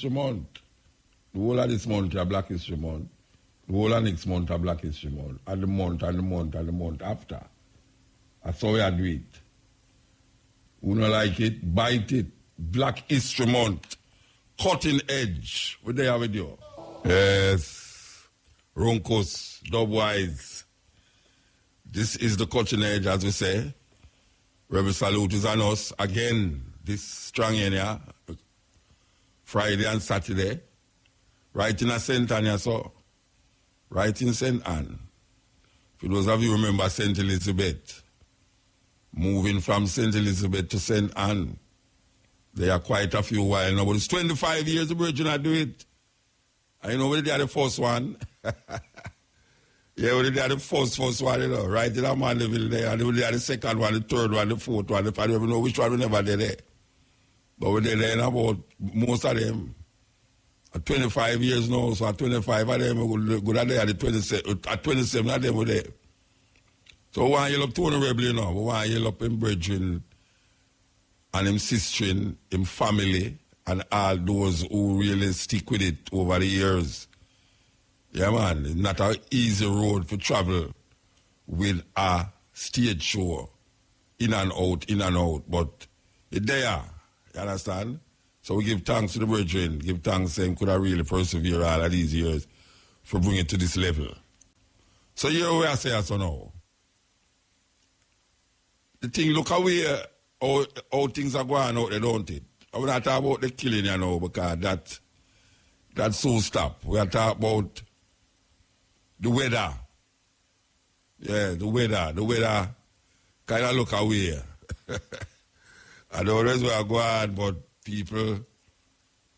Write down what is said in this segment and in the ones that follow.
History Month. The whole of this month is Black History Month. The whole of next month is Black History Month. And the month and the month and the month after. That's how we do it. Who don't like it, bite it. Black History Month. Cutting edge. What they have with you? Yes. Ronkos, Dubwise. This is the cutting edge, as we say. Rebel Salute is on us again this strong area. Friday and Saturday. Right in a St. Anne, so. Right in St. Anne. For those of you who remember St. Elizabeth. Moving from St. Elizabeth to St. Anne. There are quite a few while now, but it's 25 years the Virgin I do it. I know we did the first one. Yeah, we did the first one, you know, right in Amandeville there. And we did the second one, the third one, the fourth one. If I don't even know which one we never did there. But we did there about most of them. At 25 years now, so at 25 of them, we go there at 27 of them were there. So we want to yell up Tony Rebel, you know. We want to yell up him brethren and him sister, him family, and all those who really stick with it over the years. Yeah, man, it's not an easy road to travel with a stage show, in and out, but it's there, you understand? So we give thanks to the brethren, give thanks saying could I really persevere all of these years for bringing it to this level. So here we are saying so now. The thing, look away how things are going out there, don't it? I will not talk about the killing, you know, because that's so stop. We are talking about the weather. Yeah, the weather kind of look away. I don't know where I go on, but people,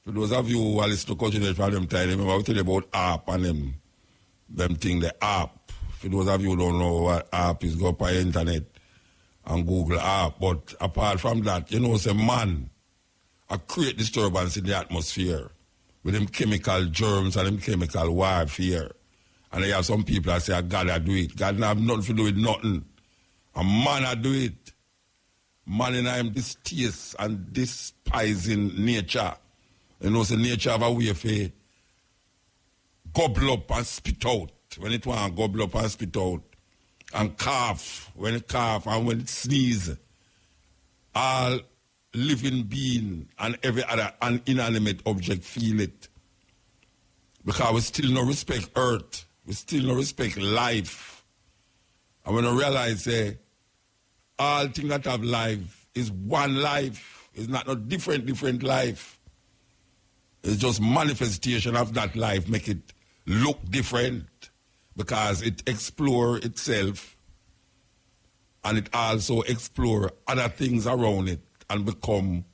for those of you who are listening to Culture from them time, remember I tell you about app and them thing, the app. For those of you who don't know what app is, go up on the internet and Google app. But apart from that, you know, it's a man create disturbance in the atmosphere with them chemical germs and them chemical warfare. And they have some people that say, God, I do it. God don't have nothing to do with nothing. A man, I do it. Man in him this taste and despising nature. You know, it's the nature of a way for gobble up and spit out. When it want to gobble up and spit out. And cough when it cough and when it sneeze. All living being and every other inanimate object feel it. Because we still no respect earth. We still no respect life. And when I realize all things that have life is one life. It's not no different life. It's just manifestation of that life make it look different. Because it explore itself and it also explore other things around it and become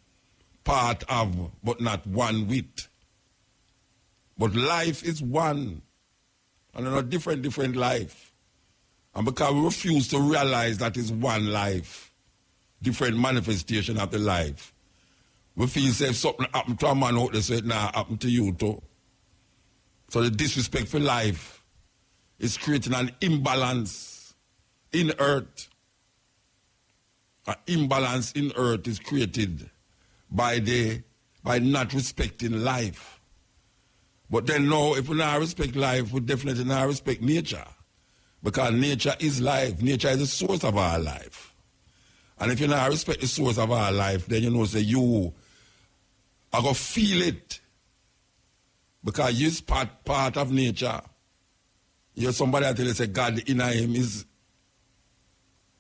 part of, but not one with. But life is one and a different life. And because we refuse to realize that it's one life, different manifestation of the life, we feel say if something happened to a man out there, so it now happen to you too. So the disrespect for life is creating an imbalance in earth. An imbalance in earth is created by not respecting life. But then no, if we not respect life, we definitely not respect nature. Because nature is life. Nature is the source of our life. And if you not respect the source of our life, then you know say you are going to feel it. Because you're part of nature. You're somebody that tell you say God in him is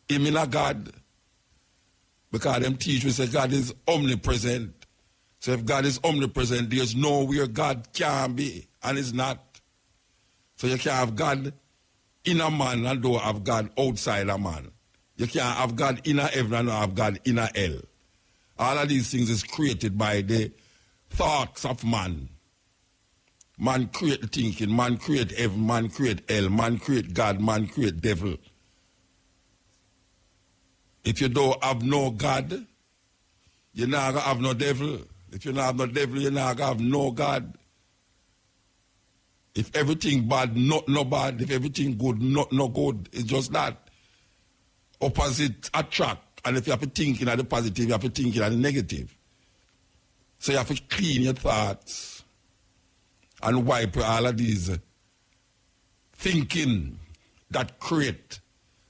him in a God. Because them teach we say God is omnipresent. So if God is omnipresent, there's nowhere God can be. And it's not. So you can't have God in a man and don't have God outside a man. You can't have God in a heaven and don't have God in a hell. All of these things is created by the thoughts of man. Man create the thinking, man create heaven, man create hell, man create God, man create devil. If you don't have no God, you're not going to have no devil. If you don't have no devil, you're not going to have no God. If everything bad, not no bad. If everything good, not no good. It's just that. Opposite attract. And if you have to think in the positive, you have to think in the negative. So you have to clean your thoughts. and wipe all of these thinking that create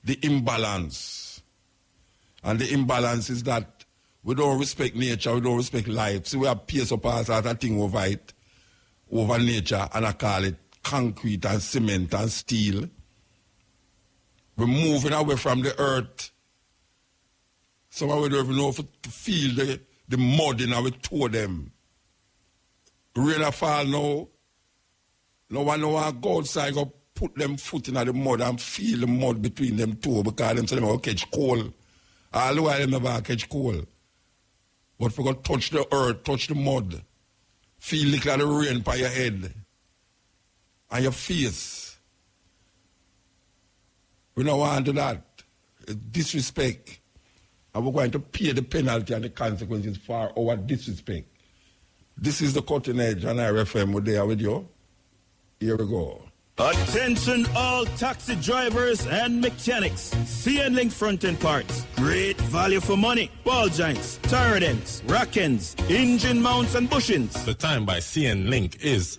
the imbalance. And the imbalance is that we don't respect nature, we don't respect life. So we have pierced up as a thing over it, over nature, and I call it concrete and cement and steel. We're moving away from the earth. Some of we don't even know if to feel the mud in our toe them. Rain a fall now. No one know how go outside, go put them foot in the mud and feel the mud between them toe because them say them will catch cold. All the while them never catch cold. But for God touch the earth, touch the mud, feel like the rain by your head and your face. We don't want to do that. It's disrespect. And we're going to pay the penalty and the consequences for our disrespect. This is the Cutting Edge on RFM. We're there with you. Here we go. Attention all taxi drivers and mechanics. CN Link front end parts. Great value for money. Ball joints, turret ends, rack ends, engine mounts and bushings. The time by CN Link is...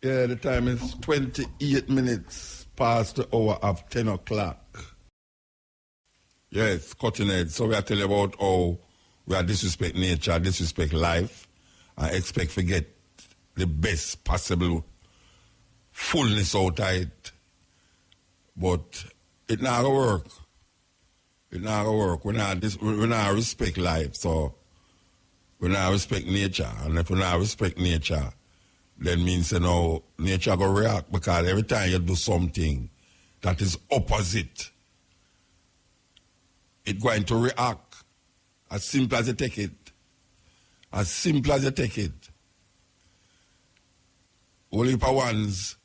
Yeah, the time is 28 minutes past the hour of 10 o'clock. Yes, Cutting Edge. So we are telling about how we are disrespect nature, disrespect life, and expect to get the best possible fullness out of it. But it not gonna work. It not gonna work. We not respect life, so we not respect nature. And if we not respect nature, then means, you know, nature gonna react, because every time you do something that is opposite, it's going to react. As simple as you take it. As simple as you take it. Only for ones,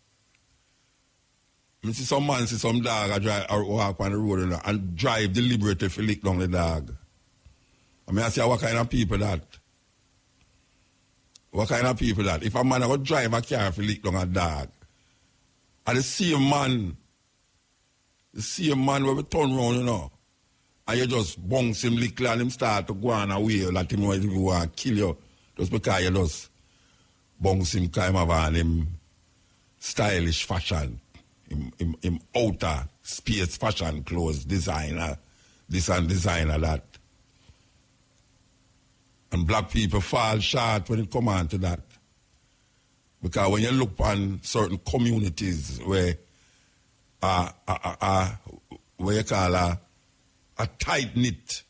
I see some man, see some dog I drive or walk on the road and drive deliberately to lick down the dog. I mean, I say, what kind of people that? What kind of people that? If a man go drive a car to lick down a dog, and the same man where we turn around, you know, and you just bounce him lickly and him start to go on away, like him want to kill you, just because you just bounce him, kind of on him stylish fashion, him outer space fashion clothes, designer, this and designer that. And black people fall short when it comes on to that. Because when you look on certain communities where you call a tight-knit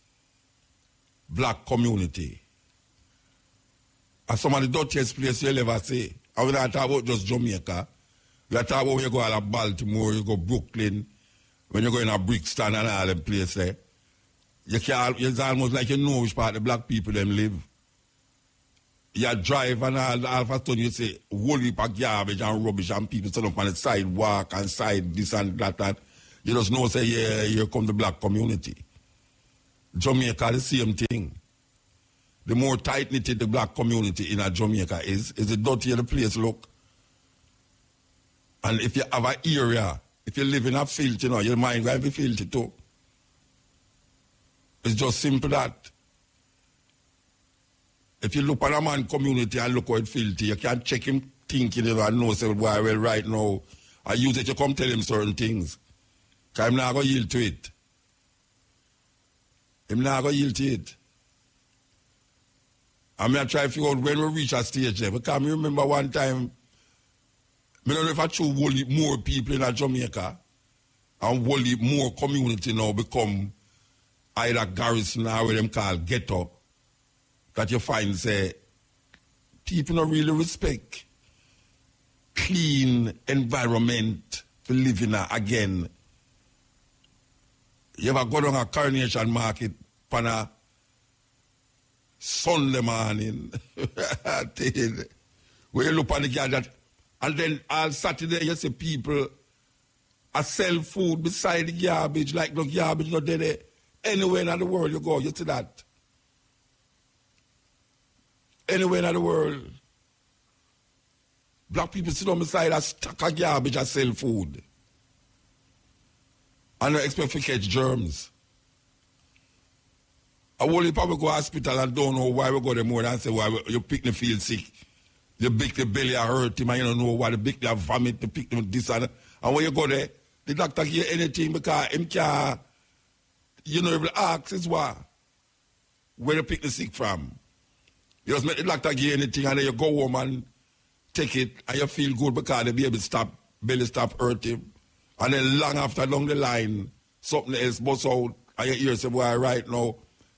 black community, and some of the dirtiest places you'll ever see, and we're not talking about just Jamaica, we're talking about when you go to Baltimore, you go Brooklyn, when you go in a Brixton and all them places, it's almost like you know which part the black people them live. You drive and all of a sudden you say, whole heap of garbage and rubbish and people stand up on the sidewalk and side this and that. And you just know, say, yeah, here come the black community. Jamaica, the same thing. The more tight-knitted the black community in a Jamaica is the dirtier the place look. And if you have an area, if you live in a field, you know, your mind will be filthy too. It's just simple that. If you look at a man community and look how it's filthy, you can't check him thinking, you know, and know, say, well, right now, I use it to come tell him certain things. Because I'm not going to yield to it. I'm not going to yield to it. I'm going to try to figure out when we reach a stage there. Because I remember one time, I don't know if I choose more people in Jamaica and more community now become either garrison or what them call ghetto, that you find, say, people don't really respect clean environment for living again. You ever go down a Coronation Market on a Sunday morning, where you look on the garbage, and then all Saturday you see people sell food beside the garbage, like the garbage not there. Anywhere in the world you go, you see that. Anywhere in the world. Black people sit on the side and stack of garbage and sell food. And they expect to catch germs. I will probably go to hospital and don't know why we go there more than say why you pick the feel sick. You big the belly hurt him and you don't know what the big the vomit, the pick them this and when you go there, the doctor give you anything because him can't, you know, if the ask is what, where you pick the sick from. You just make the doctor give you anything and then you go home and take it and you feel good because the baby belly stop hurting. And then long after along the line, something else busts out and you hear say, boy, right now,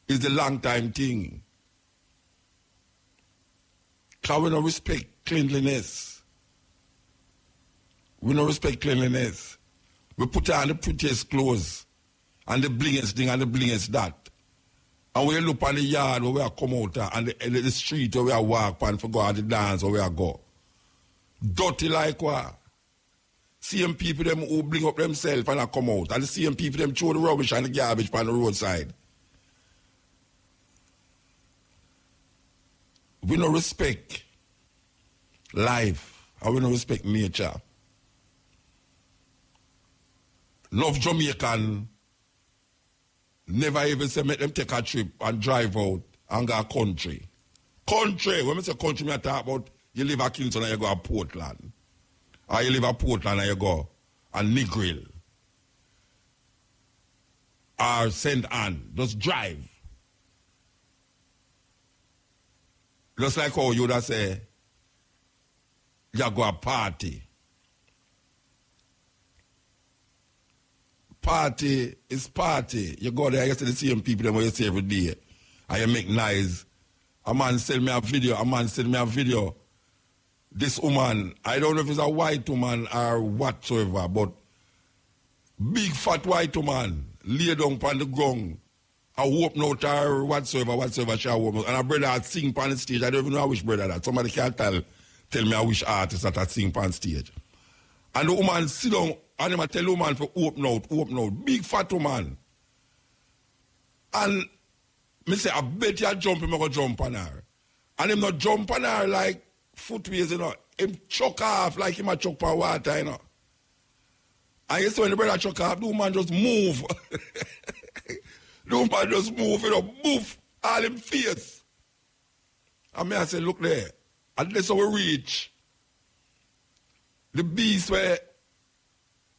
is the long time thing. Because we don't respect cleanliness. We don't respect cleanliness. We put on the prettiest clothes and the blingest thing and the blingest that. And we look on the yard where we come out and the street where we walk and for go out the dance where we go. Dirty like what? Same people them who bring up themselves and I come out. And the same people them throw the rubbish and the garbage on the roadside. We don't respect life and we don't respect nature. Enough Jamaican never even say make them take a trip and drive out and go country. Country, when I say country, I talk about you live at Kingston and you go to Portland. Or you live at Portland and you go to Negril. Or St. Anne. Just drive. Just like how you would say, you go a party. Party is party. You go there, you see the same people that you see every day. And you make noise. A man send me a video. This woman, I don't know if it's a white woman or whatsoever, but big fat white woman lay down on the ground. I open out her whatsoever she open. And a brother sing on the stage. I don't even know which brother that. Somebody can tell me which artist that sing on stage. And the woman sit down and I tell the woman to open out. Big fat woman. And me say, I bet you jump, I'm going to jump on her. And him not jump on her like footways, you know. Him chuck off like him a chuck for water, you know. And you see when the brother chuck off, the woman just move. The woman just move, you know, move all in face. And me I say, look there. And that's how we reach. The beast where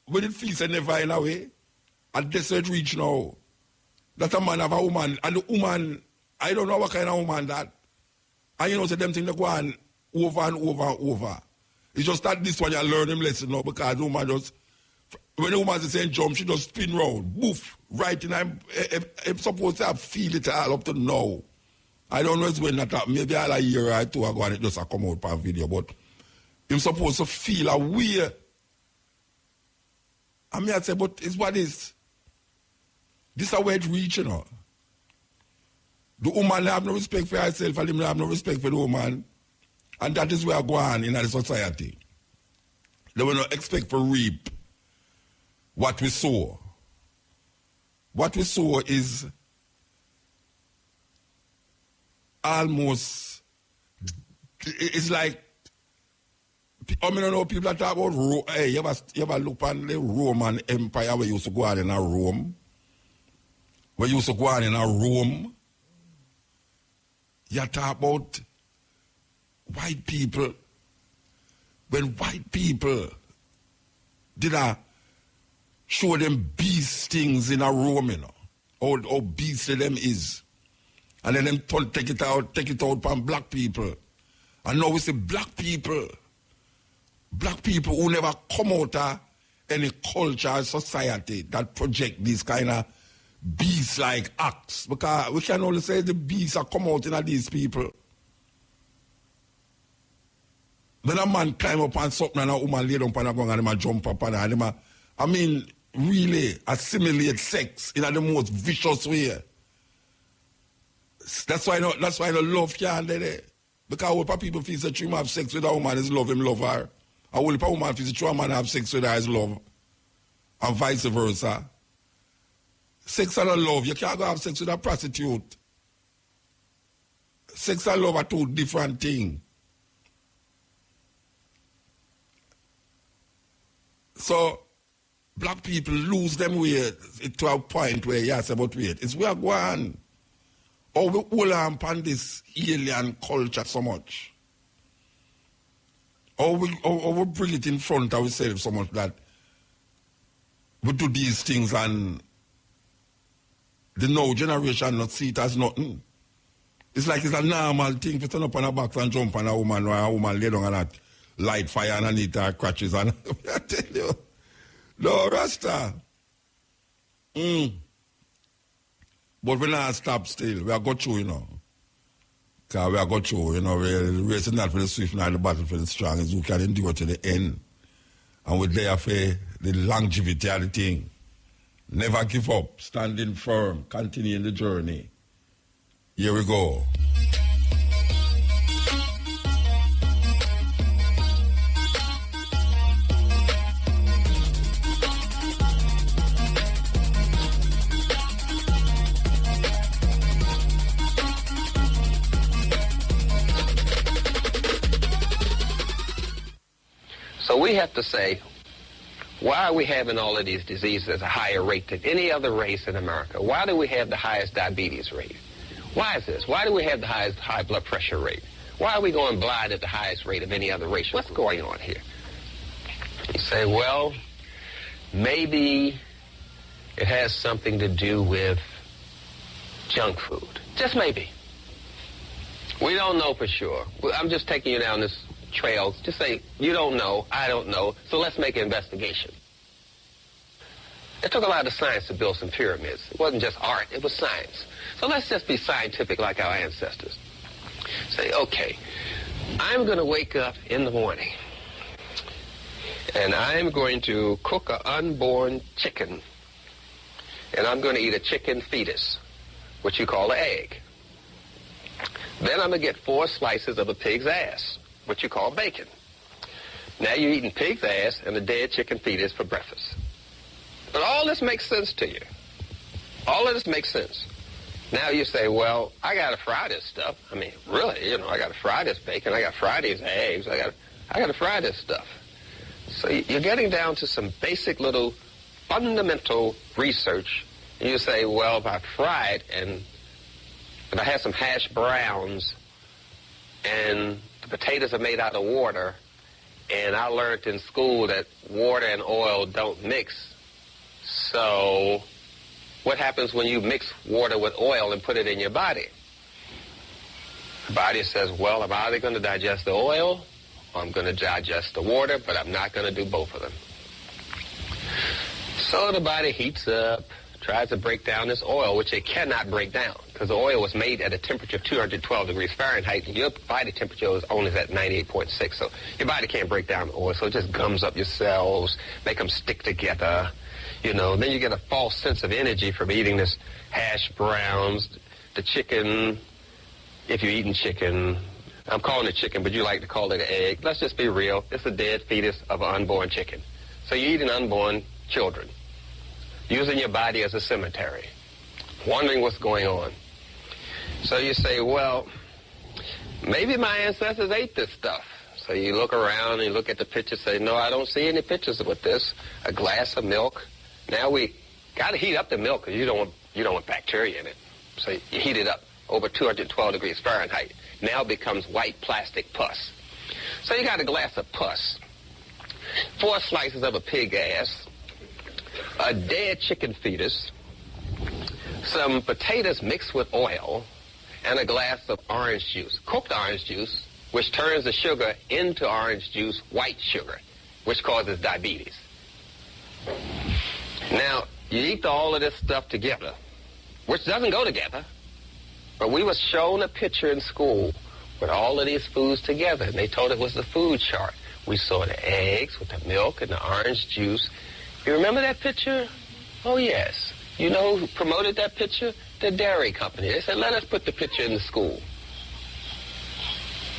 when it feels never in a way, and that's where it reach now. That a man have a woman, and the woman, I don't know what kind of woman that. And you know, so them things they go on over and over and over. It's just that this one you learn him lesson now because the woman just, when the woman is saying jump, she just spin round, boof, right in. I'm supposed to have feel it all up to now. I don't know it's when that happened. Maybe all a year or two ago and it just come out per video, but I'm supposed to feel a way. I mean, I say, but it's what is. This is where it reach, you know. The woman have no respect for herself and him have no respect for the woman. And that is where I go on in the society. They will not expect to reap what we sow. What we sow is almost, it's like, I mean, I know people that talk about, hey, you ever look on the Roman Empire where you used to go on in a Rome? Where you used to go on in a Rome? You talk about white people. When white people did show them beast things in a Rome, you know, how beastly them is. And then them take it out from black people. And now we see black people who never come out of any culture or society that project these kind of beast-like acts. Because we can only say the beasts are come out in these people. When a man climb up on something and a woman lay down on a ground and them jump up on her, and them I mean, really assimilate sex in the most vicious way. That's why the love can't there. Because what people feel that you have sex with a woman is love him, love her. And what a woman feels that a man have sex with her is love. And vice versa. Sex and love, you can't go have sex with a prostitute. Sex and love are two different things. So, black people lose them way to a point where you say, but wait, it's where going. Or we hold on upon this alien culture so much. Or we bring it in front of ourselves so much that we do these things and the now generation not see it as nothing. It's like it's a normal thing to turn up on a box and jump on a woman or a woman lay down and that light fire underneath her crutches and I tell you. No, Rasta. But we not stop still. We are go through, you know. Because we are go through, you know, we're racing not for the swift, not the battle for the strong. It's who can endure to the end. And we're there for the longevity of the thing. Never give up, standing firm, continuing the journey. Here we go. So we have to say, why are we having all of these diseases at a higher rate than any other race in America? Why do we have the highest diabetes rate? Why is this? Why do we have the highest high blood pressure rate? Why are we going blind at the highest rate of any other race? What's going on here? You say, well, maybe it has something to do with junk food. Just maybe. We don't know for sure. I'm just taking you down this trail. Just say, you don't know, I don't know, so let's make an investigation. It took a lot of science to build some pyramids. It wasn't just art, it was science. So let's just be scientific like our ancestors. Say, okay, I'm going to wake up in the morning and I'm going to cook an unborn chicken, and I'm going to eat a chicken fetus, which you call an egg. Then I'm going to get 4 slices of a pig's ass, what you call bacon. Now you're eating pig's ass and a dead chicken fetus for breakfast. But all this makes sense to you. All of this makes sense. Now you say, well, I got to fry this stuff. I mean, really, you know, I got to fry this bacon. I got to fry these eggs. I got to fry this stuff. So you're getting down to some basic little fundamental research. And you say, well, if I fry it and if I have some hash browns and the potatoes are made out of water, and I learned in school that water and oil don't mix. So what happens when you mix water with oil and put it in your body? The body says, well, I'm either going to digest the oil or I'm going to digest the water, but I'm not going to do both of them. So the body heats up, tries to break down this oil, which it cannot break down because the oil was made at a temperature of 212 degrees Fahrenheit, and your body temperature is only at 98.6, so your body can't break down the oil, so it just gums up your cells, make them stick together, you know. Then you get a false sense of energy from eating this hash browns, the chicken, if you're eating chicken. I'm calling it chicken, but you like to call it an egg. Let's just be real. It's a dead fetus of an unborn chicken. So you're eating unborn children, using your body as a cemetery, wondering what's going on. So you say, well, maybe my ancestors ate this stuff. So you look around and you look at the pictures, say, no, I don't see any pictures with this. A glass of milk. Now we got to heat up the milk because you don't want bacteria in it. So you heat it up over 212 degrees Fahrenheit. Now it becomes white plastic pus. So you got a glass of pus, 4 slices of a pig ass, a dead chicken fetus, some potatoes mixed with oil, and a glass of orange juice, cooked orange juice, which turns the sugar into orange juice, white sugar, which causes diabetes. Now, you eat all of this stuff together, which doesn't go together, but we was shown a picture in school with all of these foods together, and they told it was the food chart. We saw the eggs with the milk and the orange juice. You remember that picture? Oh, yes. You know who promoted that picture? The dairy company. They said, let us put the picture in the school.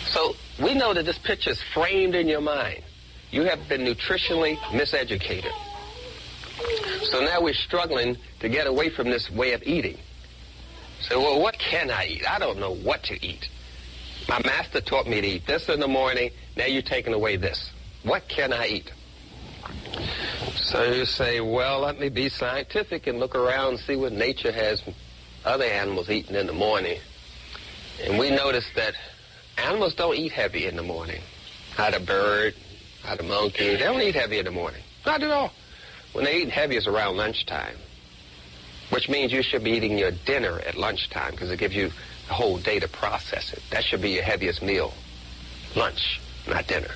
So we know that this picture is framed in your mind. You have been nutritionally miseducated. So now we're struggling to get away from this way of eating. So, well, what can I eat? I don't know what to eat. My master taught me to eat this in the morning. Now you're taking away this. What can I eat? So you say, well, let me be scientific and look around and see what nature has other animals eating in the morning. And we notice that animals don't eat heavy in the morning. not a bird, not a monkey. They don't eat heavy in the morning. Not at all. When they eat heavy is around lunchtime, which means you should be eating your dinner at lunchtime because it gives you the whole day to process it. That should be your heaviest meal, lunch, not dinner.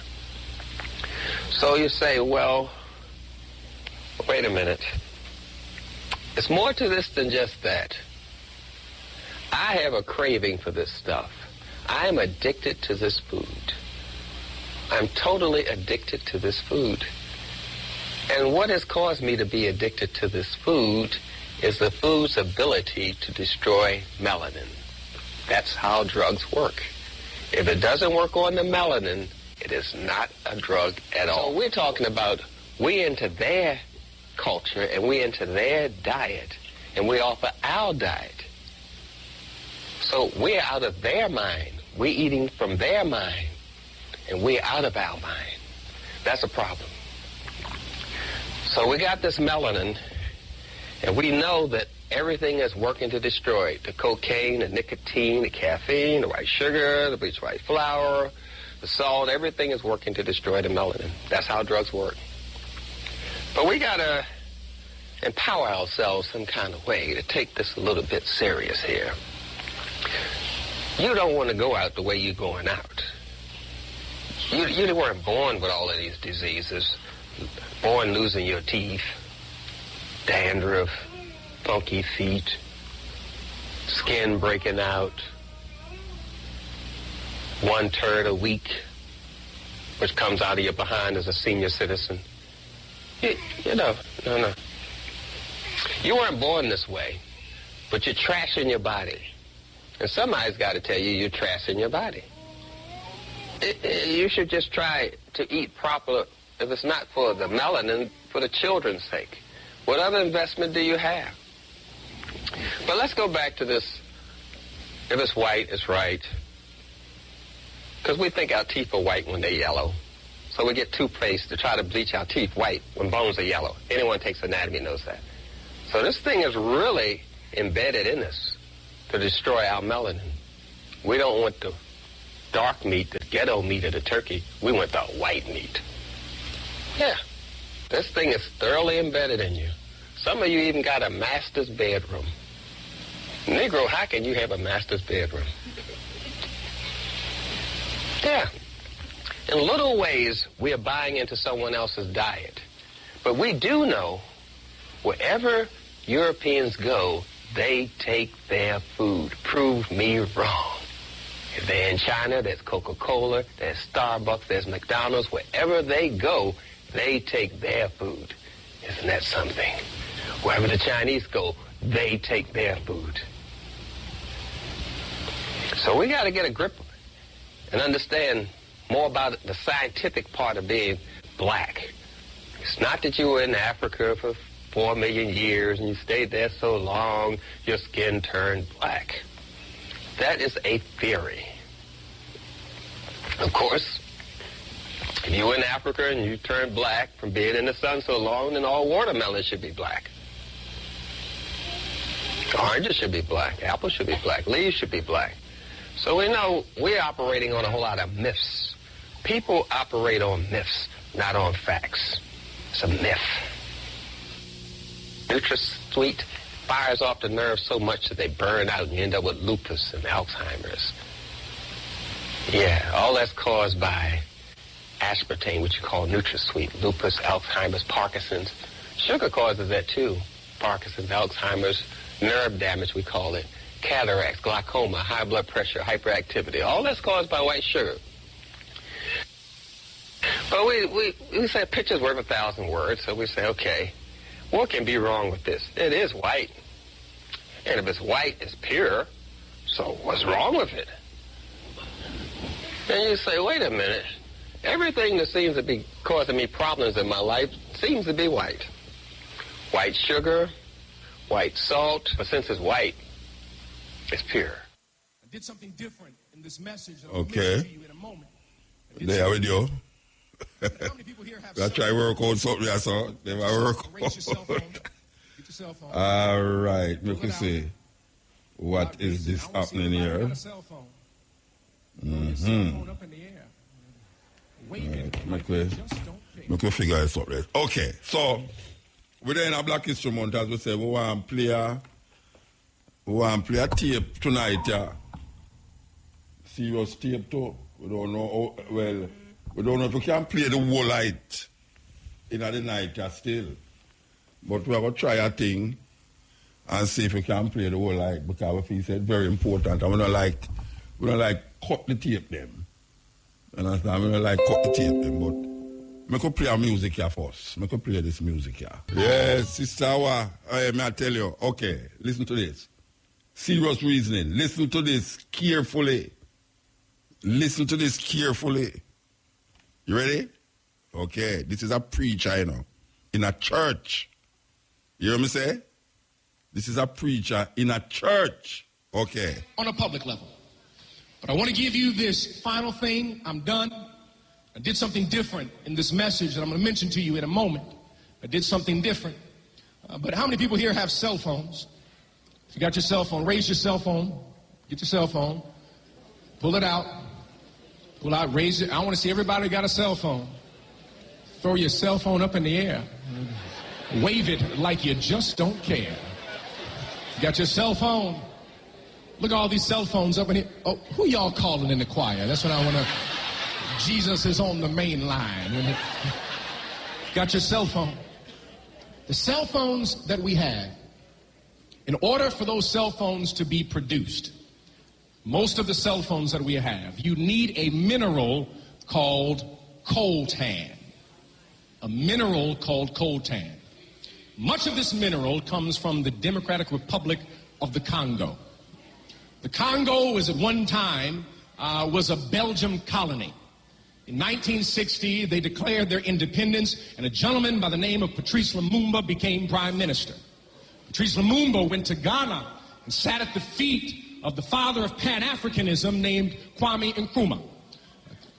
So you say, well, wait a minute. It's more to this than just that. I have a craving for this stuff. I am addicted to this food. I'm totally addicted to this food. And what has caused me to be addicted to this food is the food's ability to destroy melanin. That's how drugs work. If it doesn't work on the melanin, it is not a drug at all. So we're talking about we into their culture and we into their diet, and we offer our diet. So we're out of their mind. We're eating from their mind, and we're out of our mind. That's a problem. So we got this melanin, and we know that everything is working to destroy it. The cocaine, the nicotine, the caffeine, the white sugar, the bleached white flour, the salt, everything is working to destroy the melanin. That's how drugs work. But we got to empower ourselves some kind of way to take this a little bit serious here. You don't want to go out the way you're going out. You weren't born with all of these diseases, born losing your teeth, dandruff, funky feet, skin breaking out, 1 turd a week, which comes out of your behind as a senior citizen. No. You weren't born this way, but you're trashing your body. And somebody's got to tell you you're trashing your body. You should just try to eat proper, if it's not for the melanin, for the children's sake. What other investment do you have? But let's go back to this. If it's white, it's right. Because we think our teeth are white when they're yellow. So we get toothpaste to try to bleach our teeth white when bones are yellow. Anyone takes anatomy knows that. So this thing is really embedded in us to destroy our melanin. We don't want the dark meat, the ghetto meat of the turkey. We want the white meat. Yeah, this thing is thoroughly embedded in you. Some of you even got a master's bedroom. Negro, how can you have a master's bedroom? Yeah. In little ways, we are buying into someone else's diet. But we do know wherever Europeans go, they take their food. Prove me wrong. If they're in China, there's Coca-Cola, there's Starbucks, there's McDonald's. Wherever they go, they take their food. Isn't that something? Wherever the Chinese go, they take their food. So we got to get a grip and understand more about the scientific part of being black. It's not that you were in Africa for 4 million years and you stayed there so long, your skin turned black. That is a theory. Of course, if you were in Africa and you turned black from being in the sun so long, then all watermelons should be black. Oranges should be black. Apples should be black. Leaves should be black. So we know we're operating on a whole lot of myths. People operate on myths, not on facts. It's a myth. NutraSweet fires off the nerves so much that they burn out and you end up with lupus and Alzheimer's. Yeah, all that's caused by aspartame, which you call NutraSweet. Lupus, Alzheimer's, Parkinson's. Sugar causes that too. Parkinson's, Alzheimer's, nerve damage, we call it. Cataracts, glaucoma, high blood pressure, hyperactivity. All that's caused by white sugar. But we say a picture's worth 1,000 words, so we say, okay, what can be wrong with this? It is white. And if it's white, it's pure. So what's wrong with it? And you say, wait a minute. Everything that seems to be causing me problems in my life seems to be white. White sugar, white salt, but since it's white, it's pure. I did something different in this message. Okay. To you in a moment. There we go. How many people here have I try to work on something I saw. They might work on. Raise your cell phone. Get your cell phone. All right. Let me see. What is this happening here? Got a cell phone. Throw your cell phone up in the air. Make we figure this out. Right? Okay, so within a Black History Month, as we say, we want to play a tape tonight, yeah. Serious tape too. We don't know we don't know if we can play the whole night in the night still. But we are going to try a thing and see if we can play the whole night because we feel it's very important and we don't like cut the tape them. You understand? We don't like cut the tape them, but I could play our music here first. I could play this music here. Yes, Sister Awa, may I tell you, okay, listen to this. Serious reasoning. Listen to this carefully. Listen to this carefully. You ready? Okay, this is a preacher, you know, in a church. You hear me say? This is a preacher in a church. Okay. On a public level. But I want to give you this final thing. I'm done. I did something different in this message that I'm going to mention to you in a moment. I did something different. But how many people here have cell phones? If you got your cell phone, raise your cell phone. Get your cell phone. Pull it out. Pull out, raise it. I want to see everybody who got a cell phone. Throw your cell phone up in the air. Wave it like you just don't care. You got your cell phone. Look at all these cell phones up in here. Oh, who y'all calling in the choir? That's what I want to... Jesus is on the main line. Got your cell phone. The cell phones that we have, in order for those cell phones to be produced, most of the cell phones that we have, you need a mineral called coltan. A mineral called coltan. Much of this mineral comes from the Democratic Republic of the Congo. The Congo was at one time was a Belgian colony. In 1960, they declared their independence, and a gentleman by the name of Patrice Lumumba became prime minister. Patrice Lumumba went to Ghana and sat at the feet of the father of Pan-Africanism named Kwame Nkrumah.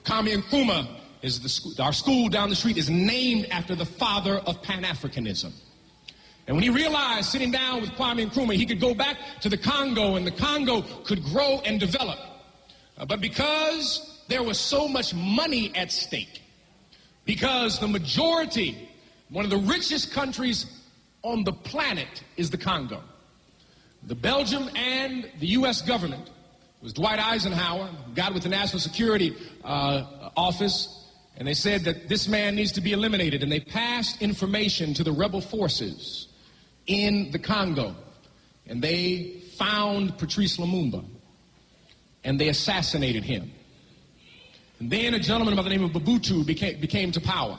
Kwame Nkrumah is our school down the street is named after the father of Pan-Africanism. And when he realized, sitting down with Kwame Nkrumah, he could go back to the Congo and the Congo could grow and develop. But because there was so much money at stake, because the majority, one of the richest countries on the planet is the Congo. The Belgium and the U.S. government, it was Dwight Eisenhower, got with the National Security Office, and they said that this man needs to be eliminated, and they passed information to the rebel forces in the Congo, and they found Patrice Lumumba, and they assassinated him. And then a gentleman by the name of Mobutu became to power,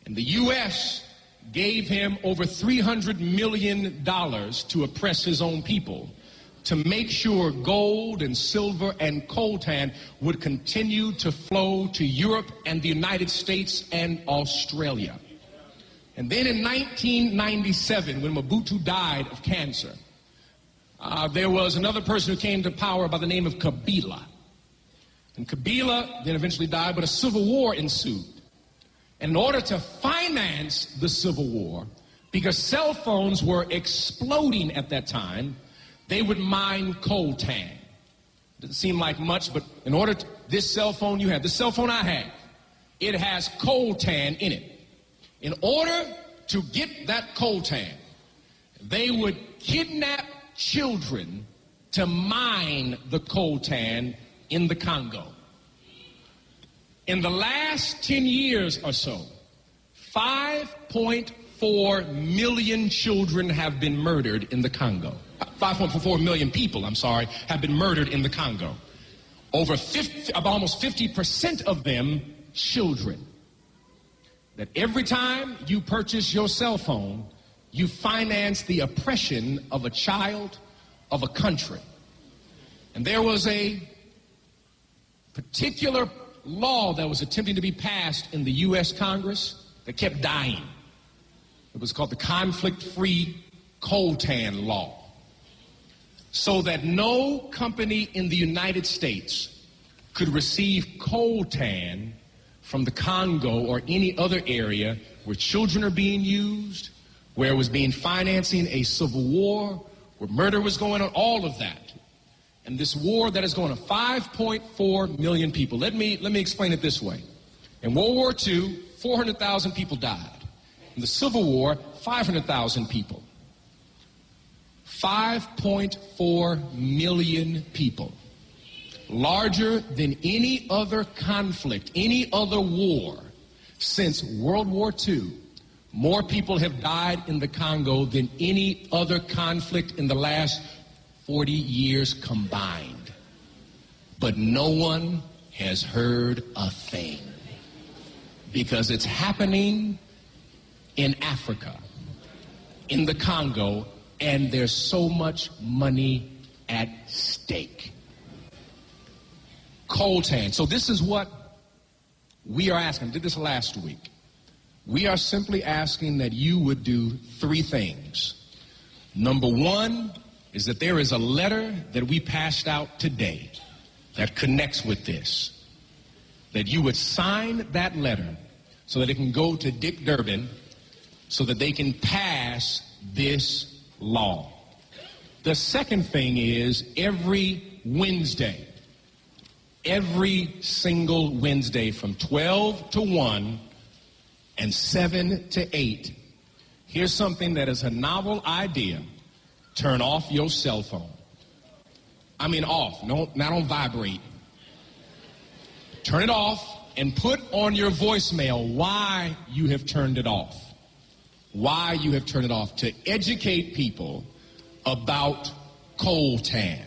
and the U.S. gave him over $300 million to oppress his own people, to make sure gold and silver and coltan would continue to flow to Europe and the United States and Australia. And then in 1997, when Mobutu died of cancer, there was another person who came to power by the name of Kabila. And Kabila then eventually died, but a civil war ensued. And in order to finance the Civil War, because cell phones were exploding at that time, they would mine coltan. Doesn't seem like much, but in order to, this cell phone you have, the cell phone I have, it has coltan in it. In order to get that coltan, they would kidnap children to mine the coltan in the Congo. In the last 10 years or so, 5.4 million children have been murdered in the Congo. 5.4 million people, have been murdered in the Congo. Almost 50% of them children. That every time you purchase your cell phone, you finance the oppression of a child, of a country. And there was a particular law that was attempting to be passed in the U.S. Congress that kept dying. It was called the Conflict-Free Coltan Law. So that no company in the United States could receive coltan from the Congo or any other area where children are being used, where it was being financing a civil war, where murder was going on, all of that. And this war that is going on, 5.4 million people. Let me explain it this way. In World War II, 400,000 people died. In the Civil War, 500,000 people. 5.4 million people. Larger than any other conflict, any other war since World War II. More people have died in the Congo than any other conflict in the last 40 years combined. But no one has heard a thing. Because it's happening in Africa, in the Congo, and there's so much money at stake. Coltan. So this is what we are asking. I did this last week. We are simply asking that you would do three things. Number one is that there is a letter that we passed out today that connects with this. That you would sign that letter so that it can go to Dick Durbin so that they can pass this law. The second thing is every Wednesday, every single Wednesday from 12 to 1 and 7 to 8, here's something that is a novel idea. Turn off your cell phone. I mean off, no, not on vibrate. Turn it off and put on your voicemail why you have turned it off. Why you have turned it off, to educate people about coltan.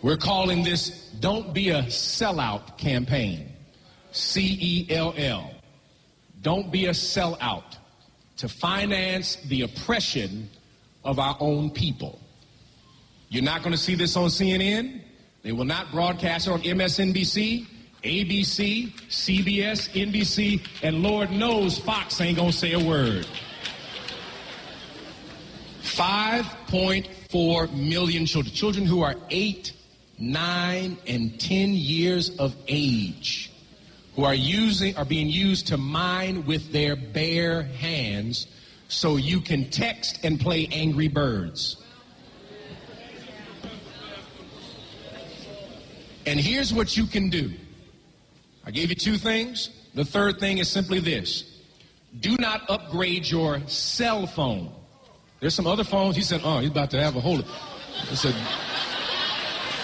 We're calling this Don't Be a Sellout campaign. C-E-L-L. Don't be a sellout, to finance the oppression of our own people. You're not going to see this on CNN. They will not broadcast it on MSNBC, ABC, CBS, NBC, and Lord knows Fox ain't going to say a word. 5.4 million children, children who are 8, 9, and 10 years of age, who are being used to mine with their bare hands so you can text and play Angry Birds. And here's what you can do. I gave you two things. The third thing is simply this. Do not upgrade your cell phone. There's some other phones. He said, he's about to have a whole... He said,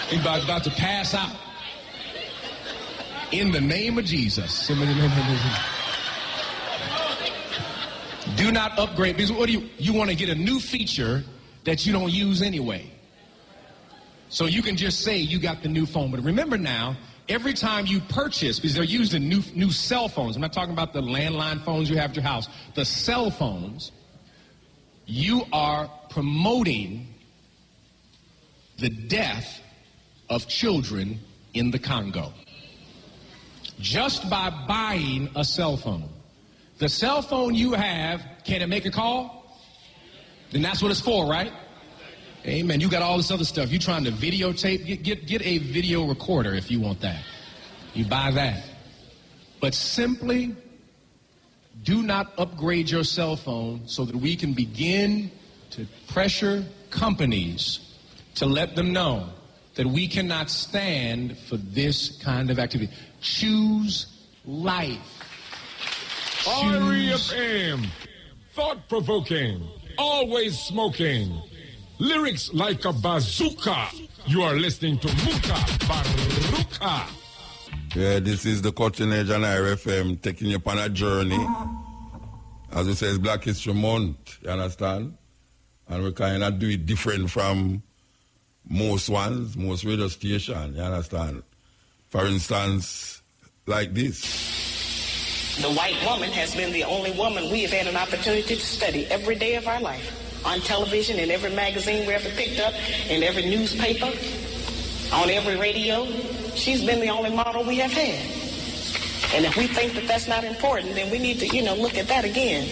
he's about to pass out. In the name of Jesus. Do not upgrade. Because what do you want to get a new feature that you don't use anyway. So you can just say you got the new phone. But remember now, every time you purchase, because they're used in new cell phones. I'm not talking about the landline phones you have at your house. The cell phones, you are promoting the death of children in the Congo. Just by buying a cell phone. The cell phone you have, can it make a call? Then that's what it's for, right? Amen. You got all this other stuff. You're trying to videotape. Get a video recorder if you want that. You buy that. But simply do not upgrade your cell phone so that we can begin to pressure companies to let them know that we cannot stand for this kind of activity. Choose life. R.E.F.M. Thought-provoking. Always smoking. Lyrics like a bazooka. You are listening to Mutabaruka. Yeah, this is the Cutting Edge on RFM, taking you upon a journey. As it says, Black History Month, you understand? And we kind of do it different from most radio stations, you understand? For instance, like this. The white woman has been the only woman we have had an opportunity to study every day of our life. On television, in every magazine we ever picked up, in every newspaper, on every radio. She's been the only model we have had. And if we think that that's not important, then we need to, look at that again.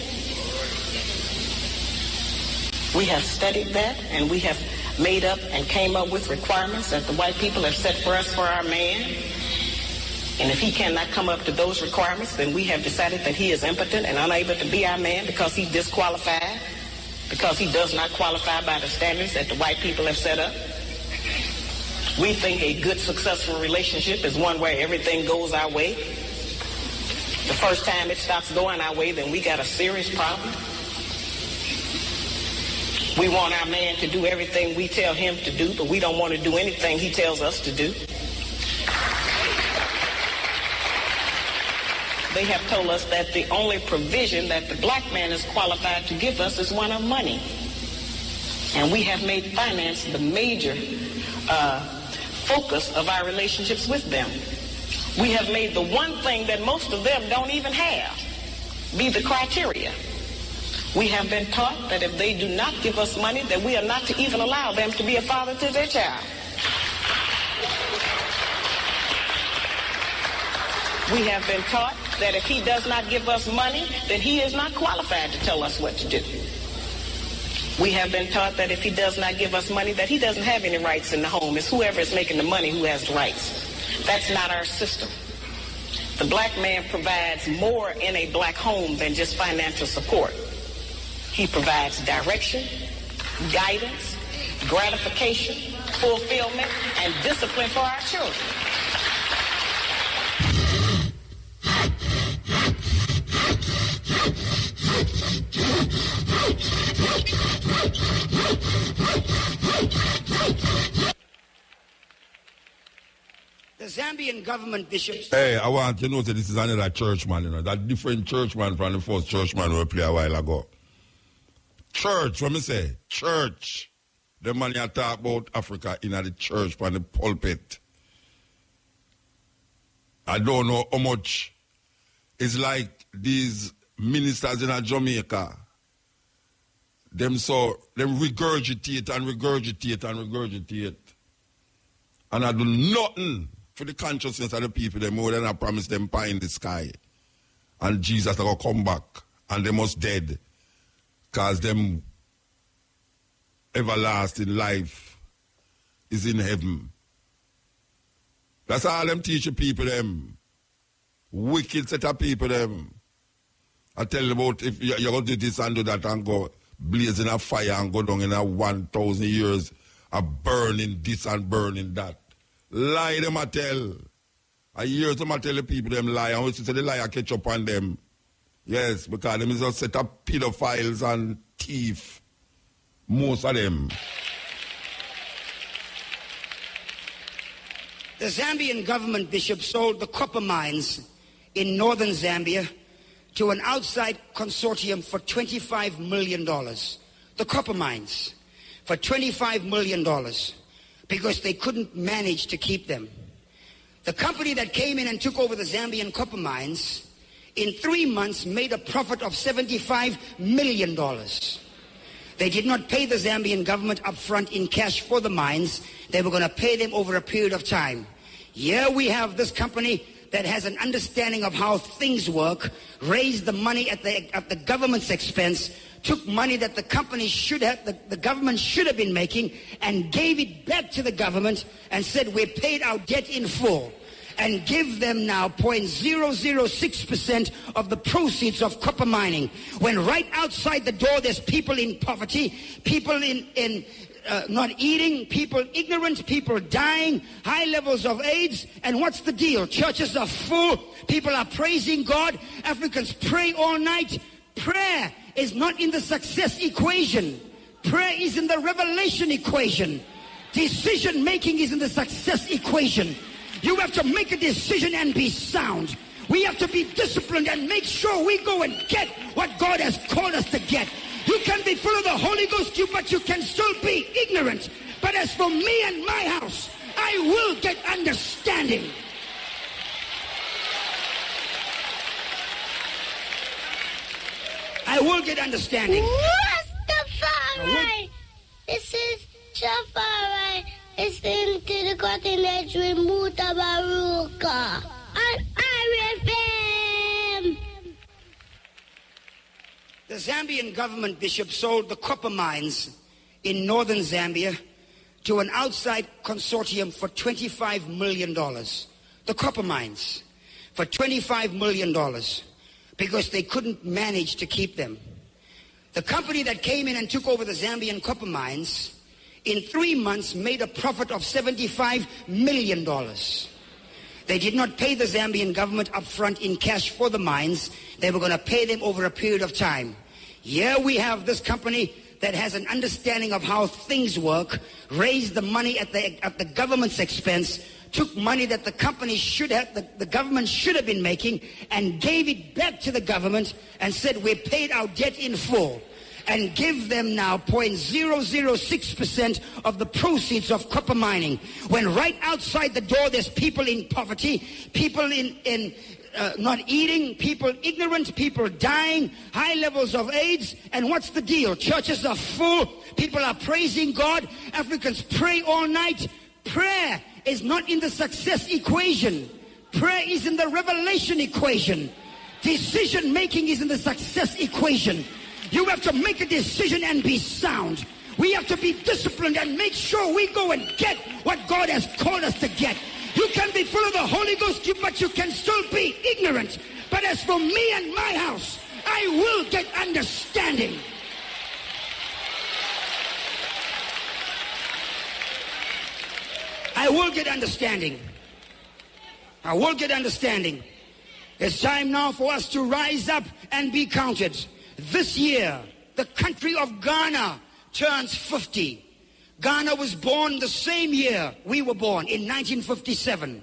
We have studied that, and we have made up and came up with requirements that the white people have set for us for our man. And if he cannot come up to those requirements, then we have decided that he is impotent and unable to be our man because he's disqualified, because he does not qualify by the standards that the white people have set up. We think a good, successful relationship is one where everything goes our way. The first time it stops going our way, then we got a serious problem. We want our man to do everything we tell him to do, but we don't want to do anything he tells us to do. They have told us that the only provision that the black man is qualified to give us is one of money. And we have made finance the major focus of our relationships with them. We have made the one thing that most of them don't even have be the criteria. We have been taught that if they do not give us money, that we are not to even allow them to be a father to their child. We have been taught that if he does not give us money, then he is not qualified to tell us what to do. We have been taught that if he does not give us money, that he doesn't have any rights in the home. It's whoever is making the money who has the rights. That's not our system. The black man provides more in a black home than just financial support. He provides direction, guidance, gratification, fulfillment, and discipline for our children. The Zambian government bishops... Hey, I want you to know that this is another churchman, you know. That different churchman from the first churchman we played a while ago. Church, what me say? Church. The man you talk about Africa in the church, from the pulpit. I don't know how much. It's like these ministers in Jamaica. Them regurgitate and regurgitate and regurgitate. And I do nothing for the consciousness of the people them more than I promise them pie in the sky. And Jesus will come back and they must dead. Because them everlasting life is in heaven. That's all them teach the people them. Wicked set of people them. I tell you about if you're going to do this and do that and go blaze in a fire and go down in a 1,000 years of burning this and burning that. Lie them I tell. I hear them I tell the people them lie. And when you say the lie I catch up on them. Yes, because them is a set of pedophiles and thief. Most of them. The Zambian government bishop sold the copper mines in northern Zambia to an outside consortium for $25 million. The copper mines for $25 million because they couldn't manage to keep them. The company that came in and took over the Zambian copper mines in 3 months made a profit of $75 million. They did not pay the Zambian government up front in cash for the mines. They were going to pay them over a period of time. Here we have this company that has an understanding of how things work, raised the money at the government's expense, took money that the company should have, the government should have been making, and gave it back to the government and said, we paid our debt in full. And give them now 0.006% of the proceeds of copper mining. When right outside the door there's people in poverty, people in not eating, people ignorant, people dying, high levels of AIDS, and what's the deal? Churches are full, people are praising God, Africans pray all night. Prayer is not in the success equation. Prayer is in the revelation equation. Decision making is in the success equation. You have to make a decision and be sound. We have to be disciplined and make sure we go and get what God has called us to get. You can be full of the Holy Ghost, but you can still be ignorant. But as for me and my house, I will get understanding. I will get understanding. Rastafari! This is Jafari. Listen to the cutting edge with Mutabaruka on RFM. The Zambian government bishop sold the copper mines in northern Zambia to an outside consortium for $25 million. The copper mines for $25 million because they couldn't manage to keep them. The company that came in and took over the Zambian copper mines in 3 months made a profit of $75 million. They did not pay the Zambian government up front in cash for the mines. They were going to pay them over a period of time. Here we have this company that has an understanding of how things work, raised the money at the government's expense, took money that the company should have, the government should have been making, and gave it back to the government and said, we paid our debt in full, and give them now 0.006% of the proceeds of copper mining. When right outside the door there's people in poverty, people in not eating, people ignorant, people dying, high levels of AIDS, and what's the deal? Churches are full, people are praising God, Africans pray all night. Prayer is not in the success equation. Prayer is in the revelation equation. Decision making is in the success equation. You have to make a decision and be sound. We have to be disciplined and make sure we go and get what God has called us to get. You can be full of the Holy Ghost, but you can still be ignorant. But as for me and my house, I will get understanding. I will get understanding. I will get understanding. It's time now for us to rise up and be counted. This year, the country of Ghana turns 50. Ghana was born the same year we were born, in 1957.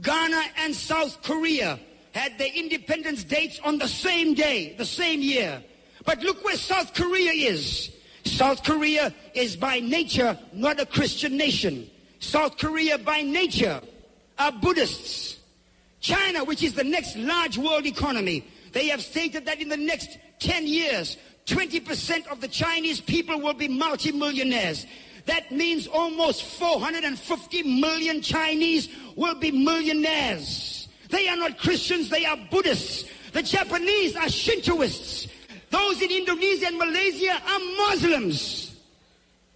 Ghana and South Korea had their independence dates on the same day, the same year. But look where South Korea is. South Korea is by nature not a Christian nation. South Korea by nature are Buddhists. China, which is the next large world economy, they have stated that in the next 10 years, 20% of the Chinese people will be multimillionaires. That means almost 450 million Chinese will be millionaires. They are not Christians, they are Buddhists. The Japanese are Shintoists. Those in Indonesia and Malaysia are Muslims.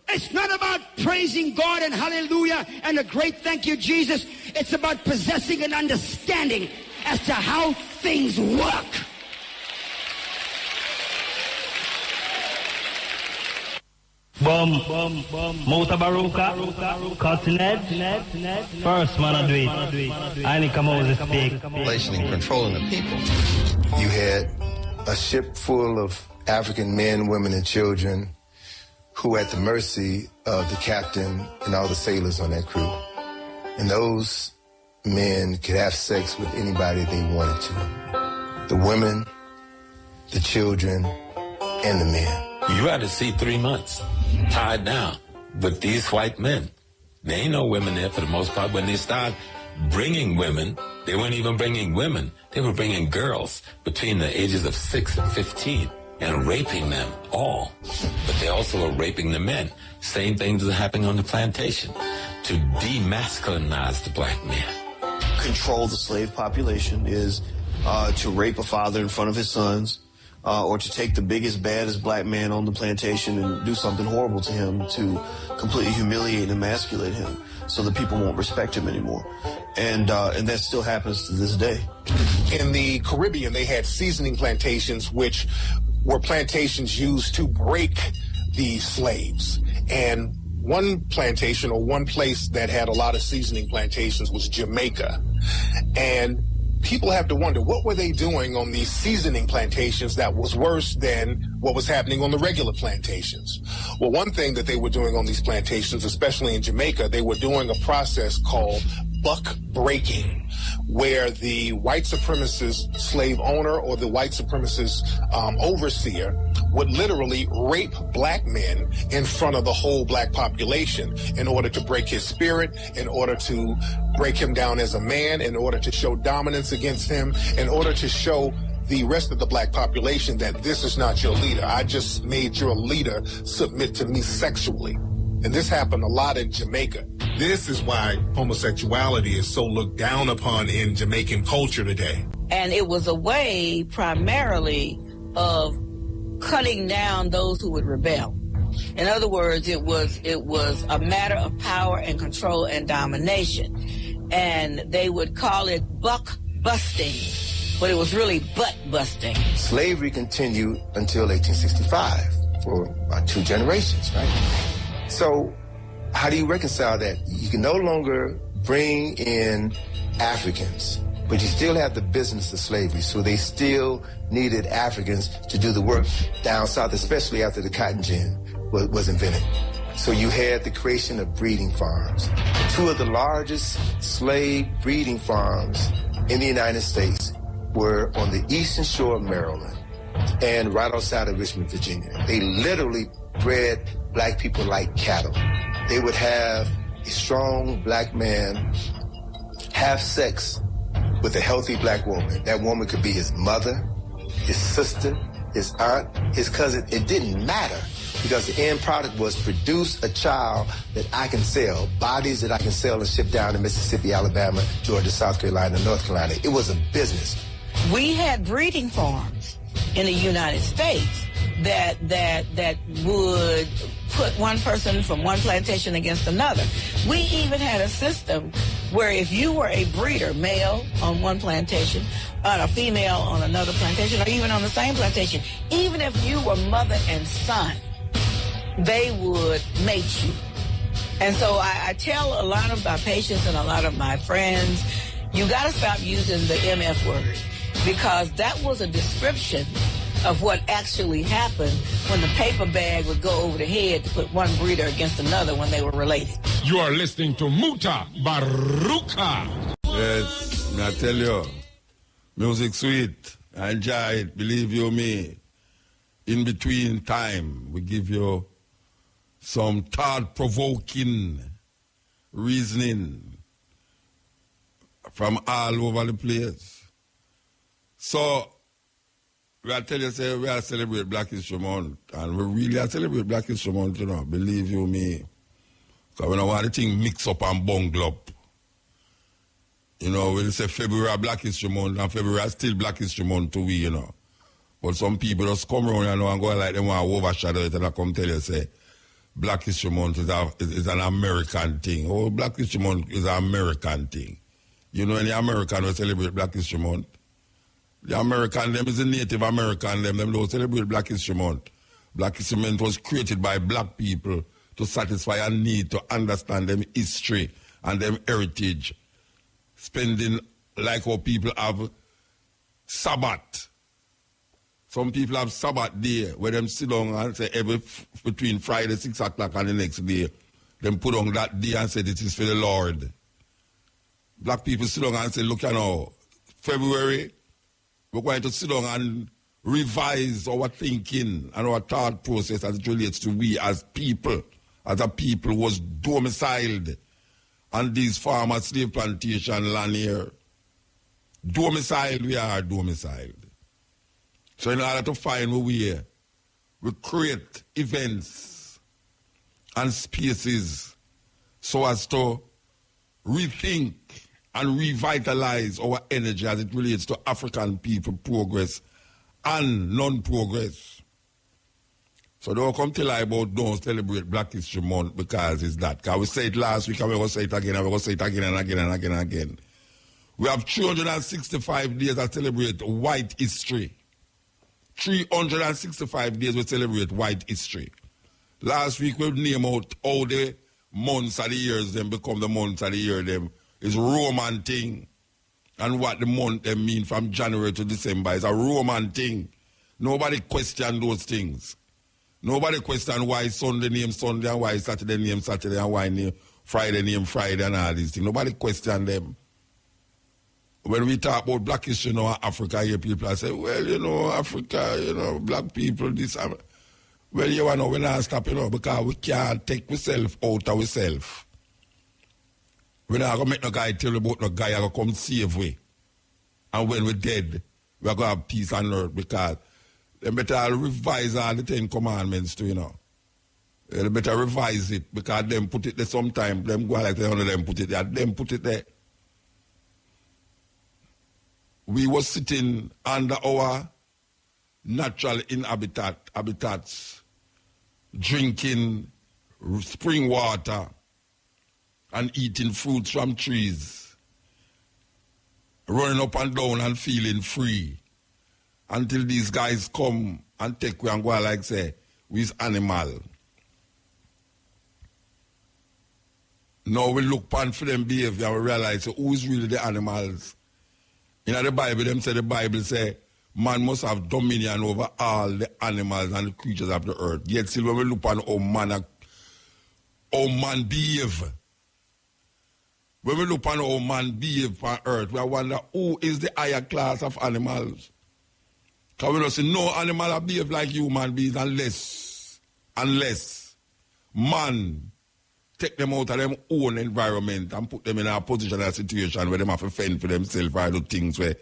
It's not about praising God and hallelujah and a great thank you, Jesus. It's about possessing an understanding as to how things work. Mutabaruka, cutting edge, first man I do it. I need come over to speak. Relation and controlling the people. You had a ship full of African men, women, and children who were at the mercy of the captain and all the sailors on that crew. And those men could have sex with anybody they wanted to. The women, the children, and the men. You had to see 3 months tied down with these white men. There ain't no women there for the most part. When they start bringing women, they weren't even bringing women. They were bringing girls between the ages of 6 and 15 and raping them all. But they also were raping the men. Same things are happening on the plantation to demasculinize the black man. Control the slave population is to rape a father in front of his sons, or to take the biggest, baddest black man on the plantation and do something horrible to him, to completely humiliate and emasculate him so that people won't respect him anymore. And that still happens to this day. In the Caribbean, they had seasoning plantations, which were plantations used to break the slaves. And one plantation or one place that had a lot of seasoning plantations was Jamaica. And people have to wonder, what were they doing on these seasoning plantations that was worse than what was happening on the regular plantations? Well, one thing that they were doing on these plantations, especially in Jamaica, they were doing a process called buck breaking, where the white supremacist slave owner or the white supremacist overseer would literally rape black men in front of the whole black population in order to break his spirit, in order to break him down as a man, in order to show dominance against him, in order to show the rest of the black population that this is not your leader. I just made your leader submit to me sexually. And this happened a lot in Jamaica. This is why homosexuality is so looked down upon in Jamaican culture today. And it was a way primarily of cutting down those who would rebel. In other words, it was a matter of power and control and domination. And they would call it buck busting, but it was really butt busting. Slavery continued until 1865 for about 2 generations, right? So how do you reconcile that? You can no longer bring in Africans, but you still have the business of slavery, so they still needed Africans to do the work down south, especially after the cotton gin was invented. So you had the creation of breeding farms. Two of the largest slave breeding farms in the United States were on the eastern shore of Maryland and right outside of Richmond, Virginia. They literally bred black people like cattle. They would have a strong black man have sex with a healthy black woman. That woman could be his mother, his sister, his aunt, his cousin. It didn't matter, because the end product was produce a child that I can sell, bodies that I can sell and ship down to Mississippi, Alabama, Georgia, South Carolina, North Carolina. It was a business. We had breeding farms in the United States that would put one person from one plantation against another. We even had a system where if you were a breeder, male on one plantation, and a female on another plantation, or even on the same plantation, even if you were mother and son, they would mate you. And so I tell a lot of my patients and a lot of my friends, you got to stop using the MF word, because that was a description of what actually happened when the paper bag would go over the head to put one breeder against another when they were related. You are listening to Mutabaruka. Yes, I tell you, music sweet. I enjoy it, believe you me. In between time, we give you some thought-provoking reasoning from all over the place. So, we are telling you, say, we are celebrate Black History Month, and we really are celebrate Black History Month, you know, believe you me. Because we don't want the thing mix up and bungle up. You know, we'll say February Black History Month, and February still Black History Month to we, you know. But some people just come around, you know, and go like them want to overshadow it, and I come tell you, say, Black History Month is an American thing. Oh, Black History Month is an American thing. You know, any American will celebrate Black History Month. The American, them is the Native American, them don't celebrate Black History Month. Black History Month was created by black people to satisfy a need to understand them history and them heritage. Spending like how people have Sabbath. Some people have Sabbath day where them sit down and say between Friday 6 o'clock and the next day, them put on that day and say this is for the Lord. Black people sit down and say, look, you know, February, we're going to sit down and revise our thinking and our thought process as it relates to we as people, as a people was domiciled on these farmer slave plantation land here. Domiciled, we are domiciled. So in order to find a way, we create events and spaces so as to rethink and revitalize our energy as it relates to African people progress and non-progress. So don't come tell I about don't celebrate Black History Month because it's that. Because we said it last week and we're going to say it again and we're going to say it again and again and again and again. We have 365 days that celebrate white history. 365 days we celebrate white history. Last week we name out all the months of the years them become the months of the year them. Is Roman thing. And what the month them mean from January to December is a Roman thing. Nobody question those things. Nobody question why Sunday name Sunday and why Saturday name Saturday and why name Friday name Friday and all these things. Nobody question them. When we talk about Black history in Africa, here people say, well, you know, Africa, you know, black people, this. Well, you know, we're not stop, you know, because we can't take ourselves out of ourselves. We're not going to make no guy tell you about no guy who come save we. And when we're dead, we're going to have peace on earth because they better revise all the 10 commandments too, you know. They better revise it because them put it there sometime. Them go like one of them put it there. Them put it there. We were sitting under our natural habitats, drinking spring water and eating fruits from trees, running up and down and feeling free until these guys come and take we and go like say, we's animal. Now we look upon for them behavior and we realize who is really the animals. In the Bible, the Bible say, man must have dominion over all the animals and the creatures of the earth. Yet still when we look upon how man behave, when we look upon how man behave on earth, we wonder who is the higher class of animals. Because we don't see no animal behave like human beings unless man take them out of their own environment and put them in a position and a situation where they have to fend for themselves or do things where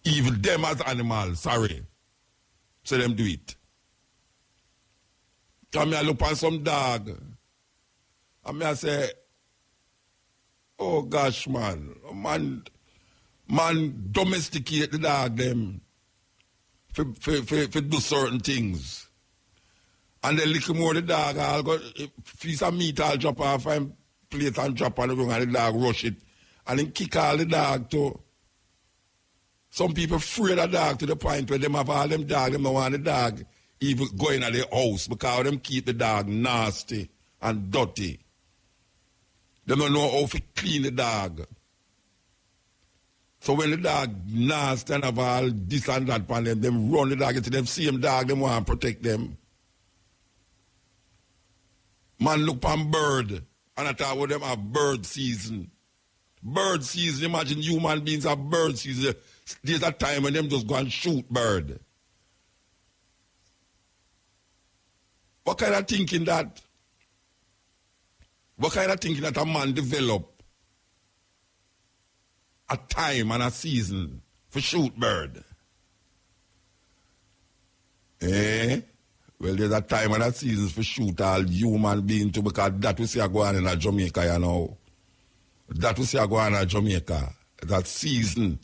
even them as animals, so them do it. Come here, look on some dog. And I say, oh gosh, man domesticate the dog them for do certain things. And then little more the dog, I'll go, piece of meat, I'll drop off and plate and drop on the ground and the dog rush it. And then kick all the dog too. Some people afraid of dog to the point where them have all them dog, them don't want the dog even going at their house because them keep the dog nasty and dirty. They don't know how to clean the dog. So when the dog nasty and have all this and that upon them run the dog into them same dog, them want to protect them. Man look on bird, and I thought about them have bird season. Bird season, imagine human beings have bird season. There's a time when them just go and shoot bird. What kind of thinking that? What kind of thinking that a man develop a time and a season for shoot bird? Eh? Well, there's a time and a season for shoot all human beings too, because that we see go on in Jamaica, you know. That we see go on in Jamaica. That season,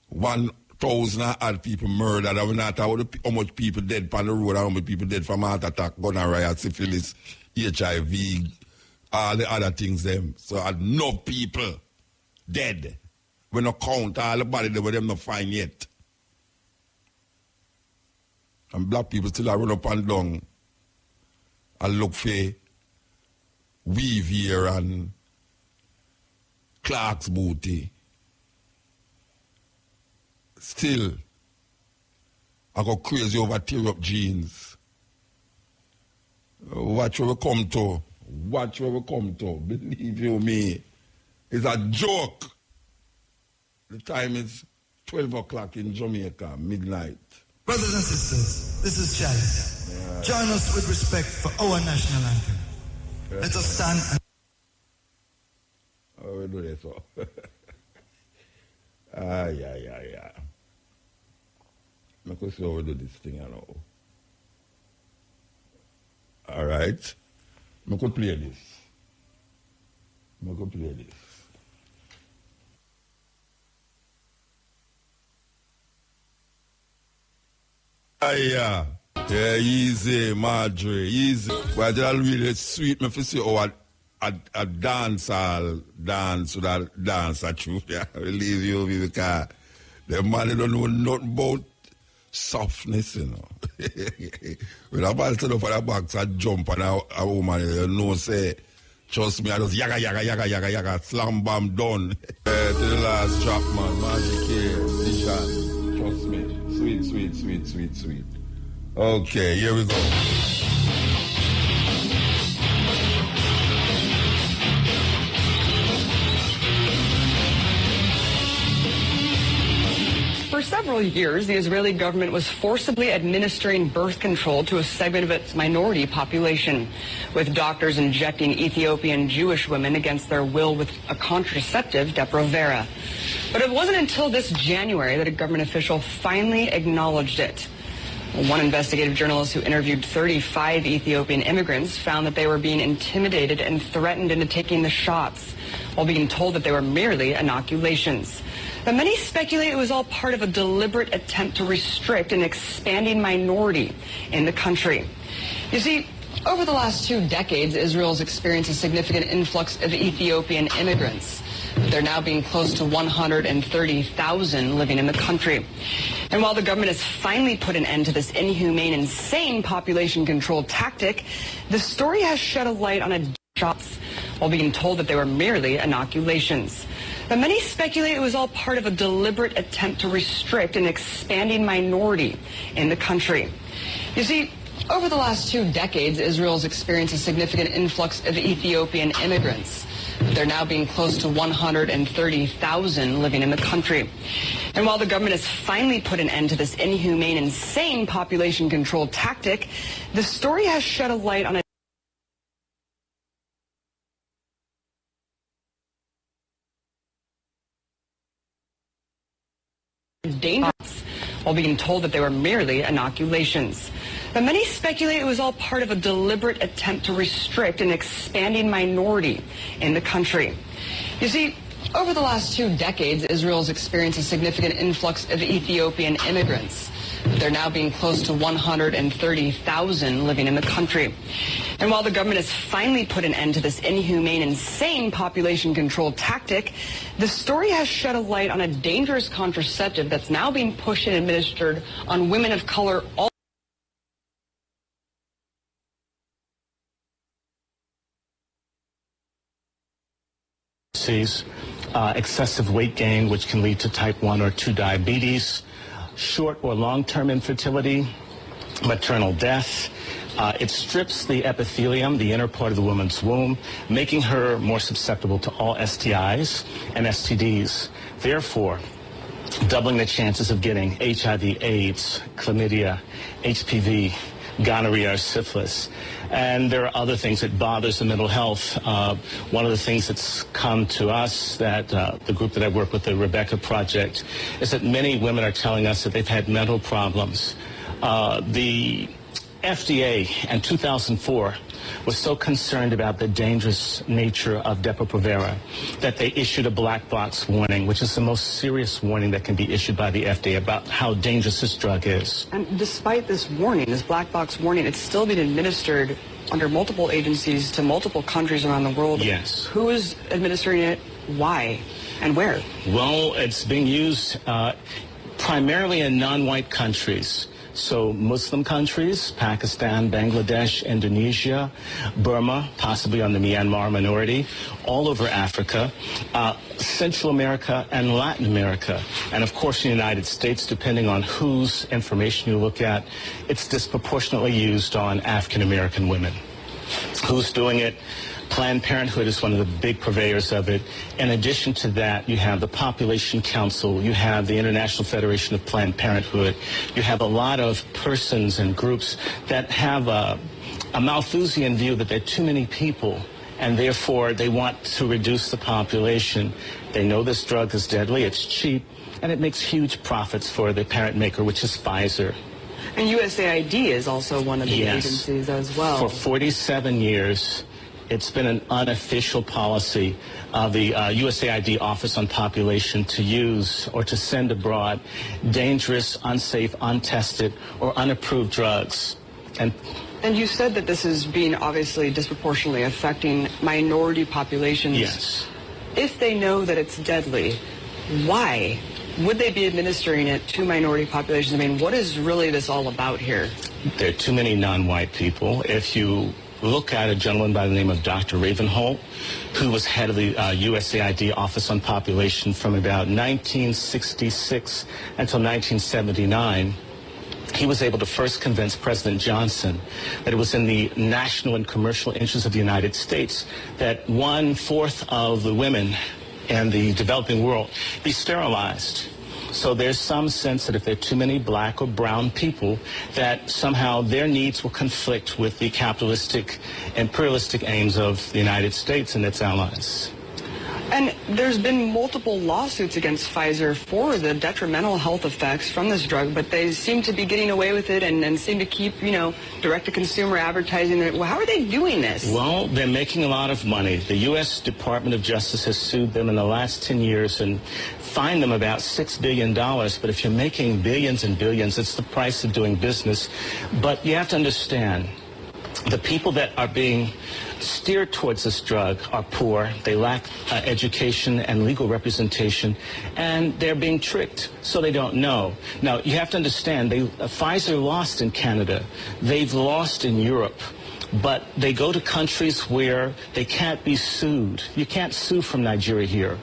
1,000 odd people murdered. And we not how much people dead on the road, and how many people dead from heart attack, gonorrhea, syphilis, HIV, all the other things them. So enough people dead. We not count all the body that we them not find yet. And black people still run up and down and look for weave here and Clark's booty. Still, I go crazy over tear up jeans. Watch where we come to. Watch where we come to. Believe you me, it's a joke. The time is 12 o'clock in Jamaica, midnight. Brothers and sisters, this is Chalice. Yeah. Join us with respect for our national anthem. Yeah. Let us stand and... Oh, we do this so. Yeah. I could see how we do this thing, I know. All right. I could play this. Yeah, easy, Marjorie, easy. Well, that really sweet me to see how a dancer dance with a dancer truth. Yeah, believe you me, because the man don't know nothing about softness, you know. When a man stand up on the box and jump on a woman, you know, say, trust me, I just yaga, slam bam done. To the last drop, man, Magic here, Dijon, trust me. Sweet. Okay, here we go. For several years, the Israeli government was forcibly administering birth control to a segment of its minority population, with doctors injecting Ethiopian Jewish women against their will with a contraceptive, Depo-Provera. But it wasn't until this January that a government official finally acknowledged it. One investigative journalist who interviewed 35 Ethiopian immigrants found that they were being intimidated and threatened into taking the shots, while being told that they were merely inoculations. But many speculate it was all part of a deliberate attempt to restrict an expanding minority in the country. You see, over the last 2 decades, Israel's experienced a significant influx of Ethiopian immigrants. There are now being close to 130,000 living in the country. And while the government has finally put an end to this inhumane, insane population control tactic, the story has shed a light on a shots while being told that they were merely inoculations. But many speculate it was all part of a deliberate attempt to restrict an expanding minority in the country. You see, over the last 2 decades, Israel's experienced a significant influx of Ethiopian immigrants. They're now being close to 130,000 living in the country. And while the government has finally put an end to this inhumane, insane population control tactic, the story has shed a light on a dangerous, while being told that they were merely inoculations. But many speculate it was all part of a deliberate attempt to restrict an expanding minority in the country. You see, over the last 2 decades, Israel's experienced a significant influx of Ethiopian immigrants. They're now being close to 130,000 living in the country. And while the government has finally put an end to this inhumane, insane population control tactic, the story has shed a light on a dangerous contraceptive that's now being pushed and administered on women of color all excessive weight gain, which can lead to type 1 or 2 diabetes, short or long-term infertility, maternal death. It strips the epithelium, the inner part of the woman's womb, making her more susceptible to all STIs and STDs. Therefore, doubling the chances of getting HIV, AIDS, chlamydia, HPV, gonorrhea, or syphilis. And there are other things that bothers the mental health. One of the things that's come to us, that the group that I work with, the Rebecca Project, is that many women are telling us that they've had mental problems. The FDA in 2004 was so concerned about the dangerous nature of Depo-Provera that they issued a black box warning, which is the most serious warning that can be issued by the FDA about how dangerous this drug is. And despite this warning, this black box warning, it's still being administered under multiple agencies to multiple countries around the world. Yes. Who is administering it? Why? And where? Well, it's being used primarily in non-white countries. So Muslim countries, Pakistan, Bangladesh, Indonesia, Burma, possibly on the Myanmar minority, all over Africa, Central America and Latin America, and of course the United States, depending on whose information you look at, it's disproportionately used on African American women. Who's doing it? Planned Parenthood is one of the big purveyors of it. In addition to that, you have the Population Council, you have the International Federation of Planned Parenthood, you have a lot of persons and groups that have a Malthusian view that there are too many people, and therefore they want to reduce the population. They know this drug is deadly, it's cheap, and it makes huge profits for the parent maker, which is Pfizer. And USAID is also one of the agencies as well. For 47 years, it's been an unofficial policy of the USAID Office on Population to use or to send abroad dangerous, unsafe, untested, or unapproved drugs. And you said that this is being obviously disproportionately affecting minority populations. Yes. If they know that it's deadly, why would they be administering it to minority populations? I mean, what is really this all about here? There are too many non-white people. If you look at a gentleman by the name of Dr. Ravenholt, who was head of the USAID Office on Population from about 1966 until 1979, he was able to first convince President Johnson that it was in the national and commercial interests of the United States that 1/4 of the women in the developing world be sterilized. So there's some sense that if there are too many black or brown people, that somehow their needs will conflict with the capitalistic, imperialistic aims of the United States and its allies. And there's been multiple lawsuits against Pfizer for the detrimental health effects from this drug, but they seem to be getting away with it and seem to keep, direct-to-consumer advertising. Well, how are they doing this? Well, they're making a lot of money. The U.S. Department of Justice has sued them in the last 10 years and fined them about $6 billion. But if you're making billions and billions, it's the price of doing business. But you have to understand, the people that are being steered towards this drug are poor. They lack education and legal representation, and they're being tricked, so they don't know. Now, you have to understand, Pfizer lost in Canada. They've lost in Europe. But they go to countries where they can't be sued. You can't sue from Nigeria here.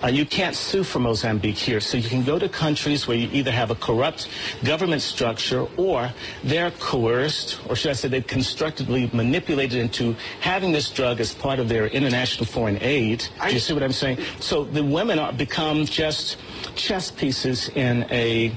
You can't sue from Mozambique here. So you can go to countries where you either have a corrupt government structure or they're coerced, or should I say they've constructively manipulated into having this drug as part of their international foreign aid. Do you see what I'm saying? So the women become just chess pieces in a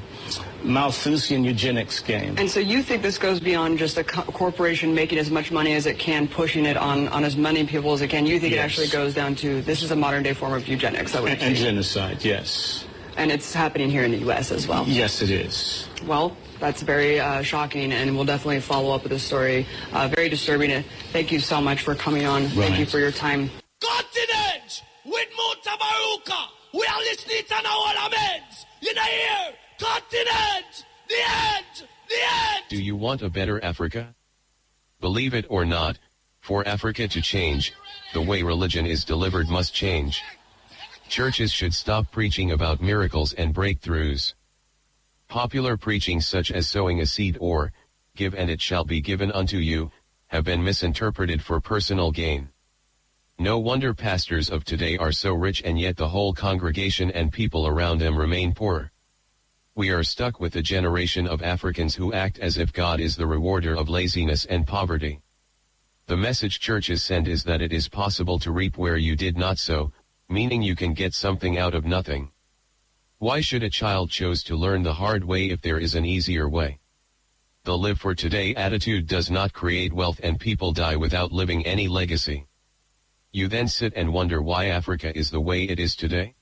Malthusian eugenics game. And so you think this goes beyond just a corporation making as much money as it can, pushing it on as many people as it can. You think Yes. it actually goes down to, this is a modern day form of eugenics. And genocide, yes. And it's happening here in the U.S. as well. Yes, it is. Well, that's very shocking, and we'll definitely follow up with this story. Very disturbing. Thank you so much for coming on. Thank you for your time. Continent with Mutabaruka. We are listening to our meds. You know here. Continent! The end! The end! Do you want a better Africa? Believe it or not, for Africa to change, the way religion is delivered must change. Churches should stop preaching about miracles and breakthroughs. Popular preaching such as sowing a seed or, give and it shall be given unto you, have been misinterpreted for personal gain. No wonder pastors of today are so rich and yet the whole congregation and people around them remain poor. We are stuck with a generation of Africans who act as if God is the rewarder of laziness and poverty. The message churches send is that it is possible to reap where you did not sow, meaning you can get something out of nothing. Why should a child choose to learn the hard way if there is an easier way? The live for today attitude does not create wealth and people die without living any legacy. You then sit and wonder why Africa is the way it is today?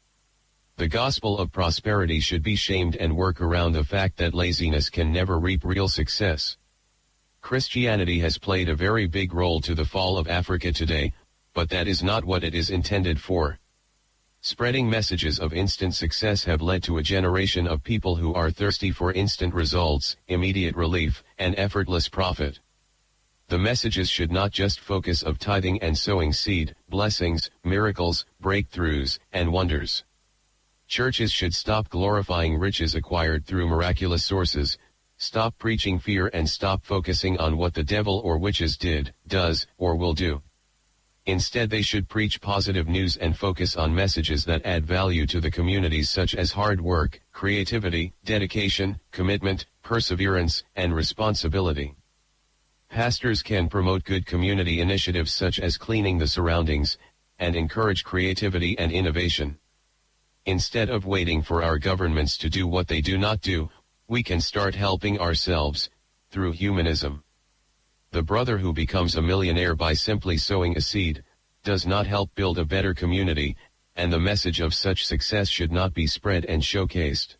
The gospel of prosperity should be shamed and work around the fact that laziness can never reap real success. Christianity has played a very big role to the fall of Africa today, but that is not what it is intended for. Spreading messages of instant success have led to a generation of people who are thirsty for instant results, immediate relief, and effortless profit. The messages should not just focus of tithing and sowing seed, blessings, miracles, breakthroughs, and wonders. Churches should stop glorifying riches acquired through miraculous sources, stop preaching fear and stop focusing on what the devil or witches did, does, or will do. Instead they should preach positive news and focus on messages that add value to the communities such as hard work, creativity, dedication, commitment, perseverance, and responsibility. Pastors can promote good community initiatives such as cleaning the surroundings, and encourage creativity and innovation. Instead of waiting for our governments to do what they do not do, we can start helping ourselves, through humanism. The brother who becomes a millionaire by simply sowing a seed, does not help build a better community, and the message of such success should not be spread and showcased.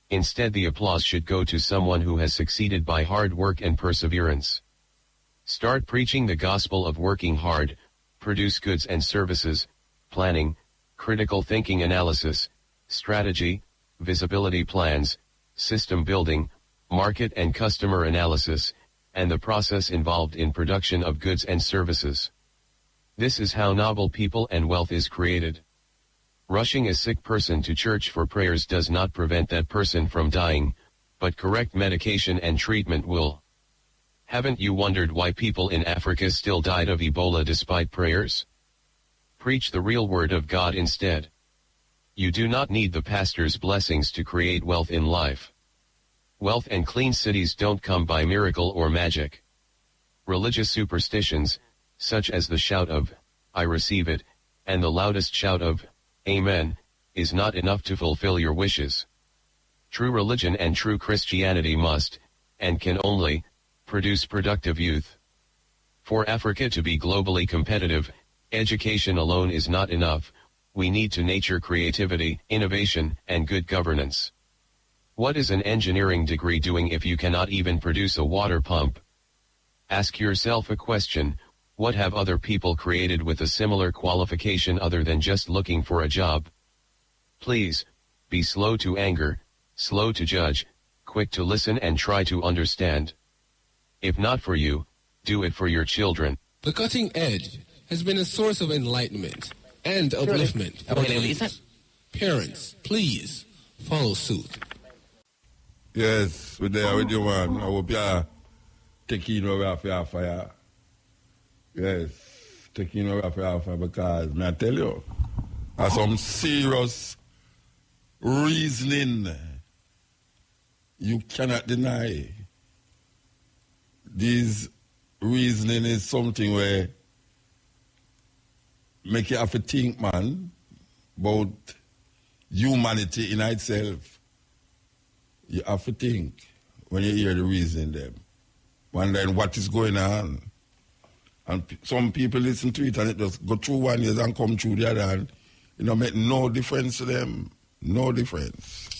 Instead the applause should go to someone who has succeeded by hard work and perseverance. Start preaching the gospel of working hard, produce goods and services, planning, critical thinking analysis, strategy, visibility plans, system building, market and customer analysis, and the process involved in production of goods and services. This is how noble people and wealth is created. Rushing a sick person to church for prayers does not prevent that person from dying, but correct medication and treatment will. Haven't you wondered why people in Africa still died of Ebola despite prayers? Preach the real word of God instead. You do not need the pastor's blessings to create wealth in life. Wealth and clean cities don't come by miracle or magic. Religious superstitions, such as the shout of, "I receive it," and the loudest shout of, "Amen," is not enough to fulfill your wishes. True religion and true Christianity must, and can only, produce productive youth. For Africa to be globally competitive, education alone is not enough. We need to nurture creativity, innovation, and good governance. What is an engineering degree doing if you cannot even produce a water pump? Ask yourself a question: what have other people created with a similar qualification other than just looking for a job? Please, be slow to anger, slow to judge, quick to listen and try to understand. If not for you, do it for your children. The Cutting Edge has been a source of enlightenment and upliftment for the youth. Parents, please follow suit. Yes, we're there with you, man. I hope you're taking over for your fire. Yes, taking over for your fire because, may I tell you, there's some serious reasoning you cannot deny. This reasoning is something where make you have to think, man, about humanity in itself. You have to think when you hear the reasoning them. Wondering what is going on. And some people listen to it and it just go through one ear and come through the other and make no difference to them. No difference.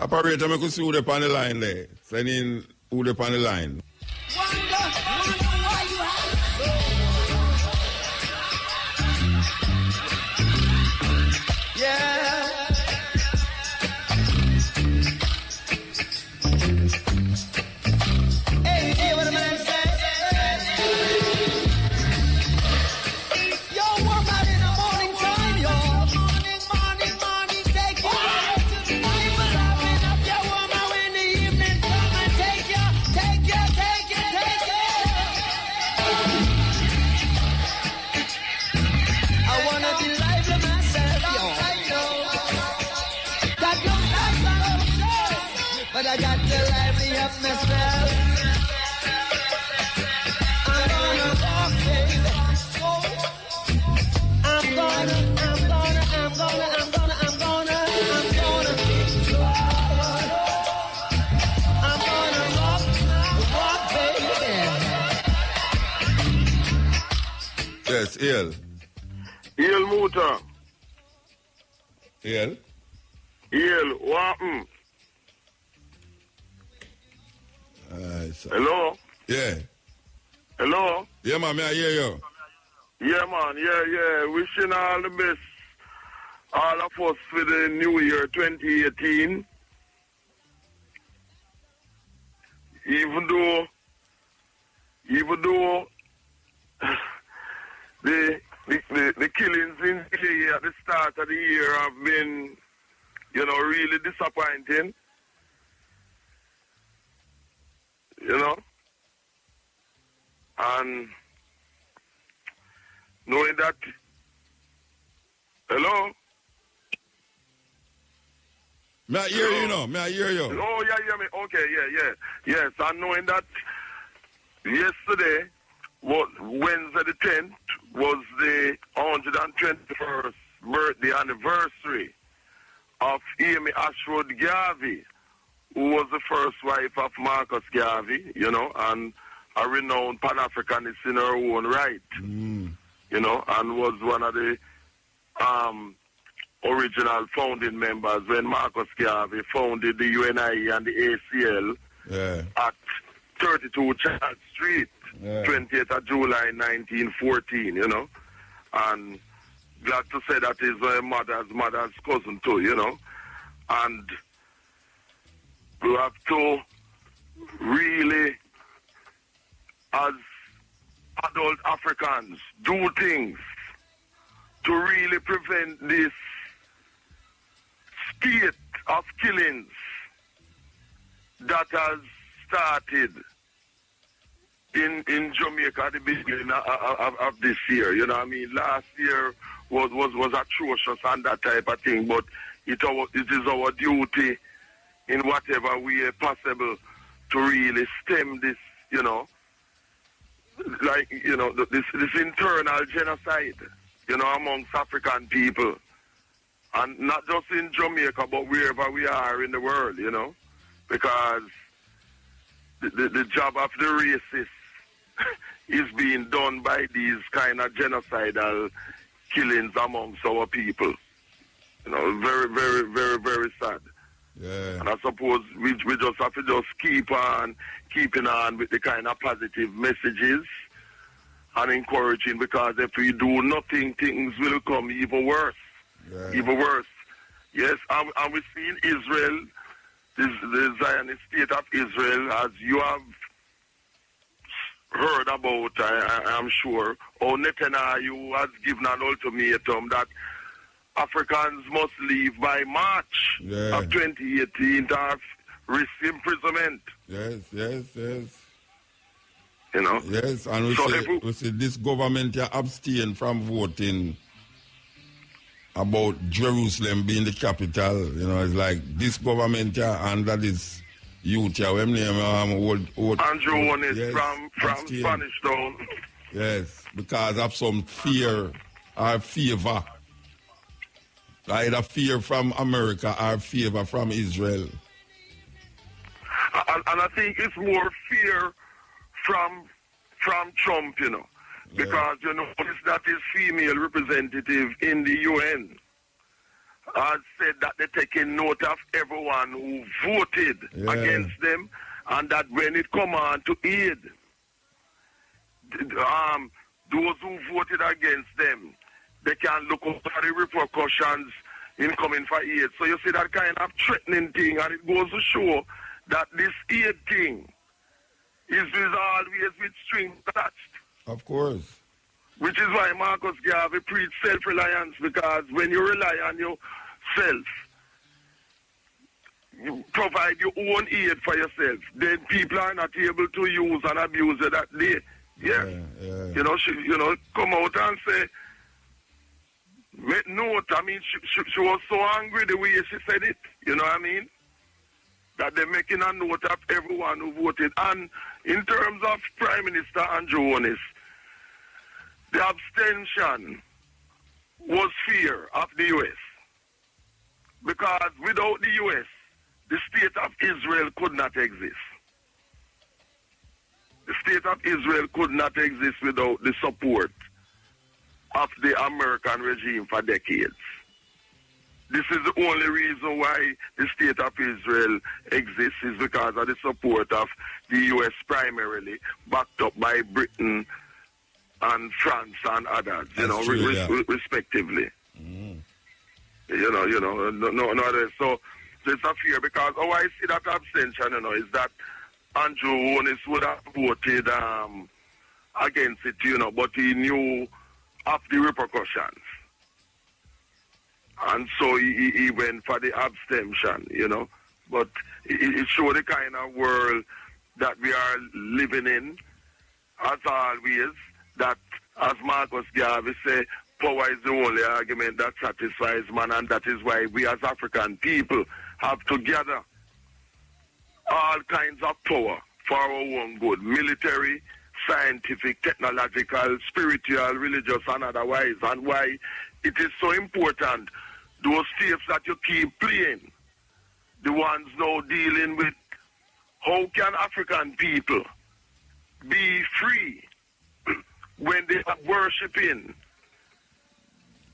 Operator, I could see who the on the line there. Send in who the on the line. But I got to lively up myself. I'm gonna walk, baby. I'm gonna walk, baby. Yes, El. El Muta. El? El, what happened? Hello? Yeah. Hello? Yeah, man, may I hear you? Yeah, man, yeah. Wishing all the best, all of us for the new year 2018. Even though the killings in Chile at the start of the year have been, really disappointing. And knowing that, hello? May I hear you now? May I hear you? Oh, yeah, okay, yeah. Yes, and knowing that yesterday, Wednesday the 10th, was the 121st birthday anniversary Amy Ashford Garvey, who was the first wife of Marcus Garvey, you know, and a renowned Pan-Africanist in her own right, you know, and was one of the original founding members when Marcus Garvey founded the UNI and the ACL at 32 Charles Street, 20th of July 1914, you know, and glad to say that is my mother's cousin too, you know, and we have to really, as adult Africans, do things to really prevent this spate of killings that has started in Jamaica at the beginning of this year. You know what I mean? Last year was atrocious and that type of thing, but it is our duty in whatever way possible to really stem this, you know, like, you know, this internal genocide, you know, amongst African people. And not just in Jamaica, but wherever we are in the world, you know, because the job of the racists is being done by these kind of genocidal killings amongst our people. You know, very, very, very, very sad. Yeah. And I suppose we just have to just keeping on with the kind of positive messages and encouraging, because if we do nothing, things will come even worse. Yeah. Even worse. Yes, and we see in Israel, the Zionist state of Israel, as you have heard about, I'm sure, how Netanyahu has given an ultimatum that Africans must leave by March of 2018 to have risk imprisonment. Yes. You know? Yes, and we see this government abstain from voting about Jerusalem being the capital. You know, it's like this government and that is youth when Andrew one is from Spanish Town. Yes, because of some fear or favor. Either fear from America or favor from Israel. And I think it's more fear from Trump, you know, because, you know, that his female representative in the UN has said that they're taking note of everyone who voted against them, and that when it come on to aid those who voted against them, they can look up at the repercussions in coming for aid. So you see that kind of threatening thing, and it goes to show that this aid thing is always with strings attached. Of course. Which is why Marcus Garvey preached self-reliance, because when you rely on yourself, you provide your own aid for yourself, then people are not able to use and abuse it that day. You know, she come out and say, make note. I mean, she was so angry the way she said it, you know what I mean? That they're making a note of everyone who voted. And in terms of Prime Minister Andrew Jones, the abstention was fear of the U.S. Because without the U.S., the state of Israel could not exist. The state of Israel could not exist without the support of the American regime for decades. This is the only reason why the state of Israel exists, is because of the support of the U.S. primarily, backed up by Britain and France and others, respectively. You know, no other. So it's a fear, because how I see that abstention, you know, is that Andrew Jones would have voted against it, you know, but he knew of the repercussions. And so he went for the abstention, you know. But it showed the kind of world that we are living in, as always, that, as Marcus Garvey said, power is the only argument that satisfies man, and that is why we as African people have to gather all kinds of power for our own good, military, scientific, technological, spiritual, religious, and otherwise, and why it is so important those tapes that you keep playing, the ones now dealing with how can African people be free when they are worshipping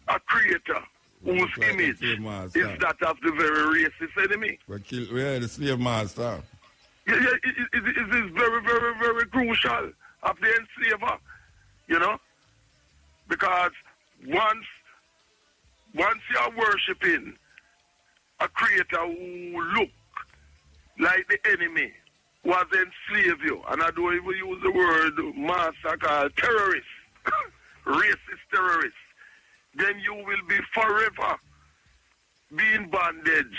a creator whose image is that of the very racist enemy. Yeah, the slave master. Yeah, it is very, very, very crucial of the enslaver, you know, because once you are worshipping a creator who look like the enemy was enslave you, and I don't even use the word master called terrorist, racist terrorist, then you will be forever be in bondage.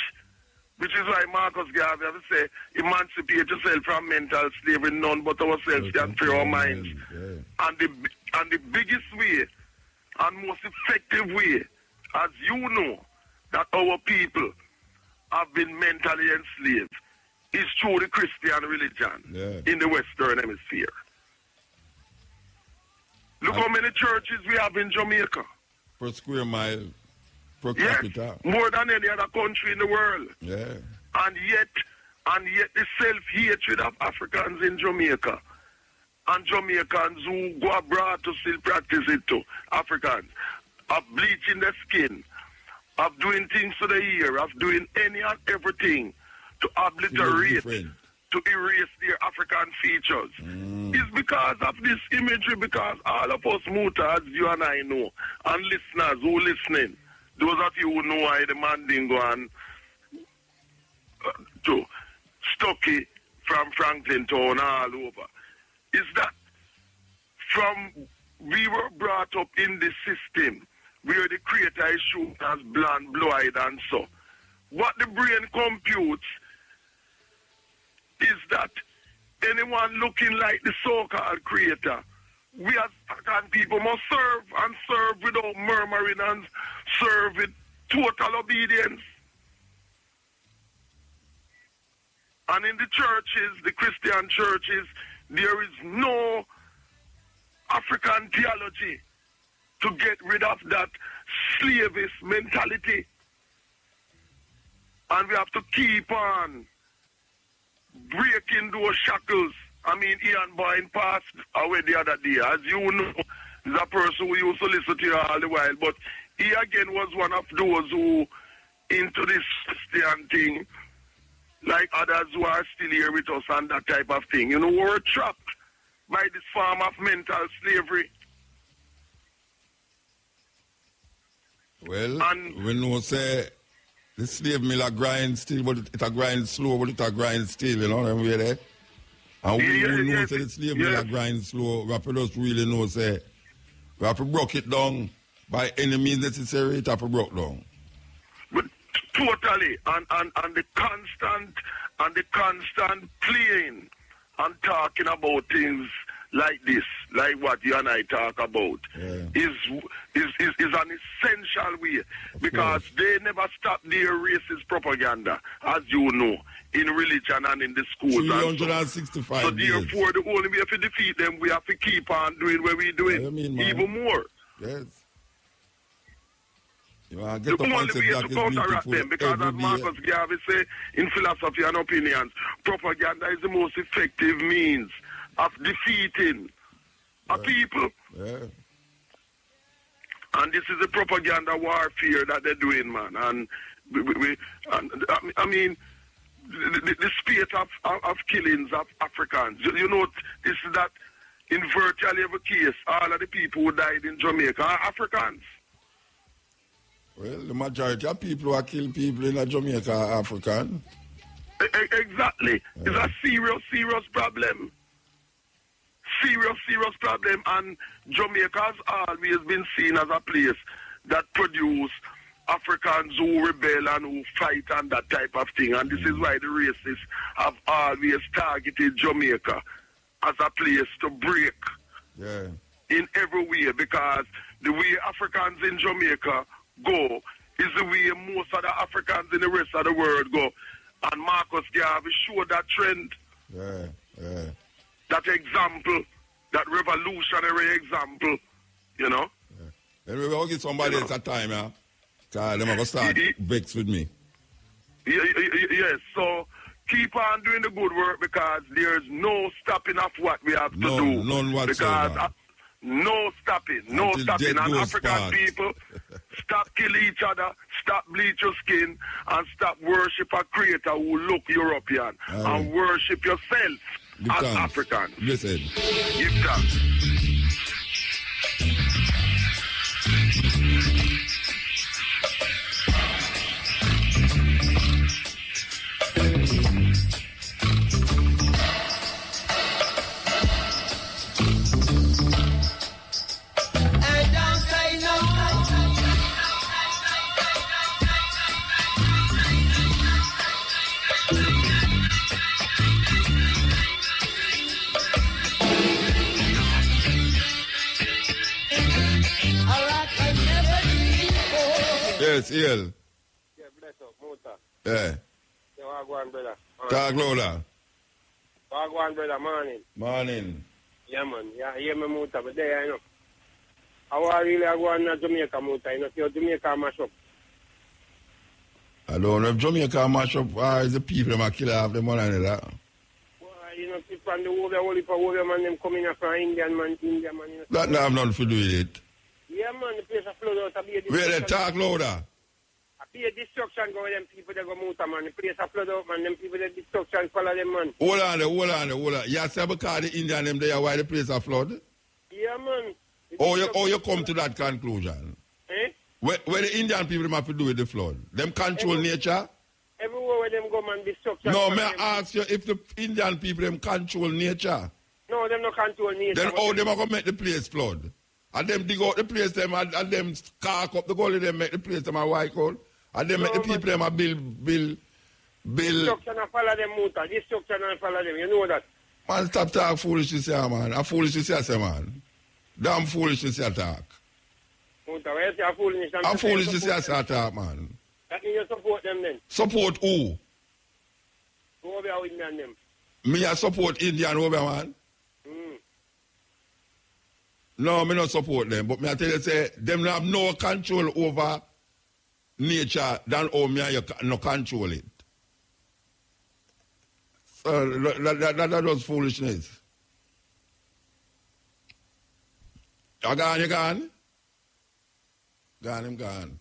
Which is why Marcus Garvey has to say, emancipate yourself from mental slavery, none but ourselves can free our minds. Yeah. And the biggest way and most effective way, as you know, that our people have been mentally enslaved is through the Christian religion in the Western Hemisphere. Look how many churches we have in Jamaica. Per square mile, per capita. More than any other country in the world. Yeah. And yet the self-hatred of Africans in Jamaica and Jamaicans who go abroad to still practice it too, Africans, of bleaching their skin, of doing things to the ear, of doing any and everything to obliterate, to erase their African features. It's because of this imagery, because all of us Muta, as you and I know, and listeners who listening, those of you who know why the Mandingo and to Stucky from Franklin Town all over, is that from we were brought up in the system where the creator is shown as blonde, blue-eyed and so. What the brain computes is that anyone looking like the so-called creator, we as African people must serve and serve without murmuring and serve with total obedience. And in the churches, the Christian churches, there is no African theology to get rid of that slavish mentality. And we have to keep on breaking those shackles. I mean, Ian Boyne passed away the other day. As you know, he's a person who used to listen to you all the while. But he again was one of those who into this Christian thing, like others who are still here with us and that type of thing. You know, we're trapped by this form of mental slavery. Well, we know say the slave mill a grind still, but it a grind slow, but it a grind still, you know what I mean? There? And we know say the slave mill a grind slow, we have to just really know say we have to break it down by any means necessary, it have to break down. But totally, and the constant playing and talking about things like this, like what you and I talk about, is an essential way, because they never stop their racist propaganda, as you know, in religion and in the schools. 365 so therefore, the only way to defeat them, we have to keep on doing what we're doing, even more. Yes. The only way to counteract them, because as Marcus Garvey say in Philosophy and Opinions, propaganda is the most effective means of defeating a people. Yeah. And this is the propaganda warfare that they're doing, man. And I mean, the spate of killings of Africans. You know, this is that in virtually every case, all of the people who died in Jamaica are Africans. Well, the majority of people who kill people in Jamaica are African. Exactly. It's a serious problem. Serious problem. And Jamaica has always been seen as a place that produce Africans who rebel and who fight and that type of thing. And this is why the racists have always targeted Jamaica as a place to break in every way, because the way Africans in Jamaica go is the way most of the Africans in the rest of the world go. And Marcus Garvey showed that trend. That example, that revolutionary example, you know. And we will give somebody else a time, yeah? Because they're going to start vex with me. Yes, so keep on doing the good work because there's no stopping of what we have to do. None whatsoever. Because no stopping. And African people, stop kill each other, stop bleach your skin, and stop worship a creator who look European. And worship yourself as Africans. Listen. Give thanks. Yes, EL. Yeah, bless up, Muta. Yeah. Yeah, Wagwan, brother. Talk louder. Wagwan, brother, morning. Morning. Yeah, man. Yeah, hear me, Muta, but there, you know. I really go on to Jamaica, Muta, you know, see how Jamaica mash up. I don't know if Jamaica mash up, is the people that kill half the money and that. Well, you know, people from the over man, them coming from Indian man, you know. That have nothing to do with it. Yeah, man, the place is flood out. Where they talk louder? I be a destruction go with them people that go Muta, man. The place is flood out, man. Them people that destruction follow them, man. Hold on. You say because the Indian them there, why the place is flood? Yeah, man. You come to that conclusion? Eh? Where the Indian people have to do with the flood? Them control nature? Everywhere where them go, man, destruction. No, may I ask you if the Indian people them control nature? No, them no control nature. Then how them are going to make the place flood? And them dig out the place them and them cark up the gully, them make the place them a white hole. And them make the people them a build. Destruction and follow them, Muta. Destruction and follow them, you know that. Man, stop talk foolishness here, man. A foolishness here, say, man. Damn foolishness here talk. Muta, where you say a foolishness? A foolishness here say talk, man. That means you support them then? Support who? Who over with me and them? Me I support Indian over, man. No, me not support them. But me I tell you, say, them have no control over nature than how me and you no control it. So that was foolishness. You gone? Gone.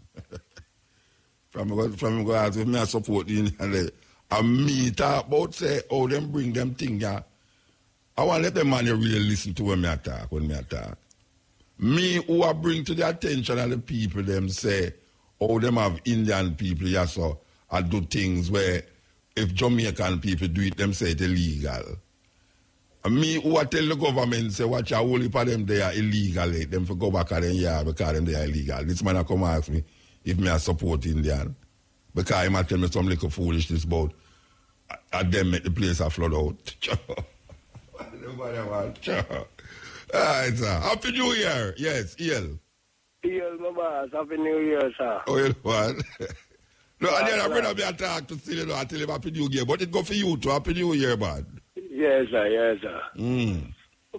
From go ask if me I support the Indian. And me talk about say how them bring them things. Yeah. I want to let them man really listen to when me talk. Me who I bring to the attention of the people them say, oh, them have Indian people, yeah, so I do things where if Jamaican people do it, them say it's illegal. And me who I tell the government, say, watch a whole heap of them they are illegal, them for go back at them yard because them they are illegal. This man I come ask me if me I support Indian. Because he might tell me some little foolishness about them make the place a flood out. Nobody want. All right, sir. Happy New Year. Yes, EL. EL, my boss. Happy New Year, sir. Oh, you what? No, and then I'm going to be attacked to see, I tell him Happy New Year. But it go for you too. Happy New Year, man. Yes, sir.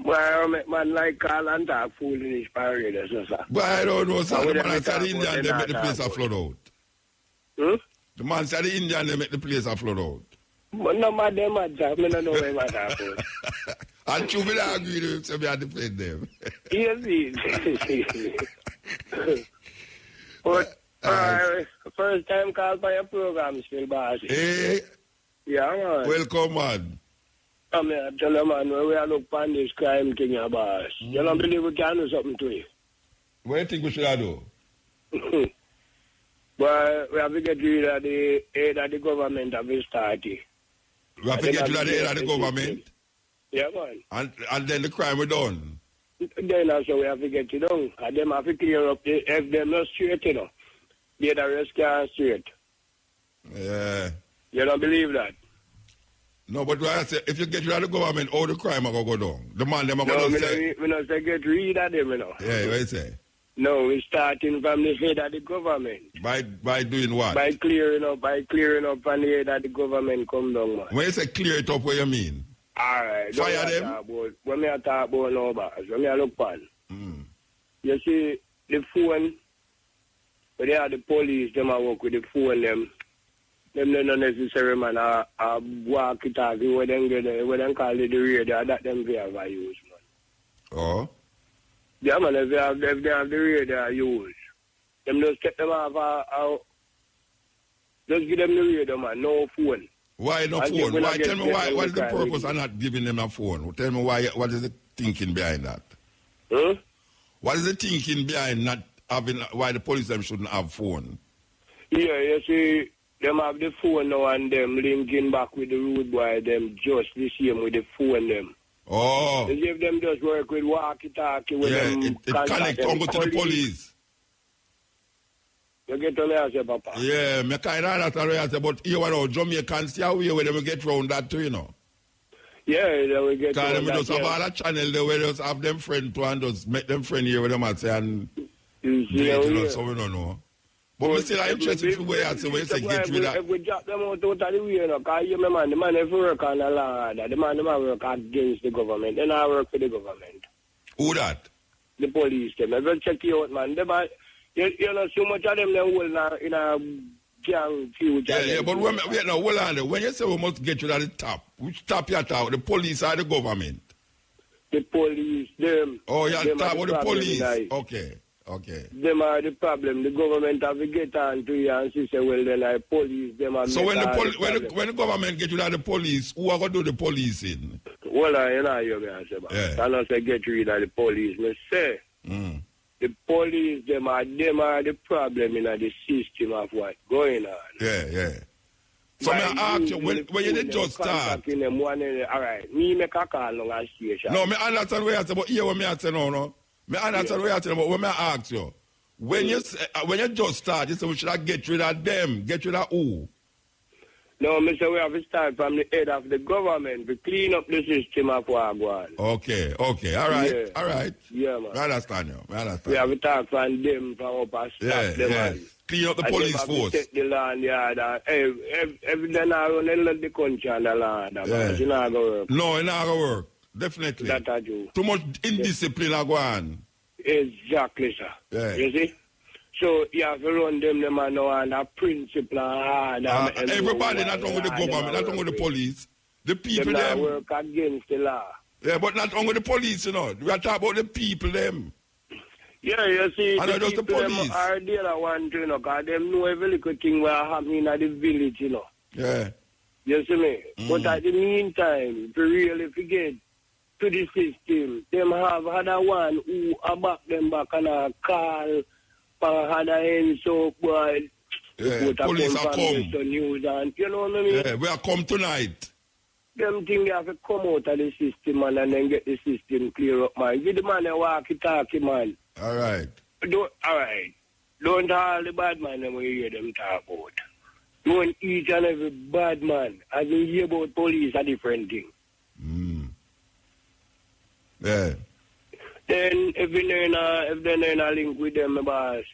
Well, man, like call and talk foolish parade, sir. But I don't know, sir. The man said the Indian, they make the place a flood out. The man said the Indian, they make the place a flood out. But no matter them, I don't know where I talk. And you will agree with them, so we have to defend them. Yes, but first time call by your program, still boss. Hey. Yeah, man. Welcome, man. I tell you, man, when we are look on this crime thing, boss. You don't believe we can do something to it? What do you think we should do? But we have to get rid of the aid of the government of this party. We have to get rid of the aid of the government? Yeah, man. And then the crime we done? Then also we have to get it done. And them have to clear up if they're not straight, you know. The rest can't straight. Yeah. You don't believe that? No, but I say, if you get rid of the government, all the crime are going to go down. The man, them are going to say... No, we don't say get rid of them, you know. Yeah, what you say? No, we're starting from the head of the government. By doing what? By clearing up on the head of the government come down, man. When you say clear it up, what you mean? All right. Fire them? When I talk about no, boss, when I look on, you see, the phone But they are the police, them I work with the phone, them not necessary, man, walk it out, where them call it the radio, that them they have use, man. Oh? Yeah, man, if they have the radio use, them just take them off, just give them the radio, man, no phone. Why no phone? Why? Tell me why. What is the purpose of not giving them a phone? Tell me why. What is the thinking behind that? Huh? What is the thinking behind not having? Why the police them shouldn't have phone? Yeah, you see, them have the phone now and them linking back with the rude boy. Them just the same with the phone them. Oh. They give them just work with walkie-talkie with them. It connect on to the police. You get to me, I say, Papa. Yeah, me kind of that already. I say, but here, what Jamaicans see how we where them get round that too, you know. Yeah, they will get round that. Because them just have all that channel there where they just have them friend to and just make them friend here with them and say and do it, so we don't know. But we still are interested in the way I say when you say get rid of. If we drop them out of the way, you know, because you man, the man if you work on the law, the man work against the government, then I work for the government. Who that? The police, them. I will check you out, man. You know, so much of them will in a gang feud. Yeah, but when you say we must get you at the top, which top you at? The police or the government? The police, them. Oh, you're talking about the police. Okay. Them are the problem. The government have to get on to you and say, well, then I police them. So when the government get you at the police, who are going to do the policing? Well, you know, I say, I don't say get rid of the police. I say, the police, them are the problem in the system of what's going on. Yeah. So I ask you, when you did just start. All right, me make a call on a station. No, I understand what you say, but here what I say, no. I understand what you say, but when I ask you, when you just start, you say we should get rid of them, get rid of who? No, Mr. We have to start from the head of the government to clean up the system of Wagwan. Okay, all right. Yeah, man. I understand you. We have to talk from them from up and stop them. Man. Clean up the police force. Take the land, every day now run let the country and the land. It's not going to work. No, it's not going to work. Definitely. That I do. Too much indiscipline are going. Exactly, sir. Yeah. You see? So you have to run them and a principle everybody, not only the government, not only the police. The people them work against the law. Yeah, but not only the police, you know. We are talking about the people them. Yeah, you see, and the people them are the other one, you know, because them know every little thing what happening at the village, you know. Yeah. You see me? But at the meantime, to really forget to the system, them have other one who back them back and call had a end so boy. Yeah, police are come. News and, you know what I mean? Yeah, we are come tonight. Them think they have to come out of the system, man, and then get the system clear up, man. Give the man a walkie-talkie, man. All right. Don't all the bad man when you hear them talk about. Don't each and every bad man. As you hear about police, a different thing. Yeah. Then if they're in a link with them, boss,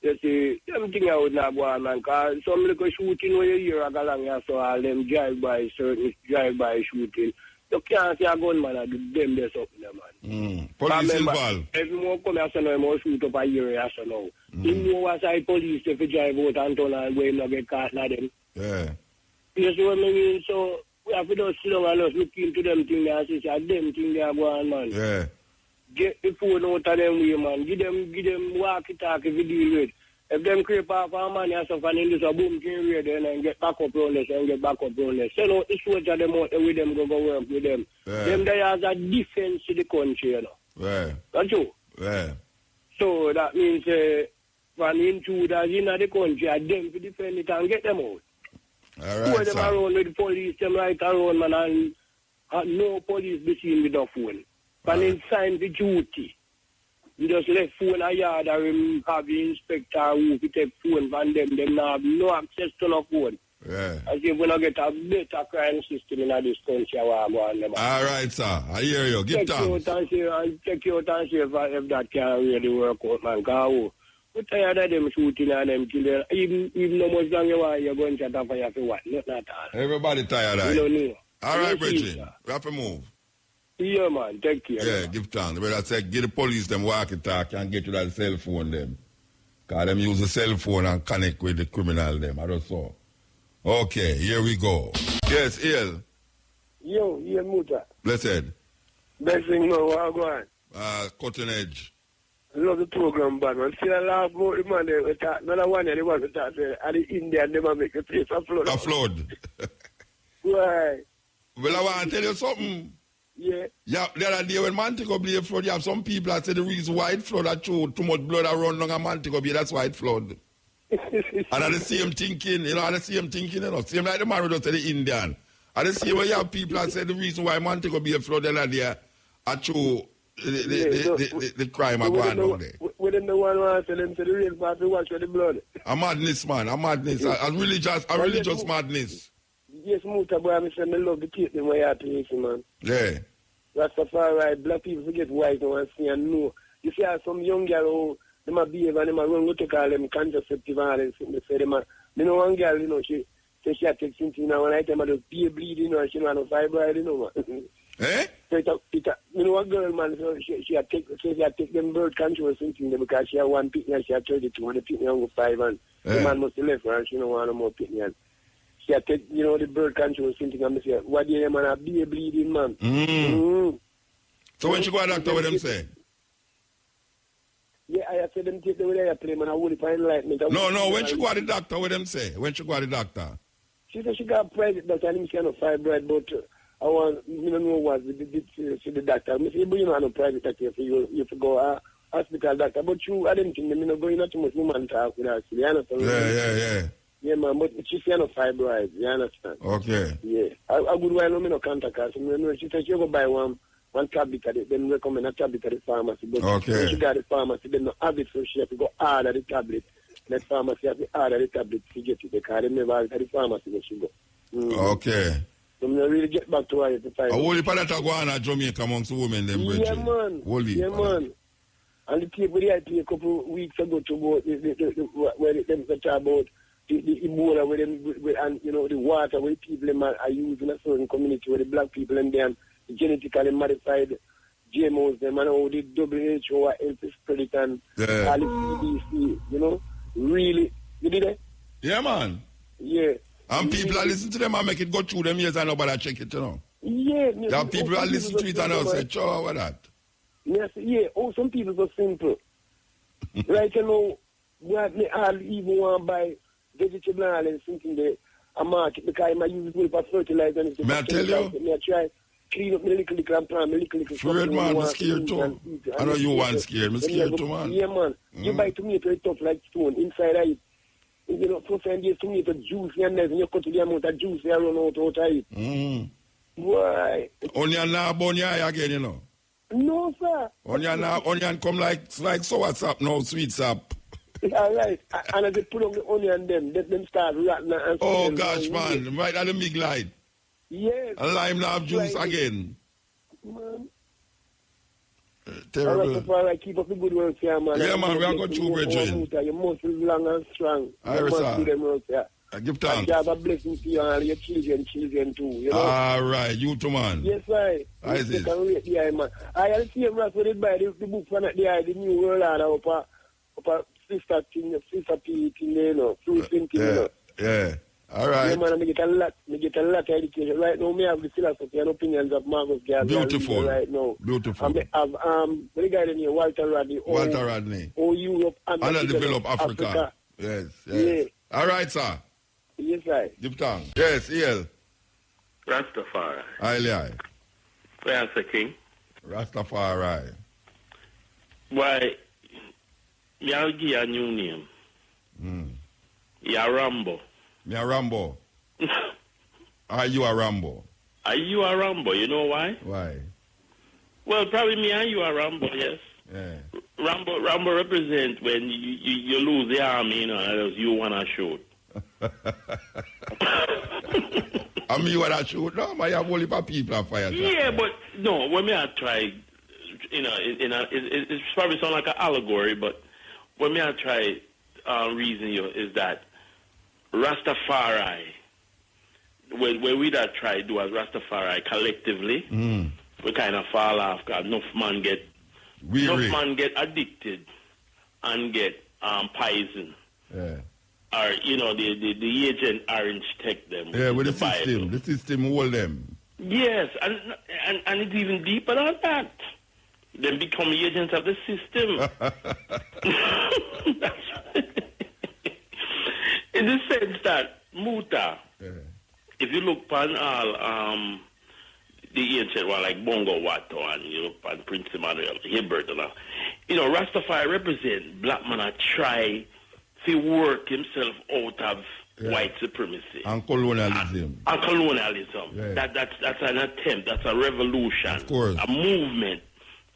you see, them thing I would not go on, man, because some little shooting where you hear a galang, so all them drive-by shooting. You can't see a gunman and do them this up there, man. Police involved. If you want to come here, so now, you shoot up a year, so now. You know what side police if you drive out and turn and go and not get caught now them. Yeah. You see what I mean? So we have to just sit down and just look into them things and see them things they are going on, man. Yeah. Get the phone out of them way, man. Give them walkie-talkie if you deal with. If them creep off our money and stuff and then just a boom can read then and get back up on this and get back up on this. Send out the soldier them out with them, go work with them. Yeah. Them they has a defense to the country, you know. Yeah. That's true. Yeah. So that means when intruders in the country, them to defend it and get them out. All right, them around with the police, them right around, man, and no police be seen with the phone. When in sign the duty, you just left phone a yard and have the inspector who take phone from them have no access to no phone. Yeah. As if we not get a better crime system in this country. All right, sir. I hear you. Give thanks. Check you out and see if that can really work out, man. Because we're tired of them shooting and them killing. Even no much longer you're going to shut up for what? Not at all. Everybody tired of it. All right, Bridget. We have to move. Yeah, man. Take care. Yeah, man. Give thanks. But I said, give the police them walkie-talkie and get to that cell phone them. Because them use the cell phone and connect with the criminal them. I just saw. Okay, here we go. Yes, Ian. Yo, Ian Muta. Blessed. Blessing, no, what go on? Cutting Edge. I love the program, but man. Still I laugh about the man they talk. Another one they want to talk to. And the Indian, they make the place a flood. A flood. Right. Well, I want to tell you something. Yeah. Yeah, the other day when Montego Bay flood, you have some people that say the reason why it flood that show too much blood around long Montego Bay, that's why it flood. And at the same thinking, you know, at the same thinking, you know, same like the man who just said the Indian. At the same way you have people that say the reason why Montego Bay flood the other day, I show the crime are going on there. Within the one who said them to the real part to watch for the blood. A madness, man, a madness. A religious madness. Yes, Mutabaruka, I say I love the people where you have to listen, man. Yeah. Rastafari, black people forget white now and see and know. You see how some young girl who they might behave and they might run, go take all them contraceptive and they say them. You know one girl, you know, she says she had take something now, and I tell her the pee bleeding, you know, and she don't have no fibroid, you know, man. Eh? So you know one girl, man, so she had take them birth control or something because she had one pitney and she had 32 and the pitney on 5 and the man must have left her and she don't want no more pitney and she had take, you know, the birth control or something and I say, what do you man, a be bleeding, man? So when she go to the doctor, what them say? Yeah, I said them take the way they play, man, I would find enlightenment. No, when she go to the doctor, what them say? When she go to the doctor? She said she got private doctor and she had no fibroid, but I want, you know what, see the doctor. I say, but you don't have no private doctor, so you have to go hospital doctor. But I didn't think them, you know, going not too much woman talk with her. You understand? Yeah. Yeah, man, but she said no fibroid, you understand? Okay. Yeah. A good while, no contact her. So, she said she go buy one tablet at it, then recommend a tablet at the pharmacy. But when she got the pharmacy, they don't have it, so she have to go order the tablet. That pharmacy have to order the tablet to get it, because they never have the pharmacy where she go. Okay. So I really get back to her to find. A whole part of Taguana, Jamaica amongst women, them yeah, man. Yeah, man. And the people there a couple of weeks ago to go where they talk about the Ebola, where them and you know the water where people are using a certain community where the black people and them genetically modified GMOs, them and all the WHO are health spread it and all the CDC, you know, really, you did it? Yeah, man. Yeah. And people are listening to them and make it go through them years and nobody check it, you know. Yeah. There are people are listening to it and they'll say, "Sure, what that?" Yes, yeah. Oh, some people are simple. Right, you know, I'll even want to buy vegetable and something there a market because I might use it for fertilizer. And may I tell you? May I try clean up my little and plant my little. Fred, man, I'm scared too. I know you want scared. I'm scared too, man. Yeah, man. You buy tomato, it's tough like stone. Inside of it, you know, for 5 years, tomato juice, and you cut the amount of juice, you run out of it. Why? Onion now, bonya again, you know. No, sir. Onion come like sour sap now, sweet sap. All right. And as they put on the onion, let them start rotting. Oh, gosh, man. Right at the big light. Yes. And lime now have juice again. Man. Terrible. All right, keep up the good work here, man. Yeah, man, we are going to brethren. Your muscles long and strong. All right, sir. Do them work, yeah. Give thanks. And have a blessing to you and your children too. You know? All right, you too, man. Yes, right. I see. Man. I see him with it by the book from the New World Order up sister thing, you know, fruit thing, you know. Yeah. All right. Yeah, man, I get a lot of education. Right now, I have the philosophy and opinions of Marcus Garvey. Beautiful. Right now. Beautiful. I have the guy in here, Walter Rodney. Europe and underdeveloped Africa. Yes. Yeah. All right, sir. Yes, right. Give thanks. Yes, EL. Rastafari. Aye. Where's the king? Rastafari. Why, y'all give a new name. You're Rambo. Me a Rambo. Are you a Rambo? Are you a Rambo? You know why? Why? Well, probably me and you are Rambo, yes. Yeah. Rambo represent when you lose the army, you know, and you want to shoot. I mean, you want to shoot? No, man, you have only for people on fire. Yeah, but no, when me I try, you know, it's probably sound like an allegory, but when me I try reason you is that Rastafari, where we that try do as Rastafari collectively, we kind of fall off because enough man get addicted and get poison. Yeah. Or, you know, the Agent Orange take them. Yeah, with the system. The system hold them. Yes, and it's even deeper than that. They become agents of the system. In the sense that, Muta, if you look upon all the ancient one, like Bongo Watto, and you look upon Prince Emmanuel, Hibbert, and all, you know, Rastafari represent black man that try to work himself out of white supremacy. And colonialism. And colonialism. Yeah. That's an attempt, that's a revolution. Of course. A movement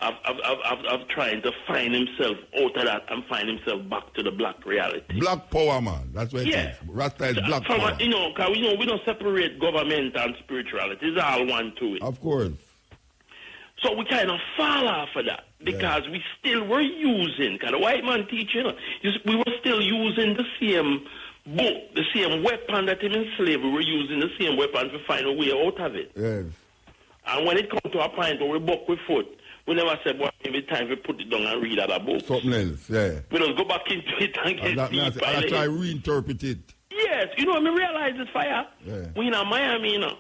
of trying to find himself out of that and find himself back to the black reality. Black power, man. That's what it is. Rasta is black power. You know, because we don't separate government and spirituality. It's all one to it. Of course. So we kind of fall off of that because we still were using, because the white man teaching, we were still using the same book, the same weapon that him enslaved. We were using the same weapon to find a way out of it. Yes. And when it comes to a point where we buck with foot, we never said, well, maybe time we put it down and read other books. Something else, yeah. We just go back into it and get deep. I try to reinterpret it. Yes, you know, I mean, realize this fire. Yeah. We in Miami, you know,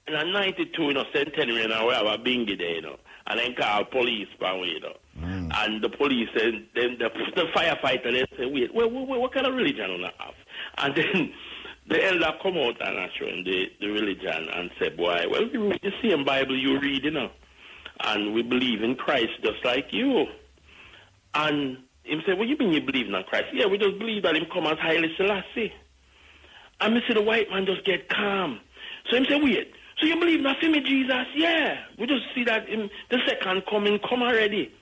in 92, you know, Centenary, you know, we have a bingy there, you know, and then call police, you know. And the police, and then the firefighter, they say, wait, what kind of religion on that have? And then the elder come out and show him the religion and say, boy, well, we read the same Bible you read, you know. And we believe in Christ just like you. And him say, what you mean you believe in Christ? Yeah, we just believe that him come as Haile Selassie. And me see the white man just get calm. So him say, wait, so you believe in me Jesus? Yeah. We just see that him, the second coming come already.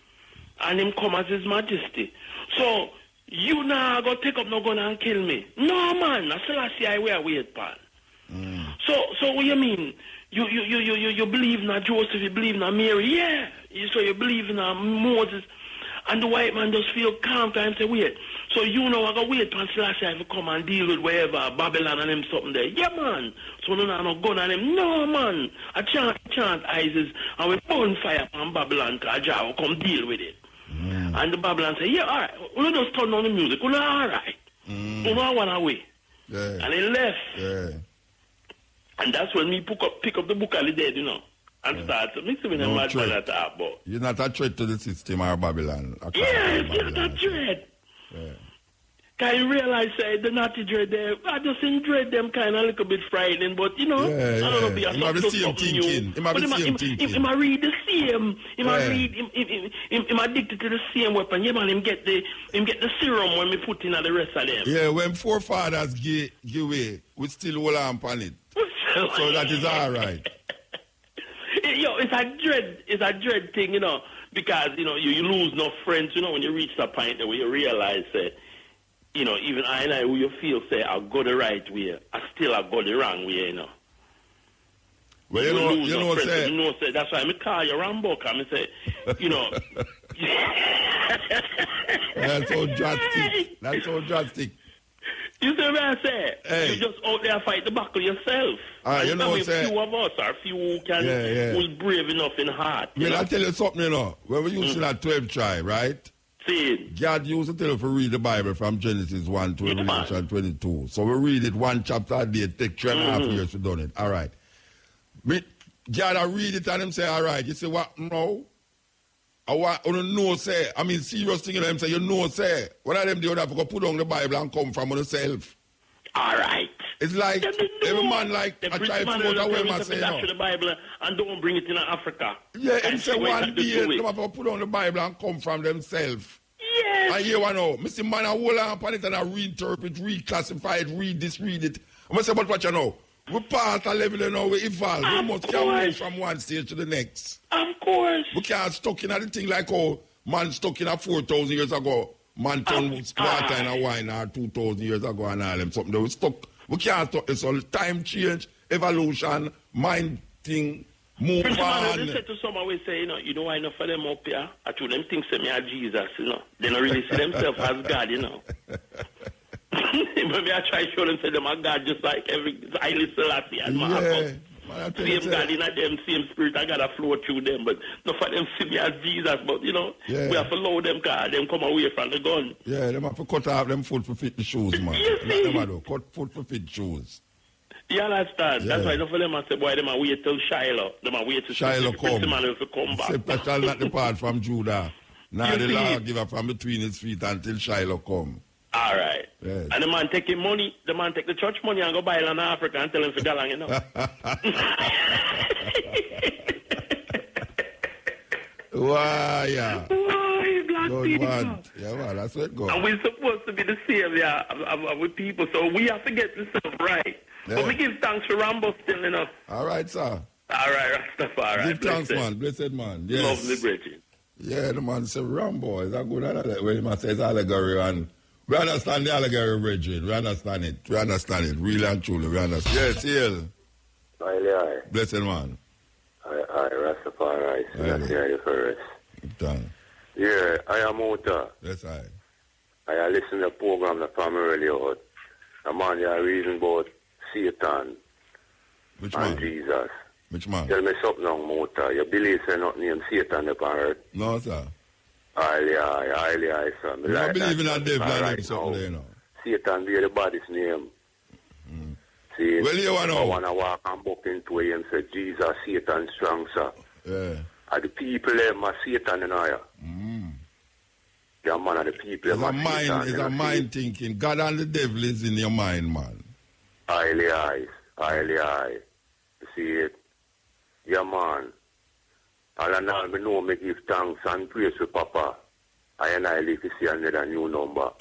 And him come as his majesty. So you now go take up no gun and kill me. No man, that's Selassie I wear wait pan. So what you mean? You believe in Joseph, you believe in Mary, yeah. So you believe in Moses. And the white man just feel calm and say, wait, so you know I go wait till Selassie to come and deal with wherever, Babylon and them something there. Yeah, man. So no gun on them. No, man. I chant Isis and we burn fire on Babylon because Jah will come deal with it. And the Babylon say, yeah, all right. We just turn on the music. We all right. We don't want away. Yeah. And he left. Yeah. And that's when me pick up the book of the dead, you know, and start mixing with them mad man at that about. You're not a threat to the system or Babylon. Yes, you're not a threat. Yeah. Can you realize the naughty dread there? I just dread them kind of a little bit frightening, but you know, I don't know, be a might be the same thinking. He might be the same thinking. He might read the same. He might read. Him addicted to the same weapon. Yeah, man. Him get the serum when we put in at the rest of them. Yeah, when forefathers give way, we still hold on upon it. So that is all right. Yo, it's a dread thing, you know, because you know you lose no friends, you know, when you reach that point where you realize that. You know, even I and I, who you feel say I go the right way, I still I go the wrong way, you know. Well, you know, say that's why I call you Rambo. I say, you know. That's so drastic. That's so drastic. You see what I say? Hey. You just out there fight the battle yourself. You know what I'm saying? Few of us are few who can, who's brave enough in heart. Well, I tell you something, you know. When we used to that 12 tribe, right? God used to tell us to read the Bible from Genesis 1 to Revelation 22. So we read it one chapter a day. It takes 3.5 years to done it. All right. God, I read it and him say, all right. You say, what? No. I want to know, say. I mean, serious thing, you know, him say, you know, say. What are them do that for put on the Bible and come from yourself? All right. It's like, every man like, I try to float away my say, no. The Bible and don't bring it in Africa. Yeah, him say one day, they have to put on the Bible and come from themselves. Yes. And you know, Mr. Man, I hold on upon it and I reinterpret, reclassify it, read this, read it. I say, but what you know? We pass a level, you know, we evolve. We must can move from one stage to the next. Of course. We can't stuck in a thing like how man stuck in a 4,000 years ago. Man turned water in a wine or 2,000 years ago and all them something. We stuck. We can't stuck. It's all time change, evolution, mind thing. Move on. I said to someone, we say, you know why enough of them up here? I told them things say me are Jesus, you know. They don't really see themselves as God, you know. Maybe I try to show them say them are God just like every Haile Selassie and Malcolm. Same God in them, same spirit, I gotta flow through them. But not for them see me as Jesus, but we have to allow them, God, them come away from the gun. Yeah, them have to cut off them foot for fit the shoes, man. You see? Cut foot for fit shoes. You understand? Yeah. That's why enough of them I say, boy, them are wait till Shiloh. Them are wait till Shiloh come. come back. Except shall not depart from Judah. Now the Lord give up from between his feet until Shiloh come. All right. Yes. And the man take him money, the man take the church money and go buy land in Africa and tell him to go along, you know. Why, yeah. Why, black Don't people? want. Yeah, well, that's where it goes. And we're supposed to be the savior of people, so we have to get this stuff right. Yeah. But we give thanks for Rambo still, you know. All right, sir. All right, Rastafari. Give thanks, man. Blessed man. Yes. Lovely Bridget. Yeah, the man said Rambo. Is that good? When the man says allegory, and we understand the allegory, Bridget. We understand it. We understand it. Really and truly, we understand. Yes, Hill. Aye. Blessed man. Aye, Rastafari. That's the first. Done. Yeah, I am out. Yes, I. I listen to the program that from earlier. A man, you reason about Satan. Which and man? Jesus. Which man? Tell me something on Mota. You believe say not named Satan upon earth? No, sir. Aye, sir. You don't believe in a devil and something there, you know. Satan be the body's name. See, well, you want to I want to walk and buck into him and say, Jesus, Satan strong, sir. Yeah. And the people them are Satan in here. The man of the people It's a mind, it's a mind thinking. God and the devil is in your mind, man. Aye. You see it? Yeah, man. All in all, me know me give thanks and praise to Papa. I live to see another new number.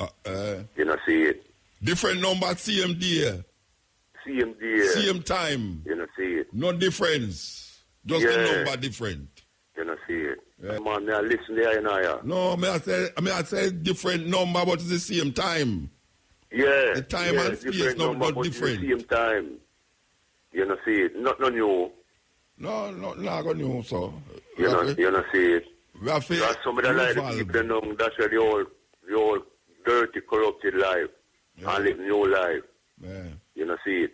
You know, see it? Different number, same day. Same day. Same time. You know, see it? No difference. Just the number different. You know, see it? Yeah. Man, me I listen there, you know, yeah. No, I say different number, but it's the same time. Yeah. The time and space number, but different. The same time. You know, see it? Not new. No, not going new, so. You know, see it? That's some of the life the people know, that's where the old dirty, corrupted life. And live new life. Yeah. You know, see it?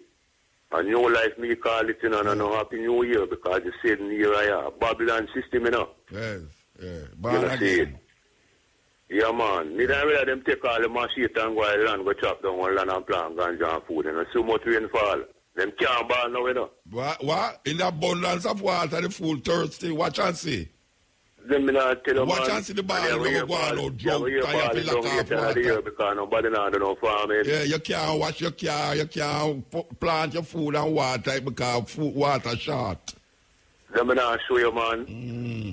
A new life, me call it, you know, and a happy new year, because the same year I have. Babylon system, you know. Yes, yeah. You know, see it? Yeah, man. Me don't really them take all the machete and go land, go chop down one land and plant ganja and food, and so much rain fall. Them can't ball now, you know. What? In the abundance of water, the fool thirsty. Watch and see. Them not tell them, watch and see the ball go on out drunk. You have to lock off water. Because nobody now do no farming. Yeah, you can't wash your car. You can't plant your food and water because food water short. Them not show you, man.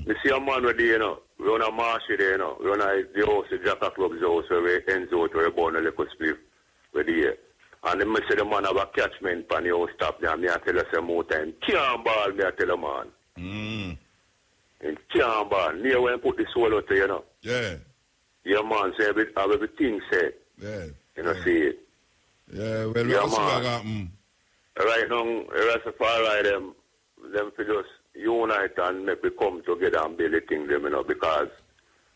You see a man with you know. We on a marsh there, you know. We on the house, the Jacka Club's house, where we ends out where we born a little split with the year. And then I say the man have a catchment pan the house stop there. Me I tell us some more time. Can't ball, me I tell the man. And can't ball. Near when put the soul out there, you know. Yeah. Yeah, man, say everything said. Yeah. You know, see it. Yeah, well, yeah, man. Right now, Rastafari, them for just unite and make we come together and build the thing, them, you know, because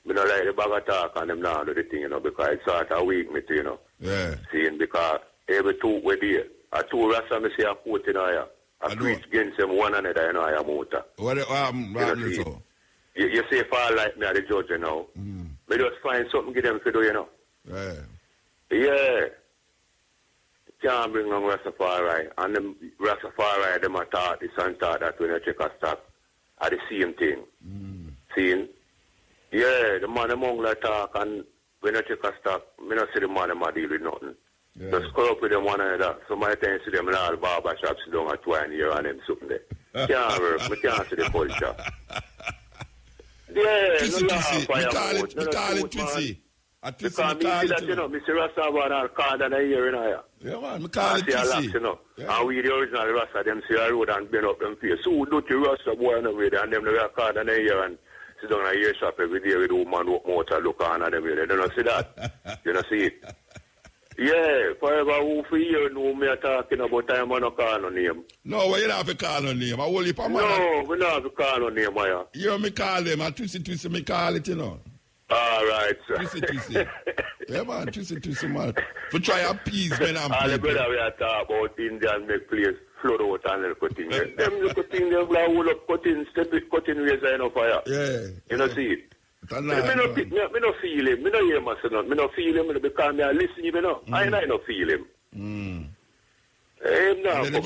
we don't like the bag of talk and them now do the thing, you know, because it's sort of weak, me too, you know. Yeah. Seeing, because every two we there. I two Rasta, me say a quote, you know, yeah. I preach against them one another, you know, I am out. What you say far like me as the judge, you know. Me just find something give them to do, you know. Yeah. Yeah. Can't bring on Rastafari. And them Rastafari, them are taught this and taught that when you check a stock are the same thing. Seeing? Yeah, the man among the talk and when you check a stock, me not see the man them deal with nothing. Yeah. Just call up with them one another. So my time see them in all barber shops sit down at 20 years and them something there. Can't work. Me can't see the culture. Yeah, Twissy. We call it Twissy. Because me see that, you know, Mr. Rasta one are called and a year, you know. Yeah, man, me call it Twissy. You know. Yeah. And we the original Rasta, them see a road and bend up them face. So who do the Rasta boy on the way there and them they are called and a year and sit down a year shop every day with the woman walk out and look on and them way. They don't see that. You don't see it. Yeah, forever who for you know me talking about time I don't call no name. No, well, you don't have to call no name. I will leave a man. No, we don't have to call no name, yeah. You me call them, I Twissy, me call it, you know. All right, sir. Twissy. Yeah, man, twissy, man. For try appease men and all the people. brother we are talking about Indian make place flood out and little thing. Them little thing, them like hold up cutting, step it, cutting razor in a fire. Yeah. You know, see it? Nice, me no feel him. Me no hear him, son. Me no feel him because me I listen him, you know. I no feel him. Mm. Him now. And then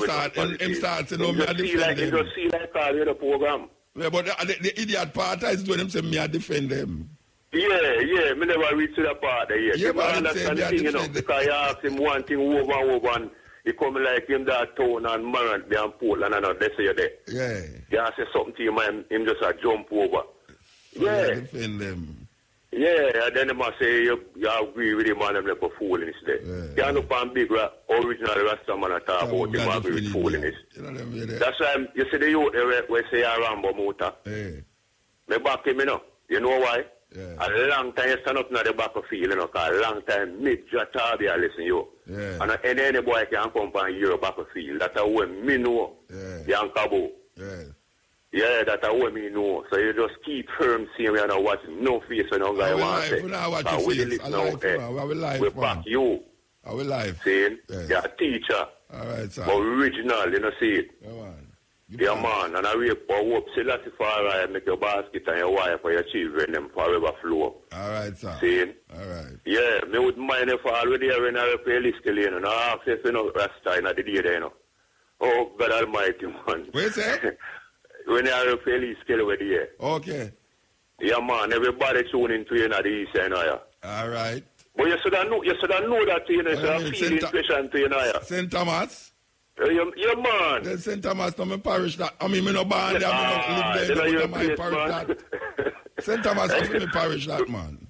him start to know me I defend him. them. Just feel like all the program. Yeah, but the idiot part is when him say me I defend them. Yeah, me never reach to that part there yet. Yeah, but I understand the thing, you know, because you ask him one thing over and he come like him that town and Marant and Portland and they say you're there. Yeah. You ask him something to him, him just a jump over. So yeah. Defend them. Yeah, and then they must say you agree with him and them like a foolishness there. Yeah. You know, on big original Rasta man at talk about him agree with foolishness. You know them, that's why you see the youth where say a Rambo motor. Yeah. Me back him, you know. You know why? Yeah. A long time you stand up in the back of field, you know, because a long time Major Tabi I listen you. Yeah. And any boy can come and hear back of field. That's how me know. Yeah. Yankabo. Yeah. Yeah, that's how me know. So you just keep firm seeing me and watch no face when no guy wants to say. We back you. I will live. Saying, you're a teacher. All right, sir. But original, you know, see it. Come on. Yeah, man, and I rape for hope. Say that's the far right, make your basket and your wife for your children, them forever flow. All right, sir. Saying? All right. Yeah, me wouldn't mind if I already have in a playlist, you know, and I ask if you know, Rasta in the day there, you know. Oh, God Almighty, man. What you say? When you have a playlist, over there. Okay. Yeah, man, everybody tune into you in the east, you know, yeah. All right. But you should have know that, you know, so I feel impression to you, know, yeah. St. Thomas? Yeah, man. Then St. Thomas, no, my parish that. I mean, me no born there, I live there, no, my parish that. St. Thomas is my parish that, man.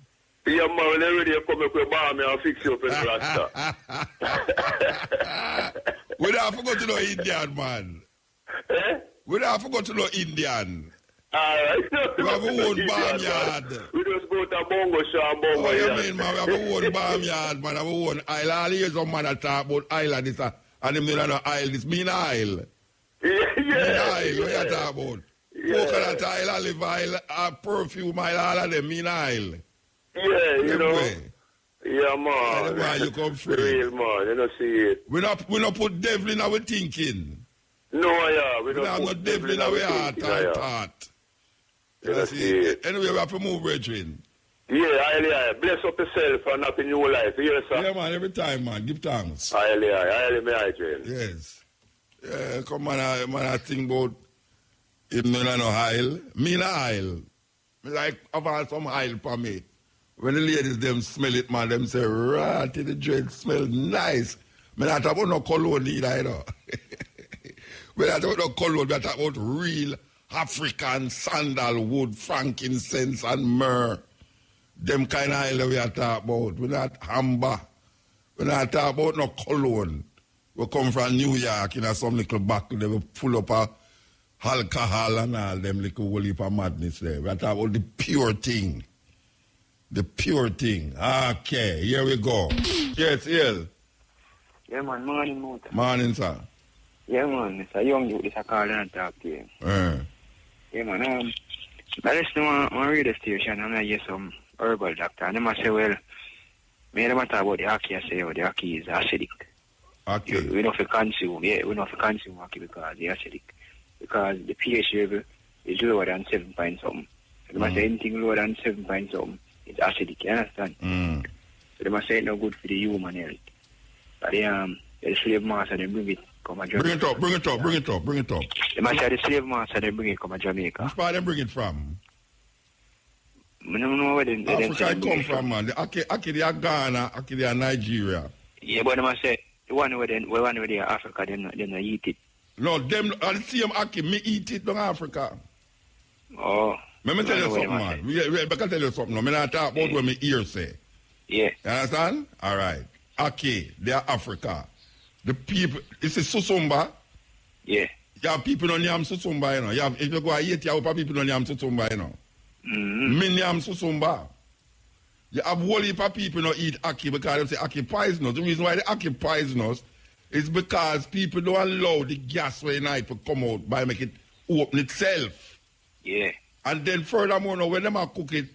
Yeah, man, when they're ready to come up with a bar, I'll fix you up in the Rasta. We don't forget to know Indian, man. Eh? We don't forget to know Indian. All right. We have our own barnyard. We just go to Bongo Shah, Bongo. What you mean, man? We have our own barnyard, man. We have our own island. All years some man that talk about island, this, and them don't know isle, this mean isle. Yeah. Mean isle, what you talk about? Coconut isle, olive isle, perfume isle, all of them mean isle. Yeah, you know. Yeah, man. Why you come free? Real, man. You know, see it. We not put devil in our thinking. No, yeah. We don't have no devil in our heart and thought. You know, see it. Anyway, we have to move, brethren. Yeah. Bless up yourself and happy new life. Yes, sir. Yeah, man. Every time, man. Give thanks. Highly, may I join? Yes. Yeah, come on, I think about if me no aisle. Me no aisle. Me like have some aisle for me. When the ladies them smell it, man, them say, ratty, the dread smell nice. Me not talk about no cologne either, you know. We not talk about no cologne, we talk about real African sandalwood, frankincense, and myrrh. Them kind of oil we are talking about. We not amber. We not talk about no cologne. We come from New York in some little back, they will pull up a alcohol and all them little whole heap of madness there. We are talking about the pure thing. The pure thing. Okay, here we go. Yes, Ill. Yeah, man. Morning, Mota. Morning, sir. Yeah, man. It's a young youth. It's a call and talk to you. Yeah, man. I listen to one radio station and I hear some herbal doctor. And they say, well, me never talk about the ackee. I say, the ackee is acidic. Okay. We don't have to consume. Yeah, we don't have to consume ackee because it's acidic. Because the pH level is lower than 7 point something. So they must say anything lower than 7 point something. It's acidic, you understand? So they must say it's not good for the human health. But the slave master, they bring it come Jamaica. Bring it up. They must say the slave master, they bring it come Jamaica. Which part they bring it from? I don't know where they Africa come from, man. The Aki they are Ghana, Aki they are Nigeria. Yeah, but they must say, the one where they are Africa, they not eat it. No, them are the same Aki, me eat it in Africa. Oh. Let me tell you something, man. I can tell you something. I'm not talk about what my ears say. Yeah. You understand? All right. Okay, they are Africa. The people, it's a Susumba. Yeah. You have people on Yam Susumba, you know. You have, if you go to Haiti, you have people on Yam Susumba, you know. Yam Susumba. You have whole heap of people not eat ackee because they say ackee poisonous. The reason why the ackee poisonous is because people don't allow the gas way night to come out by make it open itself. Yeah. And then furthermore, when them cook it,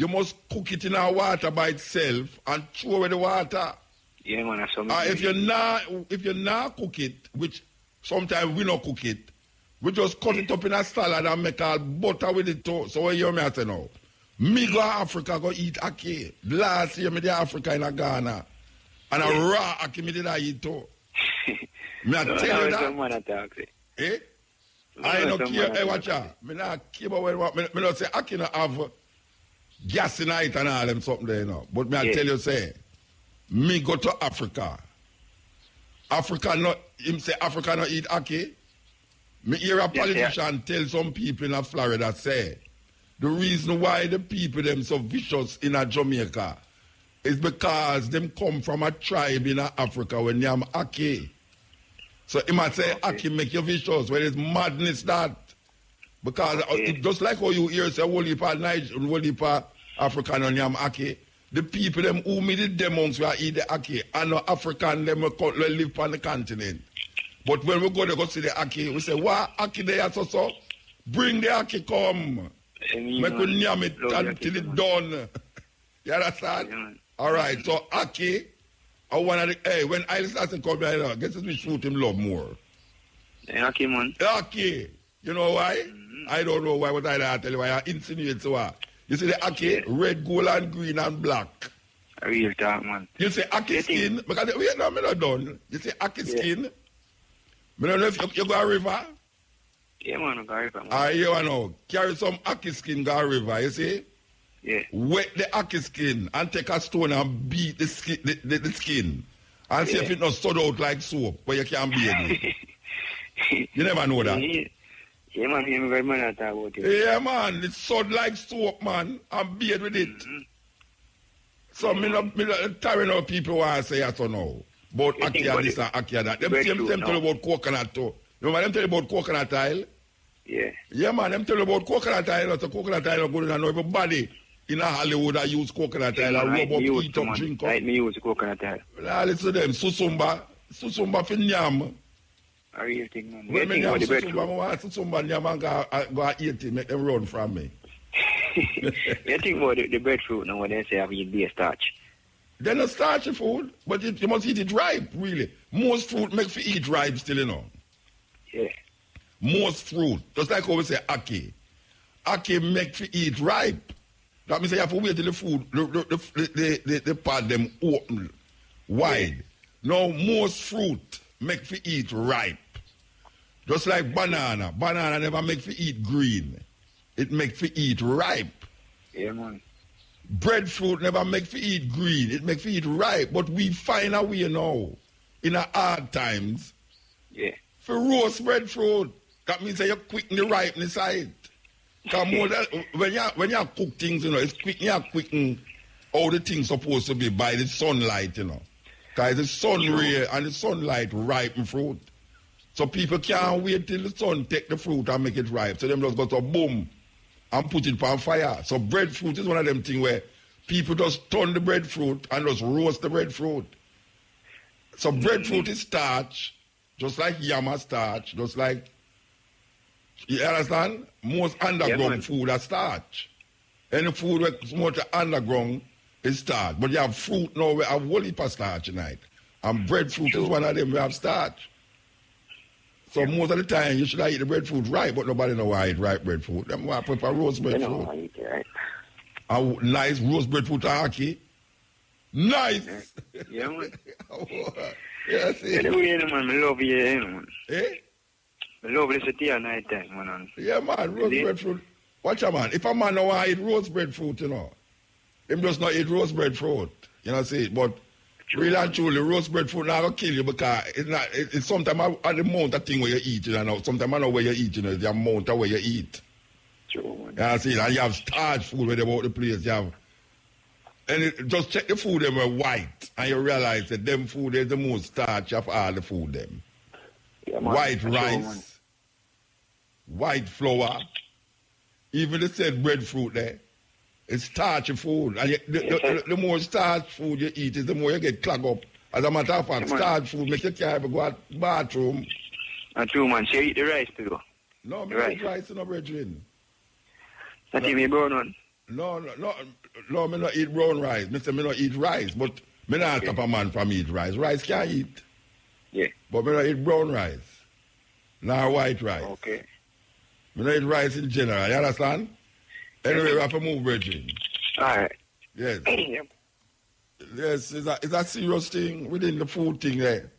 you must cook it in our water by itself and throw away the water. Yeah, man, that's something. If you not cook it, which sometimes we not cook it, we just cut it up in a salad and make all butter with it too. So what you hear me say now? Me go Africa go eat ackee. Last year me did Africa in Ghana. And a raw ackee me did I eat too. Me I tell you that. Eh? I don't care. Hey, watch out. Me not care about what me not say ackee not have gas in it and all them something there, you know. But me I tell you say, me go to Africa. Africa not him say Africa not eat ackee. Me hear a politician tell some people in Florida say the reason why the people them so vicious in Jamaica is because them come from a tribe in Africa when they have ackee. So he might say ackee make you vicious. Well, it's madness that. Because just like how you hear say whole heap of Niger, whole heap of African and yam ackee, the people them who made the demons who eat the ackee and no African them who live on the continent. But when we go to go see the ackee, we say, what ackee they are so? Bring the ackee come. Make we yam it until it's done. You understand? All right, so ackee, when I start to come here, guess which fruit him love more? Ackee, man. Ackee. You know why? I don't know why, but I tell you why. I insinuate so what. You see the ackee, red, gold, and green, and black. A real talk, man. You say ackee skin, because we are not done. You say ackee skin. I don't know if you go a river. Yeah, man, I go a river, man. Ah, you know, carry some ackee skin, go a river, you see? Yeah. Wet the ackee skin and take a stone and beat the skin, the skin. And see if it not stud out like soap, but you can't beat it. You never know that. Yeah, man, you very man I talk about it. Yeah, man, it's sod like soap, man. I'm beard with it. So me not tiring of people want to say yes or no. But ackee and this and ackee and that. Them tell you about coconut too. Remember them tell you about coconut oil? Yeah. Yeah, man, them tell you about coconut oil. So coconut oil is good enough. Everybody in Hollywood that use coconut oil and rub up, eat up, drink up. Right, me use coconut oil. Nah, listen to them. Susumba for nyam. A real thing, man. When me nyam susumba, I want susumba nyam and go eat it, make them run from me. You think about the breadfruit now when they say have eat beer starch? They're not starchy food, but you must eat it ripe, really. Most fruit make for eat ripe still, you know. Yeah. Most fruit, just like how we say ackee. Ackee make for eat ripe. That means you have to wait till the food, the part them open, wide. Now, most fruit make for eat ripe. Just like banana. Banana never make for eat green. It make for eat ripe. Yeah, man. Breadfruit never make for eat green. It make for eat ripe. But we find a way now, in our hard times, for roast breadfruit. That means that you quicken the ripeness side. When you cook things, you know, it's quick. You quicken all the things supposed to be by the sunlight, you know. Because the sun ray and the sunlight ripen fruit. So people can't wait till the sun take the fruit and make it ripe. So them just go to boom and put it on fire. So breadfruit is one of them things where people just turn the breadfruit and just roast the breadfruit. So breadfruit is starch, just like yam is starch, just like, you understand? Most underground food are starch. Any food that's more underground is starch. But you have fruit now, we have whole heap of starch tonight. And breadfruit is one of them, we have starch. So most of the time, you should eat the breadfruit right, but nobody know why I eat ripe breadfruit. Them want to prepare roast breadfruit. I eat it right. A nice roast breadfruit ackee. Nice! Yeah, man. Yeah, see. Anyway, man, I love you, man. Eh? I love this tea at night time, man. Yeah, man, roast breadfruit. Watch out, man. If a man don't want to eat roast breadfruit, you know, him just not eat roast breadfruit. You know, see, but really and truly, roast breadfruit not going to kill you because it's sometimes at the amount of thing where you eat, you know. Sometimes I know where you eat, you know, the amount of where you eat. True, man. You know, see, and you have starch food where they about the place. You have, and just check the food them were white, and you realize that them food is the most starch of all the food them. Yeah, man. White True, rice, man. white flour, even the said breadfruit there. It's starchy food. And the more starch food you eat, is the more you get clogged up. As a matter of fact, starch food makes you can't even go to the bathroom. True, man. So you eat the rice too? No, I eat rice and no bread in. That is me brown one? No. No, me not eat brown rice. Me say me not eat rice, but me not stop a man from eat rice. Rice can't eat. Yeah. But me not eat brown rice. Nor white rice. Okay. Me not eat rice in general. You understand? Anyway, we have to move, Virgin. All right. Yes. Yes, it's a serious thing within the food thing there.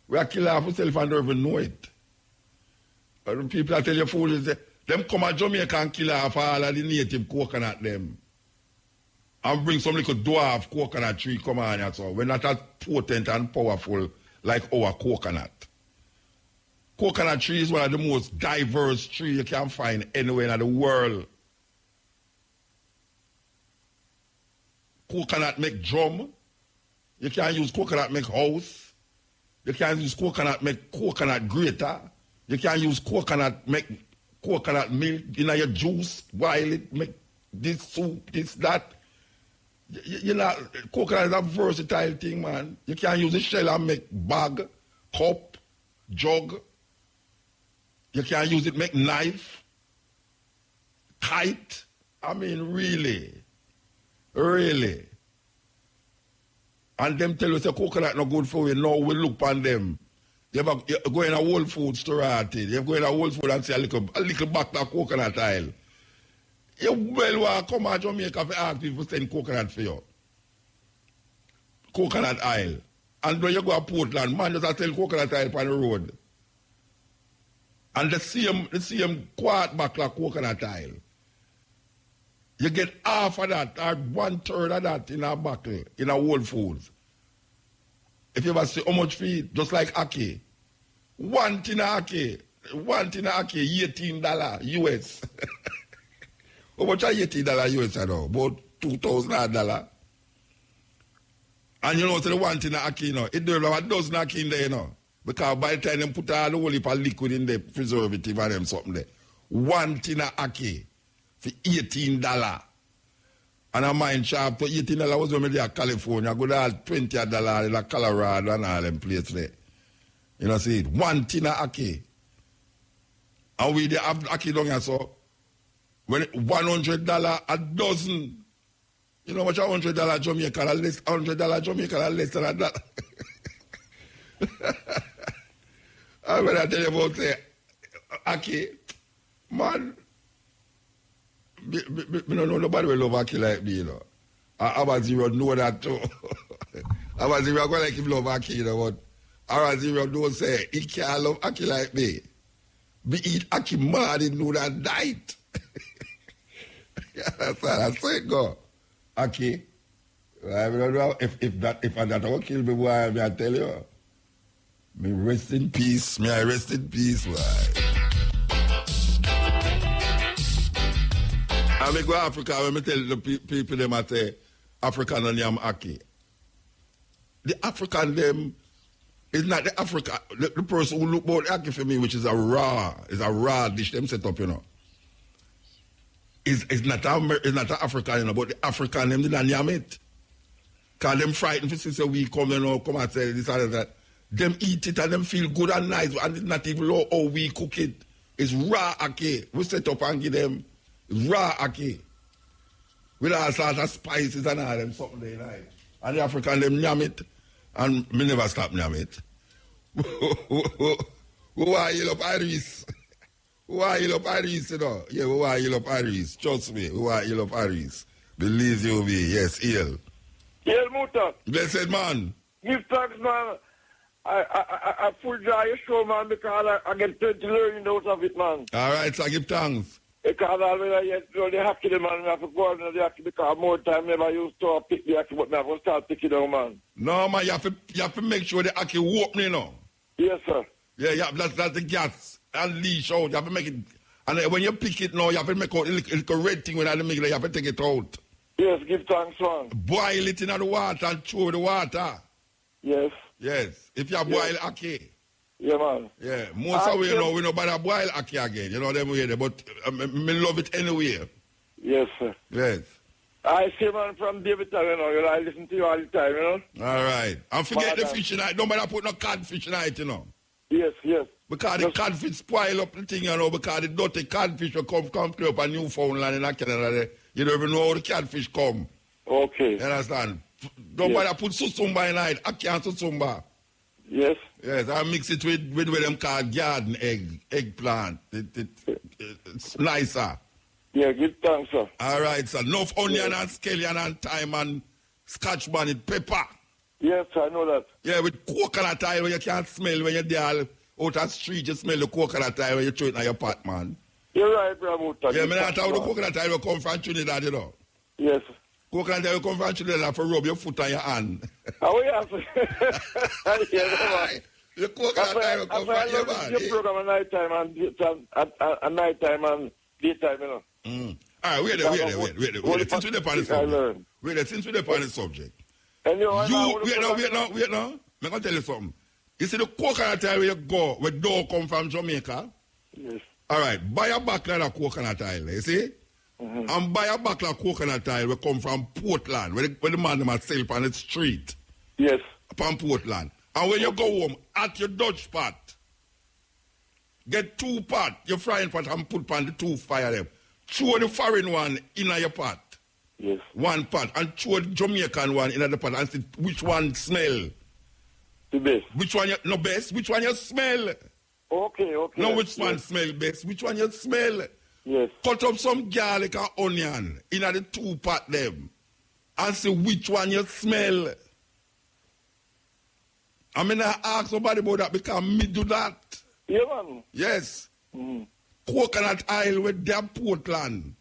We are killing ourselves and don't even know it. And people that tell you food is them come to Jamaica and kill off all of the native coconut them. And bring some little dwarf coconut tree come on and so. We're not as potent and powerful like our coconut. Coconut tree is one of the most diverse trees you can find anywhere in the world. Coconut make drum. You can use coconut make house. You can use coconut make coconut grater. You can use coconut make coconut milk in your juice, boil it, make this soup, this, that. You know, coconut is a versatile thing, man. You can use the shell and make bag, cup, jug. You can use it make knife, kite. I mean, really. Really. And them tell you say coconut not good for you. Now we look on them. You go in a Whole Foods store, you go in a Whole Foods and see a little back of coconut oil. You well come to Jamaica for ask people to send coconut for you. Coconut oil. And when you go to Portland, man just sell coconut oil on the road. And the same quart back of coconut oil. You get half of that or 1/3 of that in a bottle in a Whole Foods. If you ever see how much feed, just like ackee. One tin of ackee, $18 US. How much are $18 US I know? About $2,000. And you know, so the one tin of ackee, you know, it don't have a dozen ackee in there, you know. Because by the time they put all the whole heap of liquid in the preservative and them something there. One tin of ackee for $18. And I mind sharp to $18 was when I there in California. I go there $20 in Colorado and all them places there. You know, see it. One tin of ackee. And we have ackee down here, so when $100 a dozen. You know what $100 Jamaican are less, $100 Jamaican are less than that. And when I tell you about say ackee, man, I don't know nobody will love ackee like me, you know. Abaziro know that too. Abaziro go like him love ackee, you know, but Abaziro don't say he can't love ackee like me. We eat ackee mad in know that diet. Yeah, that's what I say, go. Ackee. I don't know if that will kill me, boy, I tell you. Me rest in peace, I rest in peace, boy. I may go to Africa when I tell the people them I say African and yam ackee. The African them is not the African. The person who look about ackee for me, which is a raw dish them set up, you know. It's not African, you know, but the African them didn't yam it. Cause them frightened for since a week come, you know, come and say this and that. Them eat it and them feel good and nice, and it's not even how we cook it. It's raw ackee. We set up and give them raw ackee with all sorts of spices and all them something they like. And the African them yam it, and me never stop yam it. Who are you up Iris? Who are you up Iris, you know? Yeah, who are you up Iris? Trust me, who are you up Iris? Believe you me, yes, ill. Ill Muta. Blessed man. Give thanks, man. I full joy your show, man, because I get to learn out of it, man. All right, so give thanks. Because when I get the hacky, man, I have to go on the hacky because more time never used to pick the hacky, but I have to start picking down, man. No, man, you have to make sure the hacky open, you know. Yes, sir. Yeah, that's the gas and leash out. You have to make it, and when you pick it now, you have to make out a little red thing when I make it, you have to take it out. Yes, give thanks, man. Boil it in the water and throw the water. Yes. Yes, if you boil ackee. Yeah, man. Yeah, most of we know, we know better boil ackee again. You know them way there, but me love it anyway. Yes, sir. Yes. I see, man, from David, you know, I listen to you all the time, you know. All right. And forget the fish in it. Don't bother put no codfish in it, you know. Yes, yes. Because the codfish spoil up the thing, you know, because the dirty codfish will come to up a Newfoundland in Canada. You don't even know how the catfish come. Okay. You understand? Don't bother put susumba in it. I can't susumba. Yes. Yes, I mix it with what them call garden eggplant. It's nicer. Yeah, good thanks, sir. All right, sir. Enough onion and scallion and thyme and scotch bonnet pepper. Yes, I know that. Yeah, with coconut oil where you can't smell when you're there out on the street, you smell the coconut oil when you throw it in your pot, man. You're right, Bravo. Yeah, I not how the coconut oil will come from Trinidad, you know. Yes. Coconut oil will come from Trinidad for rub your foot on your hand. Oh, yeah. The coconut oil will come from your hand. Your program at night time and daytime, you know. All right, wait. Since we're upon the subject. Since we're upon the subject. And you wait now. I'm going to tell you something. You see the coconut oil where you go, where dough come from Jamaica? Yes. All right, buy a bottle of coconut oil, you see? And buy a bottle of coconut oil where come from Portland, where the man them sell on the street. Yes. From Portland. And when you go home, at your Dutch pot, get 2 pot, your frying pot, and put on the 2 fire them. Throw the foreign one in your pot. Yes. 1 pot. And throw the Jamaican one in the pot and see which one smell. The best. Which one no best? Which one you smell? Okay. No, which one smell best? Which one you smell? Yes. Cut up some garlic and onion in the 2 pot them. And see which one you smell. I mean, I ask somebody about that because me do that. Yeah, man. Yes. Coconut oil with their Portland.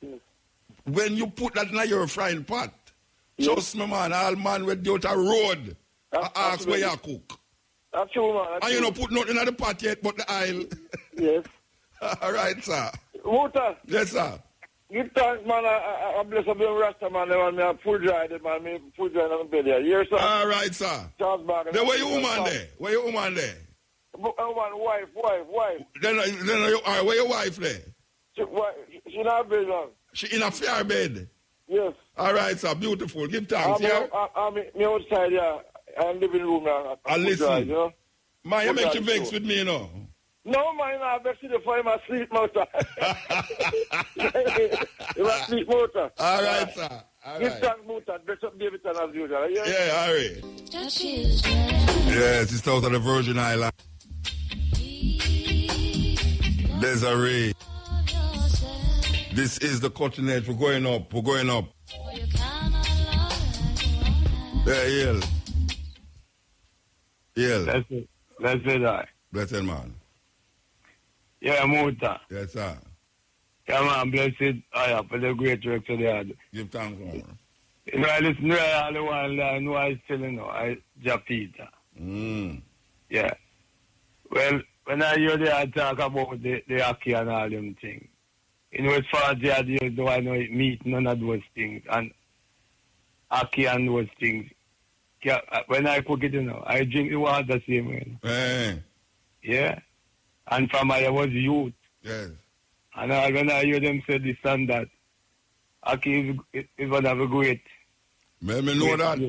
Yes. When you put that in your frying pot, trust me, man, all man with the outer road, I ask where you cook. That's true, man. And you don't put nothing in the pot yet but the oil. Yes. All right, sir. Water. Yes, sir. Give thanks, man. I bless up your Rasta, man. I'm full dry, man. Me full dry on the bed there. Yes, sir. All right, sir. Charles Barker. Then where your woman there? Where your woman there? Wife. Then where your wife there? She in her bed, man. She in a fair bed? Yes. All right, sir. Beautiful. Give thanks, yeah? I'm outside, yeah. I'm living room now. And listen. Dry, you know? Man, you make you vex with me, you know? No, man, I vex you for my sleep motor. You sleep motor. All right, sir. All Give right. thanks, motor. Bless up Davidson as usual. Yeah, all right. Yes, it's out of the Virgin Islands. Desiree. This is the cutting edge. We're going up. Yeah, Yale. Let's say that. Blessed man. Yeah, Muta. Yes, sir. Come on, blessed for the great work to the other. Give thanks, man. You know, I listen to all the while, I know I still know, I Japita. Yeah. Well, when I hear they talk about the hockey and all them things, you know, as far as the ideas, though I know it meet none of those things, and hockey and those things. When I cook it, you know, I drink the water the same way. Hey. Yeah. And from I was youth. Yes. And when I hear them say this and that, hockey is one of the great. Me know that.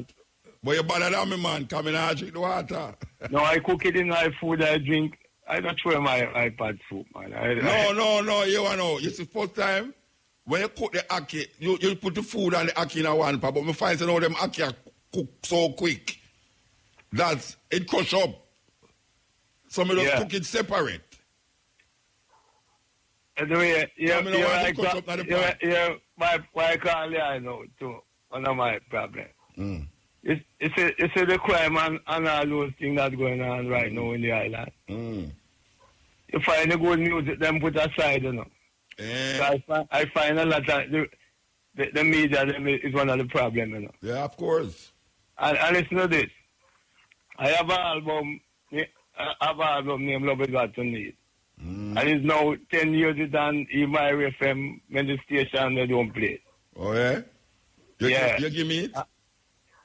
But you bother than me, man. Come in and drink the water. No, I cook it in my food, I drink. I don't throw my iPad soup, man. No, you know. It's the first time when you cook the ackee, you put the food and the ackee in one pot, but me find out them ackee cook so quick that it crush up. So me just cook it separate. Anyway, why I can't lie now too. One of my problems. It's the crime and all those things that's going on right now in the island. You find the good music, them put aside, you know. Yeah. So I find a lot of the media is one of the problems, you know. Yeah, of course. And listen to this. I have an album named Love Is What You Need. And it's now 10 years it's on EMI FM when the station they don't play it. Oh, yeah? You give me it?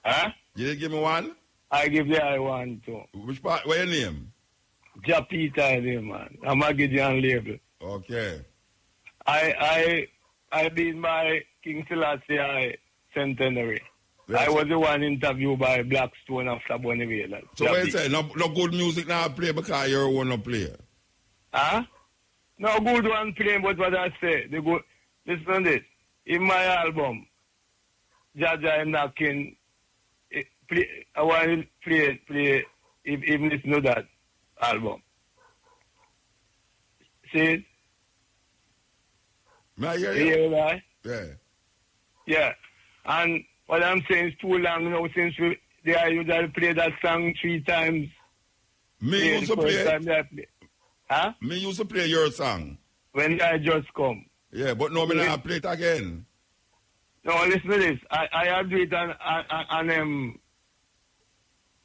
Huh? You give me one? I give the I one too. Which part? What your name? Japita name, man. I'm a Gideon label. Okay. I did my King Selassie centenary. Yes. I was the one interviewed by Blackstone after Bonneville. So what you say? No good music now play because you're one to play? Huh? No good one playing, but what I say, the good, listen to this. in my album, Jaja and Knocking, I want to play, even listen to that album. See it? May I hear You hear me, right? Yeah. Yeah. And what I'm saying is too long now since they usually play that song 3 times. Me used to play it. Huh? Me used to play your song. When I just come. Yeah, but no, me not play it again. No, listen to this. I do it on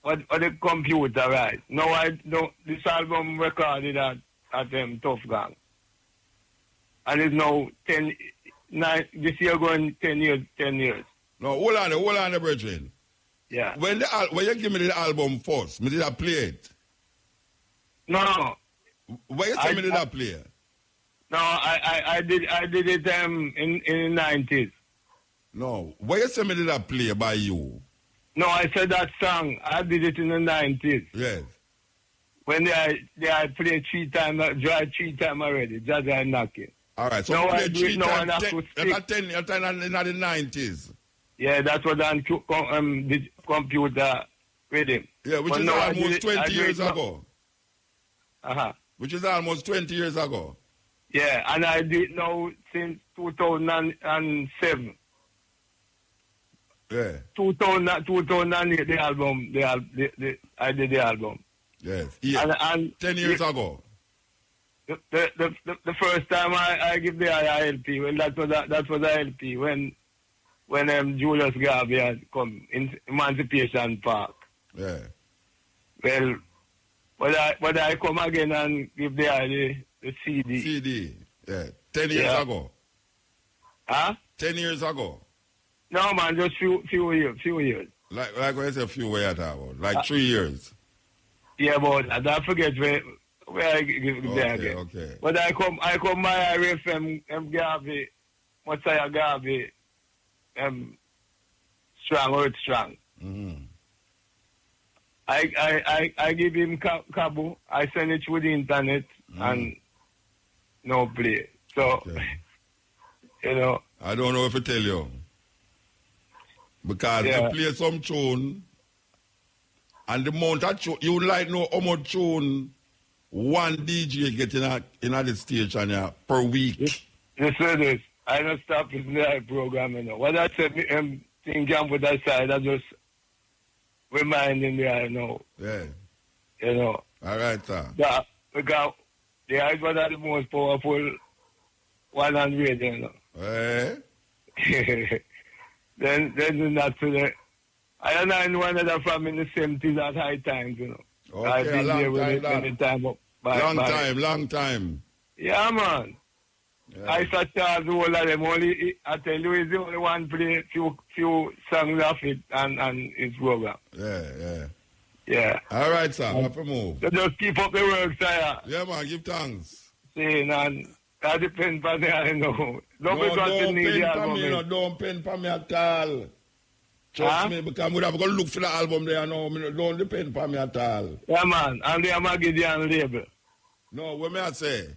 the computer, right? No, I don't. This album recorded at Tough Gang, and it's now 9. This year going 10 years. 10 years. No, hold on, brethren. Yeah. When you give me the album first, me did I play it? No. When you tell me did I play it? No, I did it in the 90s. No, when you tell me did I play by you? No, I said that song. I did it in the 90s. Yes. When they played 3 times, tried 3 times already. Just knocking. All right, so no, you played 3 times. That's 10 in the 90s. Yeah, that's what on the computer with him. Yeah, which is almost 20 years ago. Uh-huh. Which is almost 20 years ago. Yeah, and I did now since 2007. Yeah. 2008, the album, I did the album. Yes. Yeah. And 10 years ago. The first time I give the LP, well, that was the LP when Julius Garvey had come in Emancipation Park. Yeah. Well, but I come again and give the CD. CD, yeah. 10 years ago. Huh? 10 years ago. No, man, just few years. Like when I say few years about, like 3 years. Yeah, but I don't forget where I give the again. Okay. But I come by RFM, Garvey, Messiah Garvey, strong. Mm-hmm. I give him Cabo. I send it through the internet and no play. So, you know. I don't know if I tell you. Because you play some tune and the amount of tune, you like know how much tune one DJ get in the station per week. Listen this. I don't stop listening to that program, you know. What I said, thing can put aside, I just reminding me, I know. Yeah. You know. All right, sir. Yeah, because they are one of the most powerful one on radio, you know. Eh? then not to the... I don't know anyone that from in the 70s at high times, you know. Okay, I've been there with long time. Yeah, man. Yeah. I saw Charles all of them. I tell you, he's the only one play few songs of it and his program. Yeah. All right, sir. Have to move. So just keep up the work, sir. Yeah, man. Give thanks. See, man. That depends on the I know. Don't pen for me at all. Trust me, because I'm going to look for the album there now. Don't depend on me at all. Yeah, man. And they are Magidian label. No, what may I say?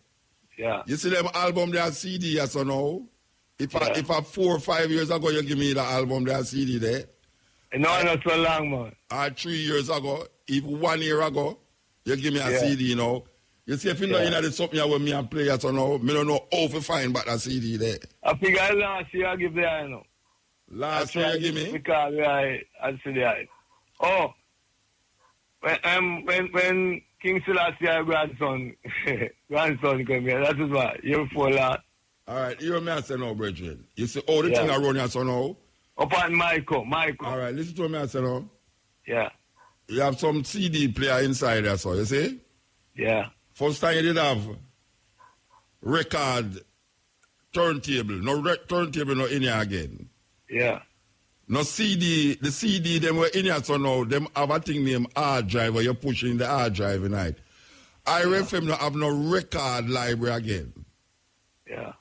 Yeah. You see them album there CD, yes or no? If I 4 or 5 years ago, you give me the album there CD there. No, not so long, man. Or 3 years ago, even 1 year ago, you give me a CD, you know. You see, if you know you know there's something with me and play, yes or no, I don't know how to find back that CD there. I think last year I give the I know. Last year you give me? Because I see the eye. Oh, when King Selassie grandson come here, that is why. You're full of... All right, you me I say now, brethren. You see all the thing I run here, so now? Upon Michael. All right, listen to me I say now. Yeah. You have some CD player inside there, so you see? Yeah. First time you did have record turntable. No turntable no in here again. Yeah. No CD, the CD, them were in here, so now, them have a thing named hard drive where you're pushing the hard drive in it. RFM no have no record library again. Yeah.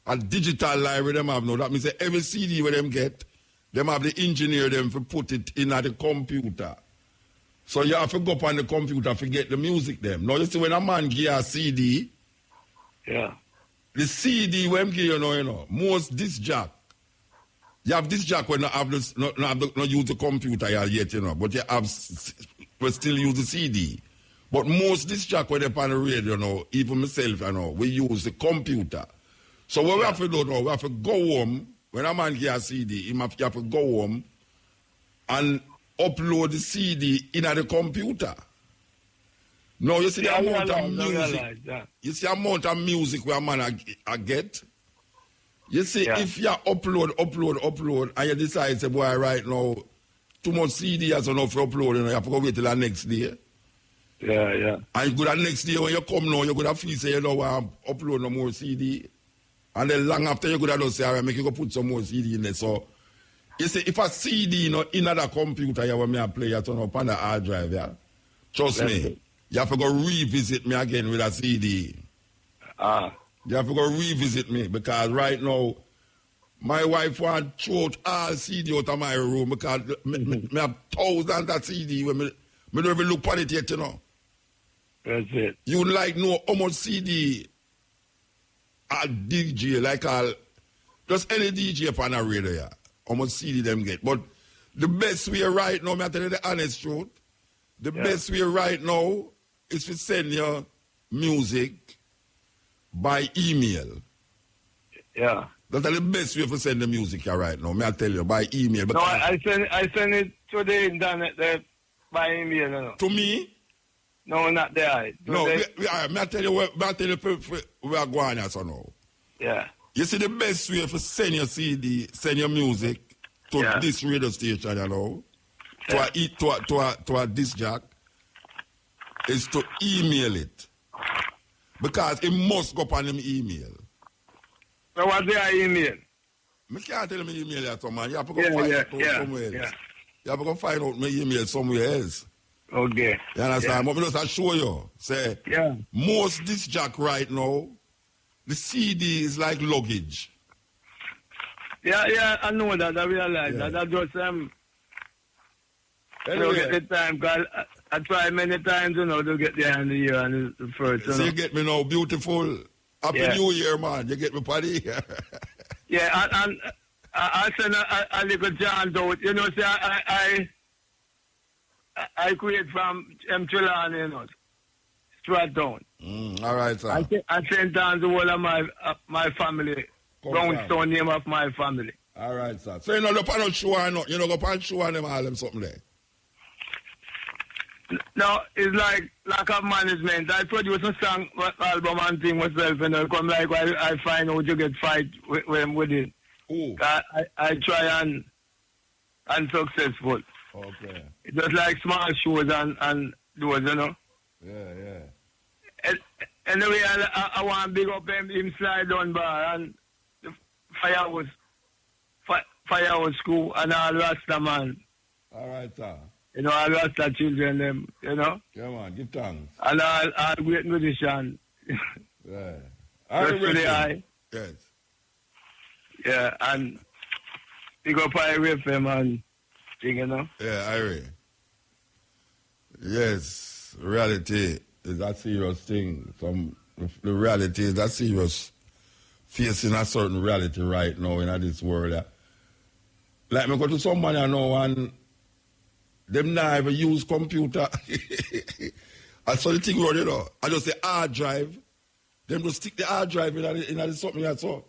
A digital library them have no. That means that every CD where them get, them have the engineer them to put it in at the computer. So you have to go up on the computer to get the music them. Now you see when a man give a CD, the CD when give you know, most disc jack You have this jack when not use the computer yet, you know, but you have we still use the CD. But most this jack when they're on the radio, you know, even myself, you know, we use the computer. So what we have to do now, we have to go home. When a man get a CD, you have to go home and upload the CD in the computer. Now you see the amount of music. You see the amount of music where a man I get. You see, if you upload, and you decide, say, boy, right now, too much CD has enough for uploading, you have to go wait till the next day. Yeah. And you go the next day when you come now, you go to feel, say, you know, upload no more CD. And then long after, you go to say, all right, make you go put some more CD in there. So, you see, if a CD, you know, in the computer, you want me to play, you turn up on the hard drive, yeah? Trust me, you have to go revisit me again with a CD. You have to go revisit me because right now, my wife want to throw all CD out of my room because me have thousands of CD when me don't even look at it yet, you know. That's it. You like know how much CD a DJ, like just any DJ upon a radio, yeah, how much CD them get. But the best way right now, I tell you the honest truth, the best way right now is to send your music by email. Yeah. That's the best way to send the music here right now. May I tell you, by email. No, I send it to the internet by email. No. To me? No, not there. No, may I tell you where we are going at so now. Yeah. You see the best way to send your CD, send your music to this radio station, you know, to a disc jack, is to email it. Because it must go upon them email. So what's their email? I can't tell me email that, man. You have to go find out somewhere else. You have to go find out my email somewhere else. Okay. You understand? But I just show you. Say, most disc jack right now, the CD is like luggage. Yeah, I know that. I realize that. I just Anyway. get the time, because I try many times, you know, to get there in the year and the first. So you get me now, beautiful. Happy New Year, man. You get me, buddy. Yeah, and I send a little chant out. You know, say I create from Trelawney, you know, Stratton. All right, sir. I send down the whole of my family. Brownstone name of my family. All right, sir. So you know, go on show or not? You know, go on show and them all them something there. No, it's like lack of management. I produce a song, album and thing myself, and I come like I find out you get fight with it. Ooh. I try and unsuccessful. Okay. It's just like small shows and those, you know. Yeah. Anyway, I want to big up him slide down bar and the firehouse school and all Rasta man. All right, sir. You know, all Rasta children, them, you know. Yeah, man, give thanks. And all great musicians. Yeah. Just for the eye. Yes. Yeah, and big up IRFM and thing, you know. Yeah, Irie. Yes, reality is a serious thing. The reality is that serious. Facing a certain reality right now in this world. Like, me go to somebody I know and them not even use computer. I saw the thing running, you know. I just say hard drive. Them just stick the hard drive in something I saw.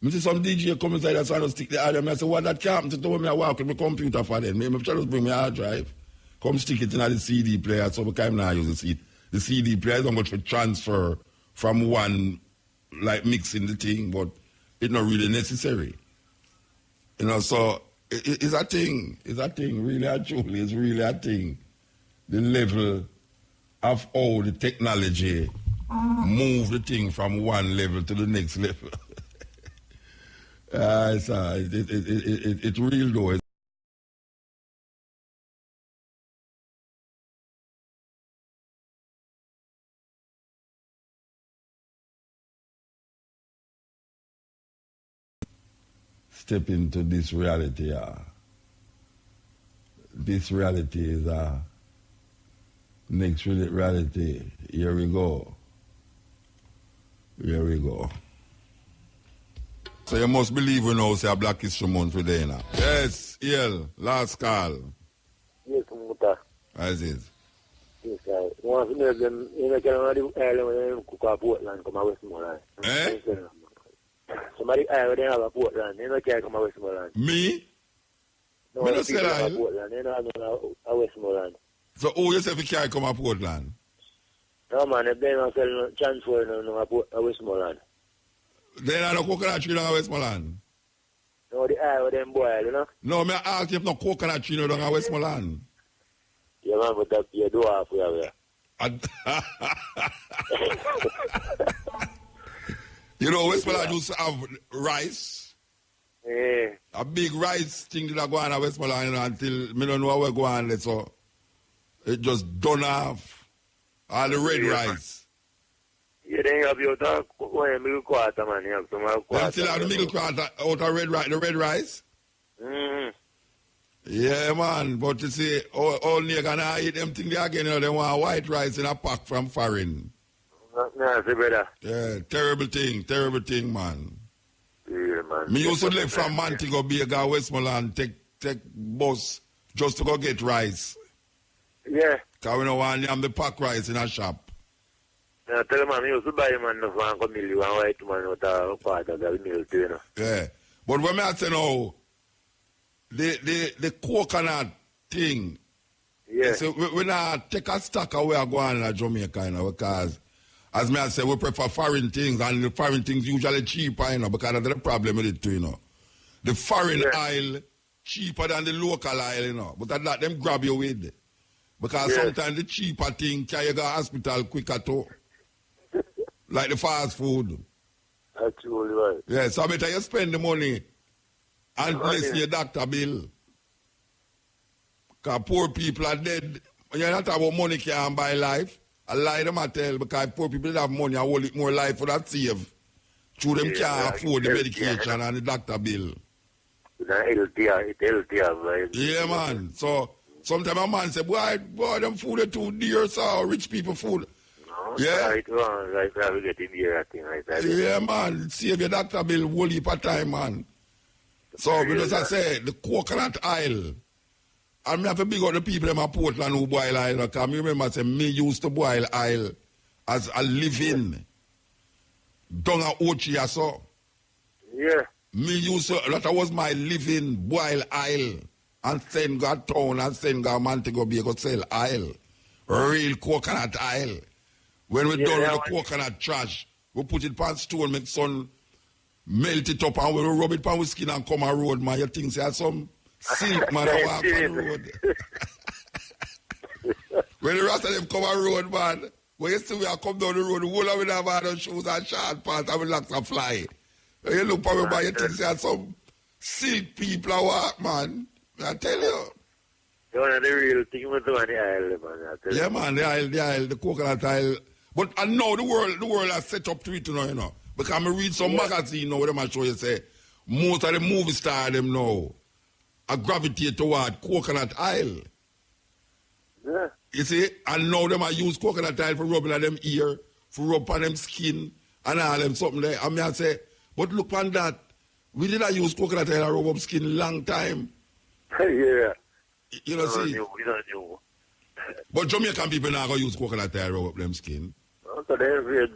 I see some DJ come inside and so I just stick the hard drive. I say, what that can't happen to me? I walk with my computer for them. I try to bring my hard drive. Come stick it in the CD player. So I now use the CD player. It's not much for transfer from one, like mixing the thing, but it's not really necessary. You know, so it's a thing. It's a thing. Really and truly, it's really a thing. The level of how the technology move the thing from one level to the next level. It's real though. Step into this reality. This reality is next reality. Here we go. Here we go. So you must believe we know say a Black History Month today now. Yes, EL, last call. Yes, Muta. As is. Yes, sir. Once you make them, you make them when cook a Portland, come away Westmoreland. Eh? Somebody when they have a Portland, they don't care come away Westmoreland. Me? No, Me not sell oil. Portland, they don't have a Westmoreland. So who you say if you carry come a Portland? No man, if they don't sell no transfer a Westmoreland. They are no coconut tree down Westmoreland. No, the eye with them boil, you know? No, me ask if no coconut tree down Westmoreland. Yeah, man, but that you do half way. You know, Westmoreland used to have rice. Yeah. A big rice thing that go on at Westmoreland, you know, until me don't know how we go on there, so it just done off. All the red rice. You then have your dog going middle quarter, man. You have some quarter. Them still have the middle quarter out of the red rice? Mm-hmm. Yeah, man. But you see, all niggas gonna eat them thing there again, you know, they want white rice in a pack from foreign. No, see, brother. Yeah, terrible thing, man. Yeah, man. Me used to live from Montego Bay, go Westmoreland, take bus just to go get rice. Yeah. Because we don't want to have the pack rice in a shop. Yeah, tell him, man, you used to buy man no fan come milk, one white man with a part of the milk, you know. Yeah. But when I say now, the coconut thing, yeah. So we not take a stock away and go on in Jamaica, you know, because as me I say, we prefer foreign things, and the foreign things usually cheaper, you know, because that's the problem with it too, you know. The foreign aisle cheaper than the local aisle, you know, but that them grab you with. Because sometimes the cheaper thing carry you go to hospital quicker too. Like the fast food. Actually, right. Yeah, so better you spend the money and bless your doctor bill. Because poor people are dead. You're not about money can buy life. I lie them I tell because poor people that have money, I hold it more life for that save. Through them can't afford the medication and the doctor bill. Yeah, man. So sometimes a man say, boy, them food are too dear, so rich people food. Yeah. Yeah, man. Save your doctor bill whole heap of time, man. So, because I say, the coconut oil, and I have to big up the people in my Portland who boil oil, because I remember I say, me used to boil oil as a living. Down at Ochi, so. Yeah. Me used to, that was my living, boil oil, and send go town, and send go Montego Bay, go sell oil. Real coconut oil. When we done with the coconut trash, we put it on stone, make sun melt it up, and we rub it on with skin and come on road, man. You think say some silk, man, I walk on the road. When the rest of them come on road, man, when you see we are come down the road, the whole of them have on shoes and short pants, and we locks a fly. When you look for me, man, you think say some silk people I walk, man. I tell you. You want the real thing with the oil, man. Yeah, man, the coconut oil. But I know the world has set up to it, you know. Because I read some magazine now, where them show you say, most of the movie stars them now are gravitate toward coconut oil. Yeah. You see, and now them I use coconut oil for rubbing on them ear, for rub on them skin, and all them something there. I mean, I say, but look on that. We didn't use coconut oil to rub up skin long time. Yeah. You know, see? You don't know. But Jamaican people now going to use coconut oil to rub up them skin. So they're afraid.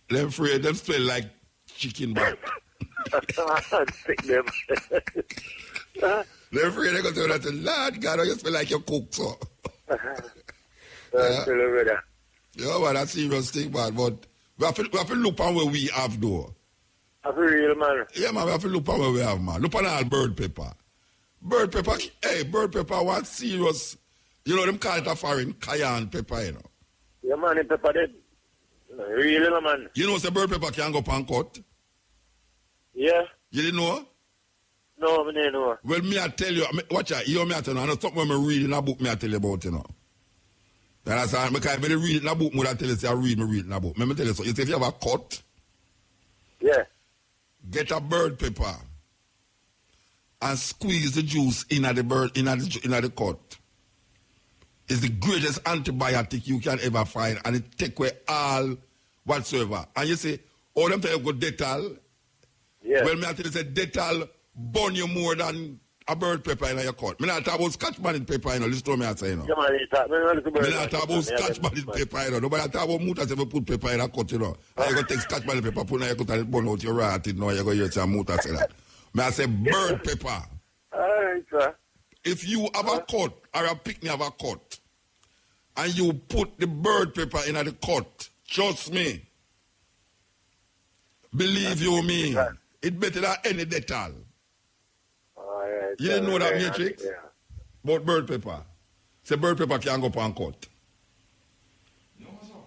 They're afraid. Them smell like chicken back. Sick them. They're afraid they're going to tell that, Lord God, you smell like you cook, so. Yeah, man, that's serious thing, man. But we have to look on what we have, though. That's real, man. Yeah, man, we have to look on what we have, man. Look on all bird pepper. Bird pepper, what serious, you know, them call it a foreign cayenne pepper, you know. Yeah, man, the pepper dead. Really, man. You know, say bird pepper can go pan cut? Yeah. You didn't know? No, I didn't know. Well, me, I tell you, watch out, you hear me, I tell you, I know something when I read in a book, me, I tell you about, you know. You understand? Because when I read in a book, I tell you, say, I read in a book. Let me tell you so. You say, if you have a cut, yeah, get a bird pepper and squeeze the juice in the cut. It's the greatest antibiotic you can ever find, and it take away all whatsoever. And you say, oh, them tell you go Dettol. Yeah. Well, me I tell you, say Dettol burn you more than a bird pepper in your cut. Me not talk about Scotch bonnet pepper, you know. Listen to me, I say, you know. Yeah, man, Me not talk about Scotch bonnet pepper, you know. Nobody talk about mutas if you put pepper in a cut, you know. And you go take Scotch bonnet pepper, put in your cut and burn out your rat, you know. You go hear some mutas say that. Me I say bird pepper. All right, sir. If you have a cut, or a picnic have a cut, and you put the bird pepper in the cut, trust me, believe you me, it's better than any Dettol. Right, You didn't know that, Matrix? Yeah. About bird pepper. Say bird pepper can go up and cut.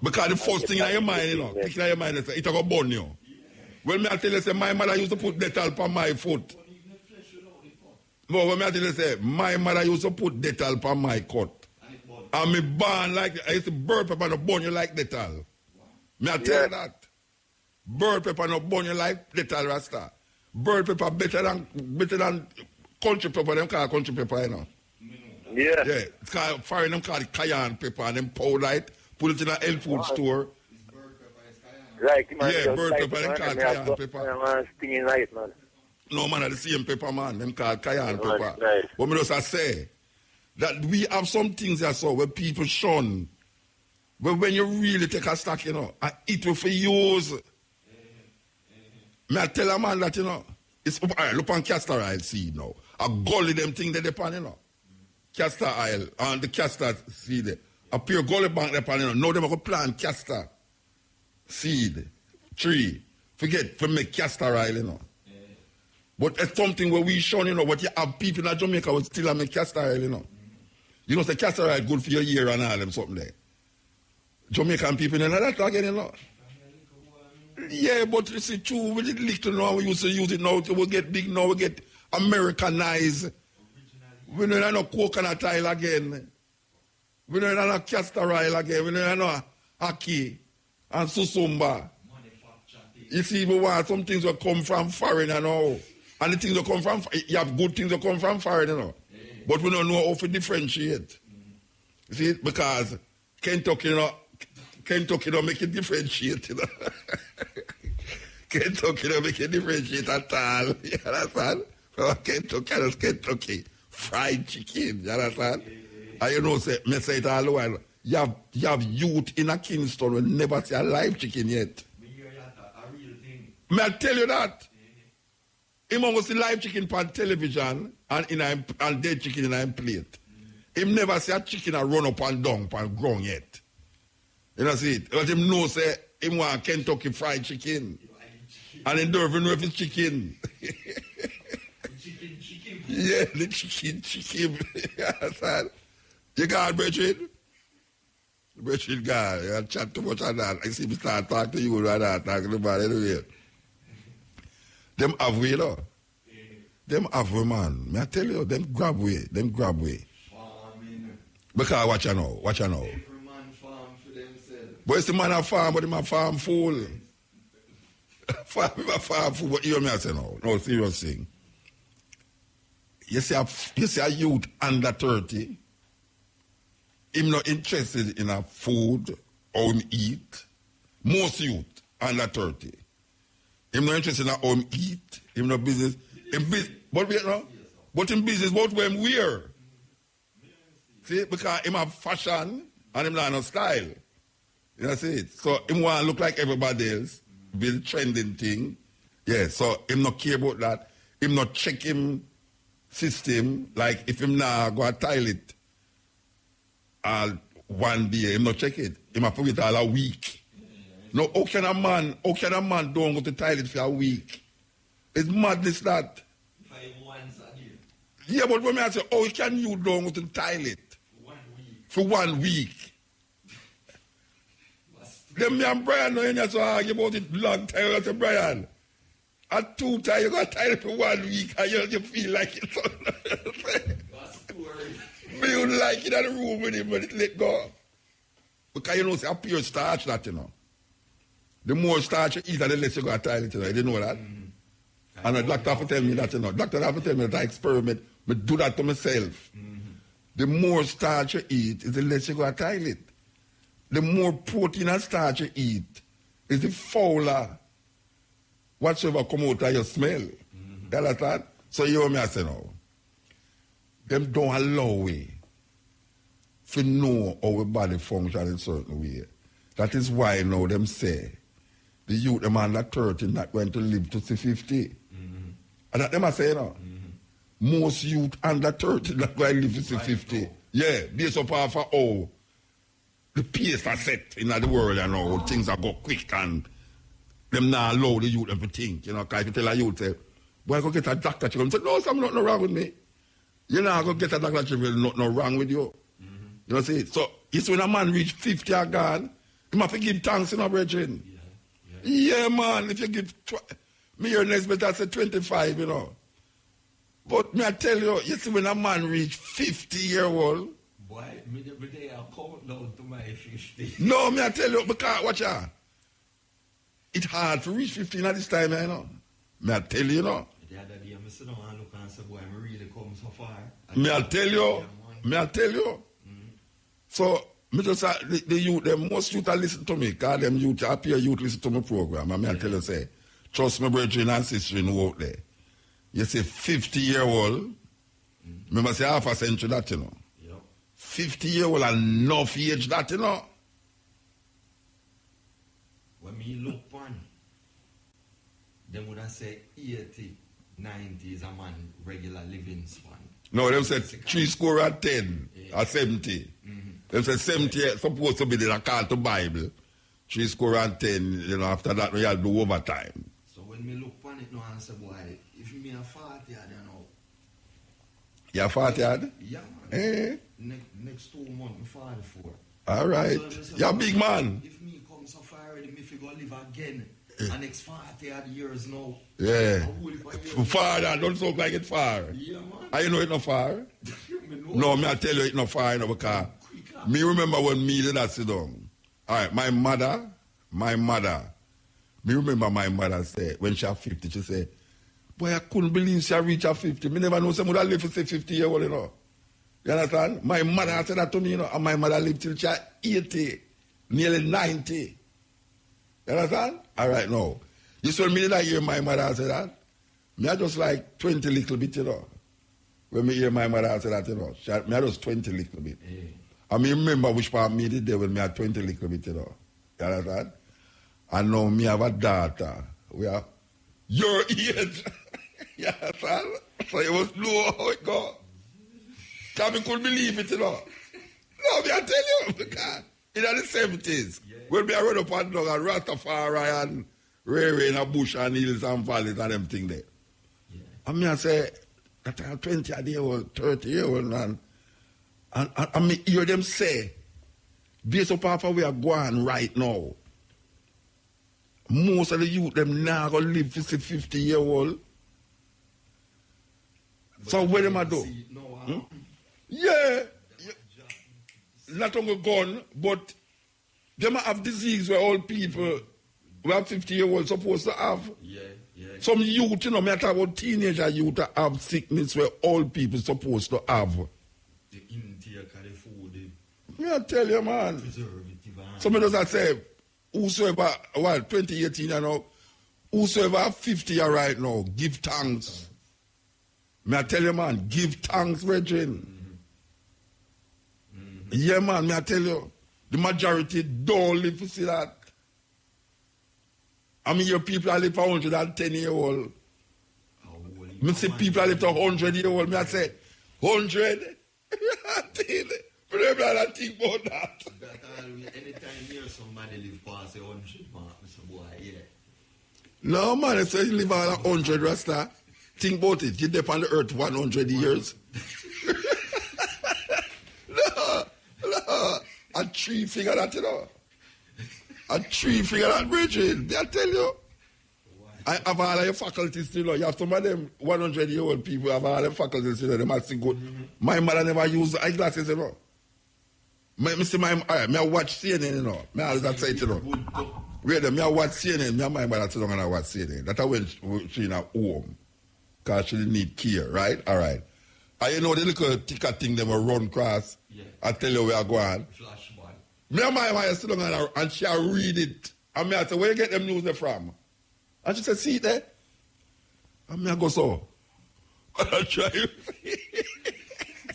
Because the first thing in your mind, you know, thinking in your mind, is it's going to burn you. Well, me I tell you, say, my mother used to put Dettol on my foot. No, when I tell you, say, my mother used to put Dettol on my cut. And me born like, I used to bird pepper no burn you like Dettol. Me I tell you that. Bird pepper no burn you like Dettol, Rasta. Bird pepper better than country pepper, them call country pepper, you know. Yeah. Yeah, it's called, foreign them call it cayenne pepper, and them powder it, put it in a health food store. Right, man. Yeah, bird pepper, them call cayenne pepper. Stinging light, man. No, man, it's the same pepper, man. Them called cayenne pepper. Nice. What me just say, that we have some things that so where people shun. But when you really take a stock, you know, and eat it for use. Me I tell a man that, you know, it's all right, look on castor oil seed now. I gully them thing they depend, you know. Castor oil and the castor seed. A pure gully bank depend, you know. Now them are going to plant castor seed, tree. Forget to make castor oil, you know. But it's something where we shun, you know, what you have people in Jamaica would still make castor oil, you know. You know, the castor oil good for your ear and all them something there. Jamaican people, you know that again, you know. Yeah, but you see, true, we did little now, we used to use it now, we get big now, we get Americanized. We don't have no coconut oil again. We don't have no castor oil again. We don't have no ackee and susumba. You see, we want some things that come from foreign, you know. And the things that come from, you have good things that come from foreign, you know. But we don't know how to differentiate. You see, because Kentucky, you know, Kentucky don't make it differentiate, you know. Kentucky don't make it differentiate at all. You understand? From Kentucky, that's Kentucky. Fried chicken, you understand? And you know, me say it all the while. You have youth in a Kingston who never see a live chicken yet. May I tell you that? Him will see live chicken on television and dead chicken in a plate. Him never see a chicken a run up and down and ground yet. You know see it? But him know say him want Kentucky fried chicken. And he don't even know if it's chicken. Yeah, the chicken. You understand? You got Bridget? Bridget God, you chat too much on that. I see me start talking to you right now, talking about it anyway. Them have way, you know. Them have way, man. May I tell you, them grab way. Because watch you know. But it's the man a farm, but him a farm fool. Farm fool, but you hear me I say no serious thing. You see a youth under 30, him not interested in a food or him eat. Most youth under 30. Him not interested in how him eat. Him not business. But in business, what him wear. See, because him have fashion and him not no style. You know, see it. So him want to look like everybody else, be the trending thing. Yeah, so him not care about that. Him not check him system, like if him now go to toilet one day, him not check it. Him have to wait all a week. No, how can a man don't go to toilet for a week? It's madness that. Yeah, but when I say, how can you don't go to the toilet for 1 week? Then me and Brian know you so argue about it long time. I say, Brian, at 2 times you got toilet for 1 week and you feel like it. Me would like it in the room with him when it let go. Because you know, it's a pure starch that, you know. The more starch you eat, the less you go to the toilet, you know. You didn't know that? And the doctor have to tell me that, you know. Doctor have to tell me that I experiment. I do that to myself. The more starch you eat, is the less you go to the toilet. The more protein and starch you eat, is the fouler whatsoever come out of your smell. You understand? So you hear me I say now. Them don't allow we to know how our body function in a certain way. That is why now them say the youth them under 30 not going to live to see 50. And that them I say now. Most youth under 30 not going to live to see 50. Yeah, based upon how the pace are set in the world and how things are go quick and them not allow the youth them to think. You know, because if you tell a youth, say, boy, I go get a doctor, you come say, no, something not wrong with me. You know, I go get a doctor, nothing wrong with you. You know, see, so it's when a man reach 50 or gone, he have to give thanks in a brethren. Yeah, man, if you give, me your next better say 25, you know. But me I tell you, you see when a man reach 50-year-old. Boy, me day I count down to my 50. No, me I tell you, because watch out. It's hard to reach 50 at this time, you know. Me I tell you, you know. The other day, I sit down and look and say, boy, I really come so far. Me I tell you. So, me just the youth, the most youth listen to me, because them youth, happier youth listen to my program. And me I tell you, say, trust me, brethren and sisters who out there. You say 50-year-old, remember say half a century that, you know. 50-year-old and enough age that, you know. When me look on, them would have say 80, 90 is a man regular living span. No, them say 3 score and 10 or 70. Them say 70 supposed to be the account to Bible. 3 score and 10, you know, after that we have to do overtime. So when me look on it now and say, boy, if me a 40 you know. You're 40 yard? Yeah, man. Eh? Next 2 months, I'm 44. All right. So You're a big man. If me come so far already, me figure live again. And next 40 odd years now. Yeah. Far that don't look like it's far. Yeah, man. And you know it's not far? No, me I tell you it's not far, you know, because me remember when me did that sit down. All right, my mother, me remember my mother said, when she was 50, she said, boy, I couldn't believe she reached her 50. Me never know someone that live for say 50-year-old, you know. You understand? My mother said that to me, you know, and my mother lived till she was 80, nearly 90. You understand? All right, now. You saw me that hear my mother say that? Me I just like 20 little bit, you know. When me hear my mother say that, you know. Me I just 20 little bit. I mean, remember which part me did there when me had 20 little bit, you know. You understand? And now me have a daughter. We are your age. You understand? So you must know how it go. Because me couldn't believe it, you know. No, me I tell you, because in the 70s, when me I run up and down and Rastafari and Ray in a bush and hills and valleys and them thing there. And me I say, that I'm 20-year-old, 30-year-old, and me hear them say, based upon how we are going right now, most of the youth, them now going to live to 50-year-old. So what them I do? Yeah. Not only gone, but they might have disease where all people who are 50-year-old supposed to have. Some youth, you know, me talk about teenager youth that have sickness where all people supposed to have. The intake of the food. Me I tell you, man. Some of us say, whosoever, 2018, you know, whosoever 50 year right now, give thanks. Me I tell you, man, give thanks, brethren. Yeah, man, me I tell you, the majority don't live to see that. I mean, your people are live for 110-year-old. Me see people are live to 100-year-old. Me I say, 100? But I think about that. Anytime you hear somebody live past 100 mark, Mr. Boy, yeah. No, man, I say you live on 100, Rasta. Think about it. You live on the earth 100 years. No. A tree figure that, you know. A tree figure that, Bridget. I tell you. I have all of your faculties, you know. You have some of them 100-year-old people have all the faculties, you know. They must see good. My mother never used eyeglasses, you know. Me watch CNN, you know. Me always say it, you know. Wait, me watch CNN. Me and my mother sit down and I watch CNN. That's when she in her home. Because she didn't need care, right? All right. And you know the little ticker thing they will run across. Yeah. I tell you where I go on. Flashback. Me and my mother sit down and she read it. And me I say, where you get them news from? And she said, see it there? And me I go so. And I try.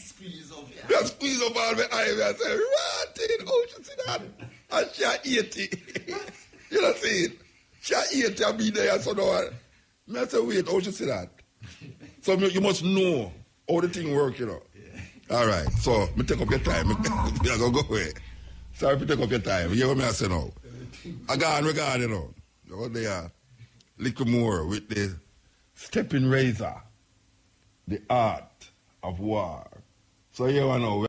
Squeeze up, yeah. I squeeze up all my eye. I say, rotten. Oh, she see that? And she 80. You know see it? She 80 and be there. So now, I say, wait, how she see that? So you must know how the thing work, you know. Yeah. All right. So, me take up your time. Me I go away. Sorry to take up your time. You hear what I say now? I got on regard, you know. You go there, little more with the stepping razor, the art of war. So you know.